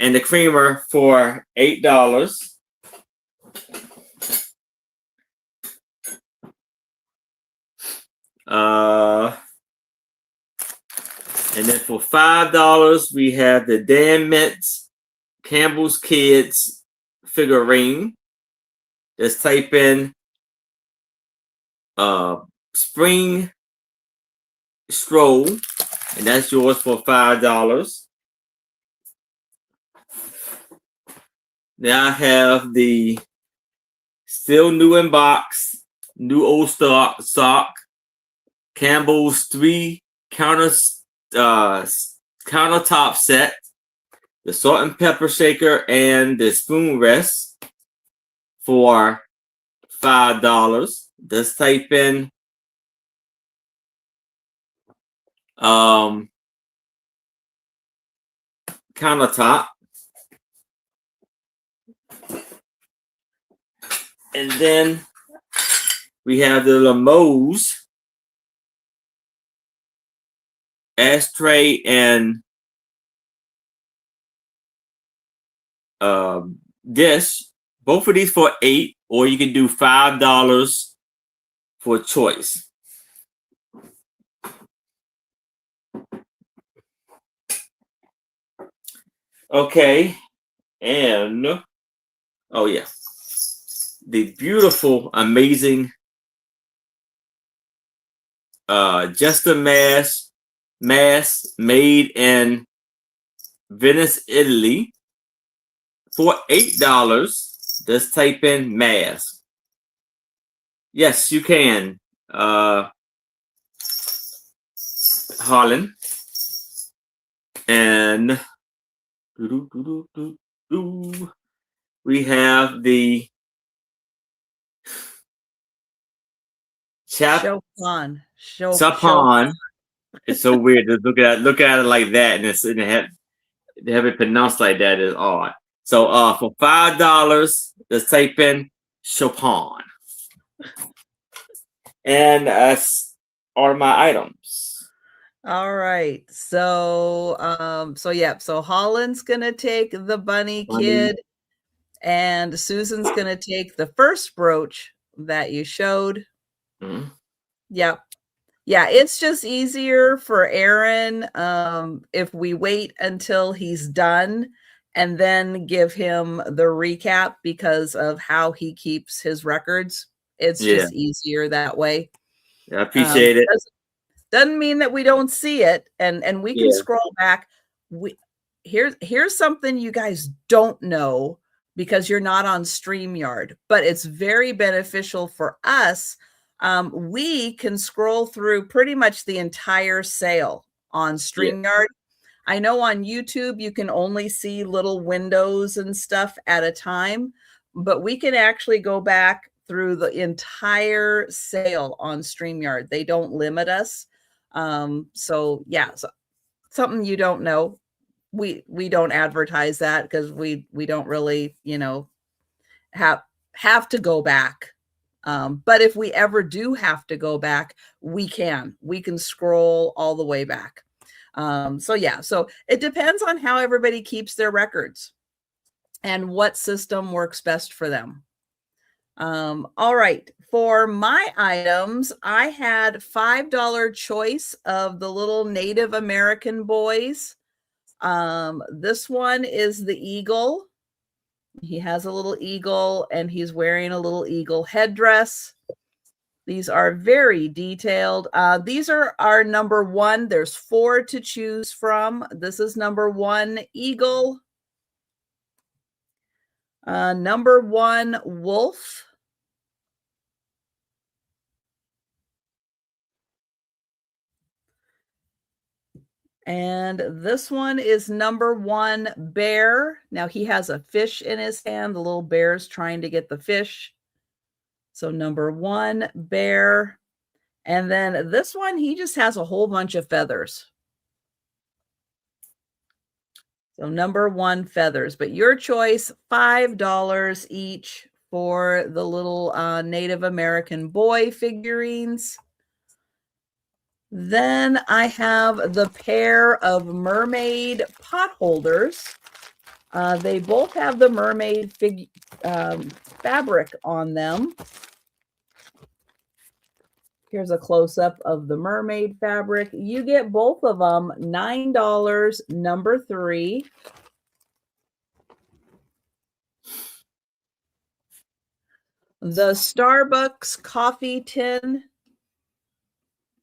and the creamer for $8. And then for $5, we have the Dan Mintz Campbell's Kids figurine. Let's type in spring stroll, and that's yours for $5. Now I have the still new in box, new old stock Campbell's 3 countertop set, the salt and pepper shaker, and the spoon rest for $5. Let's type in countertop. And then we have the Limoges ashtray and dish. Both of these for $8, or you can do $5 for choice. Okay. And oh yeah, the beautiful, amazing just a mass made in Venice, Italy for $8. Just type in mask. Yes, you can. Holland. And we have the Chopin. Chopin. It's so weird to look at it like that, and it's and have it pronounced like that is odd. So for $5, just type in Chopin. And that's are my items. All right. So Holland's gonna take the bunny kid, and Susan's gonna take the first brooch that you showed. Mm-hmm. Yep. Yeah, it's just easier for Aaron if we wait until he's done and then give him the recap because of how he keeps his records. It's just easier that way. I appreciate it. Doesn't mean that we don't see it, and we can scroll back. Here's something you guys don't know because you're not on StreamYard, but it's very beneficial for us. We can scroll through pretty much the entire sale on StreamYard. I know on YouTube you can only see little windows and stuff at a time, but we can actually go back through the entire sale on StreamYard. They don't limit us. So something you don't know. We don't advertise that because we don't really, have to go back. But if we ever do have to go back, we can scroll all the way back. So it depends on how everybody keeps their records and what system works best for them. All right. For my items, I had $5 choice of the little Native American boys. This one is the eagle. He has a little eagle and he's wearing a little eagle headdress. These are very detailed. These are our number one. There's 4 to choose from. This is number 1 eagle. Number 1 wolf. And this one is number 1 bear. Now he has a fish in his hand. The little bear's trying to get the fish. So number 1 bear. And then this one, he just has a whole bunch of feathers. So number 1 feathers, but your choice, $5 each for the little Native American boy figurines. Then I have the pair of mermaid pot holders. They both have the mermaid fabric on them. Here's a close-up of the mermaid fabric. You get both of them, $9, number 3. The Starbucks coffee tin.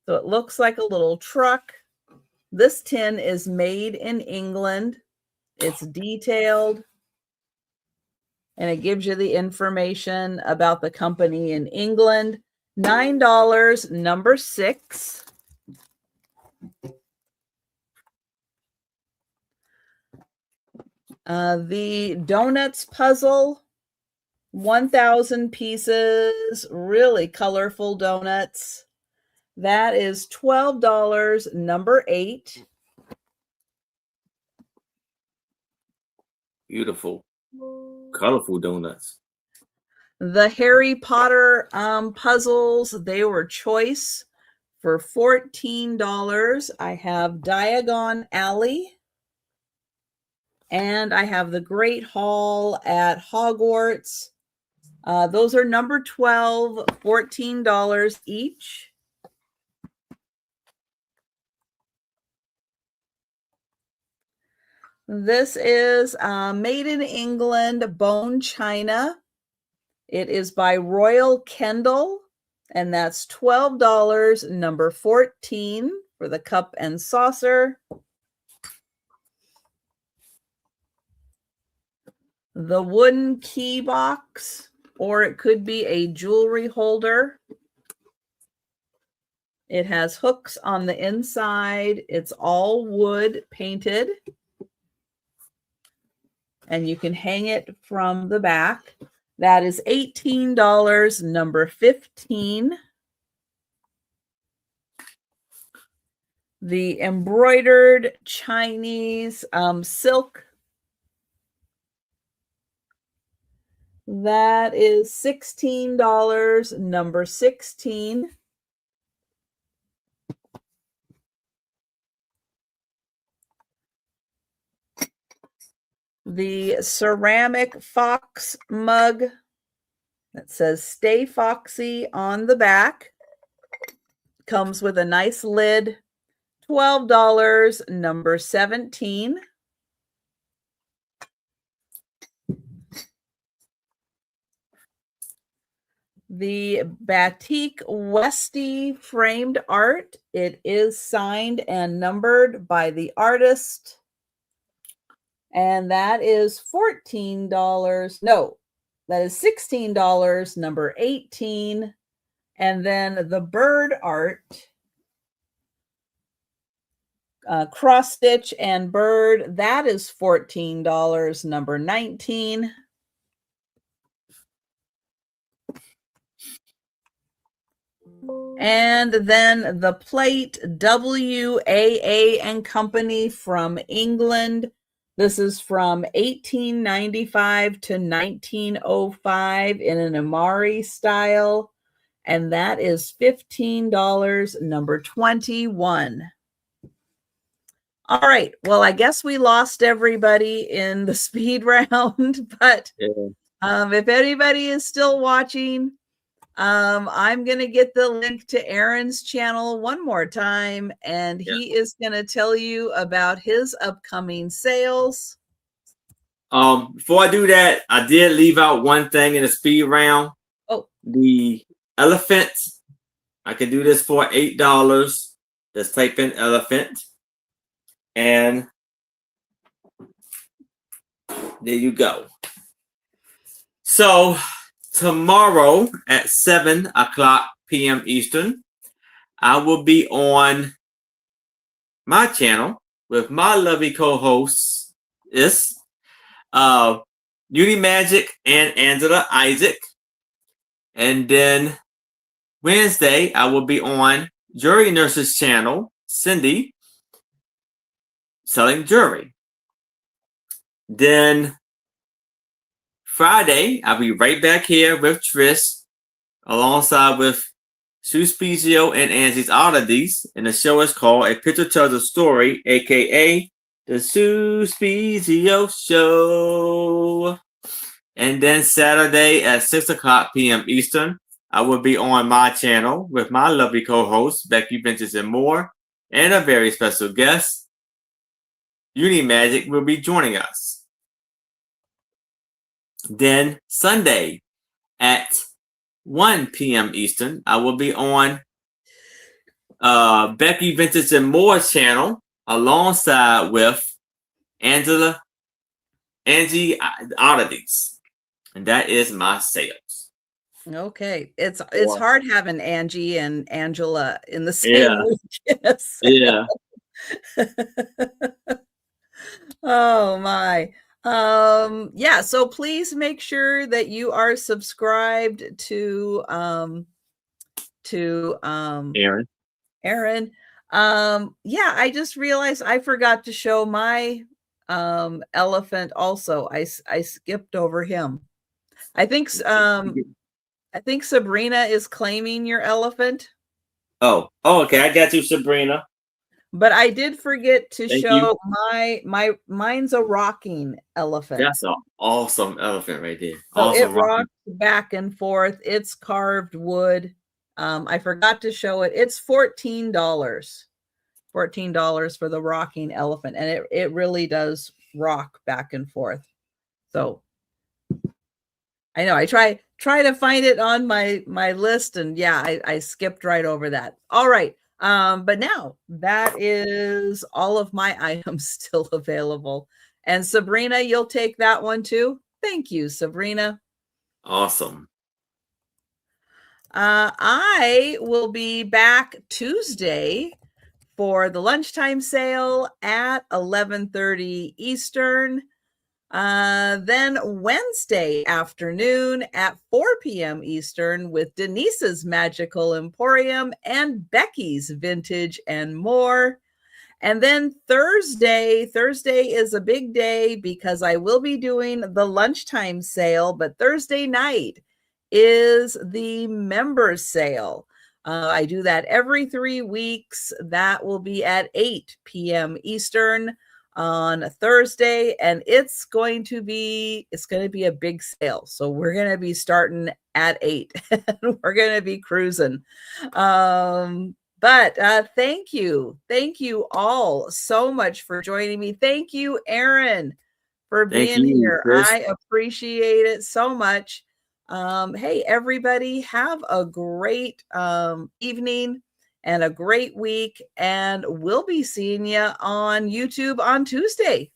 So it looks like a little truck. This tin is made in England. It's detailed. And it gives you the information about the company in England. $9, number 6. The donuts puzzle, 1,000 pieces, really colorful donuts. That is $12, number 8. Beautiful, colorful donuts. The Harry Potter puzzles, they were choice for $14. I have Diagon Alley. And I have the Great Hall at Hogwarts. Those are number 12, $14 each. This is made in England, bone china. It is by Royal Kendall, and that's $12, number 14 for the cup and saucer. The wooden key box, or it could be a jewelry holder. It has hooks on the inside. It's all wood painted. And you can hang it from the back. That is $18, number 15. The embroidered Chinese silk. That is $16, number 16. The ceramic fox mug that says "Stay Foxy" on the back. Comes with a nice lid. $12, number 17. The Batik Westie framed art. It is signed and numbered by the artist. And that is $14. No, that is $16, number 18. And then the bird art, cross stitch and bird, that is $14, number 19. And then the plate, WAA and Company from England. This is from 1895 to 1905 in an Amari style. And that is $15, number 21. All right. Well, I guess we lost everybody in the speed round, but if anybody is still watching, I'm going to get the link to Aaron's channel one more time, and he is going to tell you about his upcoming sales. Before I do that, I did leave out one thing in the speed round. Oh, the elephant. I can do this for $8. Just type in elephant. And there you go. So tomorrow at 7 o'clock p.m. Eastern, I will be on my channel with my lovely co-hosts, Beauty Magic and Angela Isaac. And then Wednesday, I will be on Jewelry Nurse's channel, Cindy, selling jewelry. Then Friday, I'll be right back here with Trish, alongside with Sue Spezio and Angie's Oddities. And the show is called A Picture Tells a Story, aka The Sue Spezio Show. And then Saturday at 6 o'clock p.m. Eastern, I will be on my channel with my lovely co-hosts, Becky Ventures and more, and a very special guest. Uni Magic will be joining us. Then Sunday at 1 p.m. Eastern, I will be on Becky Ventures and More's channel alongside with Angie Oddities. And that is my sales. Okay. It's hard having Angie and Angela in the same week. Yes. Yeah. Oh my. So please make sure that you are subscribed to Aaron. I just realized I forgot to show my elephant also. I skipped over him. I think Sabrina is claiming your elephant. Oh, okay. I got you, Sabrina. But I did forget to show mine's a rocking elephant. That's an awesome elephant right there. So awesome it rocks back and forth. It's carved wood. I forgot to show it. It's $14. $14 for the rocking elephant. And it really does rock back and forth. So I know I try to find it on my list, and yeah, I skipped right over that. All right. But now that is all of my items still available. And Sabrina, you'll take that one too. Thank you, Sabrina. Awesome. I will be back Tuesday for the lunchtime sale at 11:30 Eastern. Then Wednesday afternoon at 4 p.m. Eastern with Denise's Magical Emporium and Becky's Vintage and More. And then Thursday is a big day because I will be doing the lunchtime sale, but Thursday night is the members sale. I do that every 3 weeks. That will be at 8 p.m. Eastern on a Thursday, and it's going to be a big sale. So we're going to be starting at 8 and we're going to be cruising. But thank you all so much for joining me. Thank you, Aaron, for being here. Chris. I appreciate it so much. Hey, everybody, have a great evening and a great week, and we'll be seeing you on YouTube on Tuesday.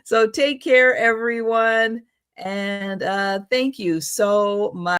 So take care, everyone, and thank you so much.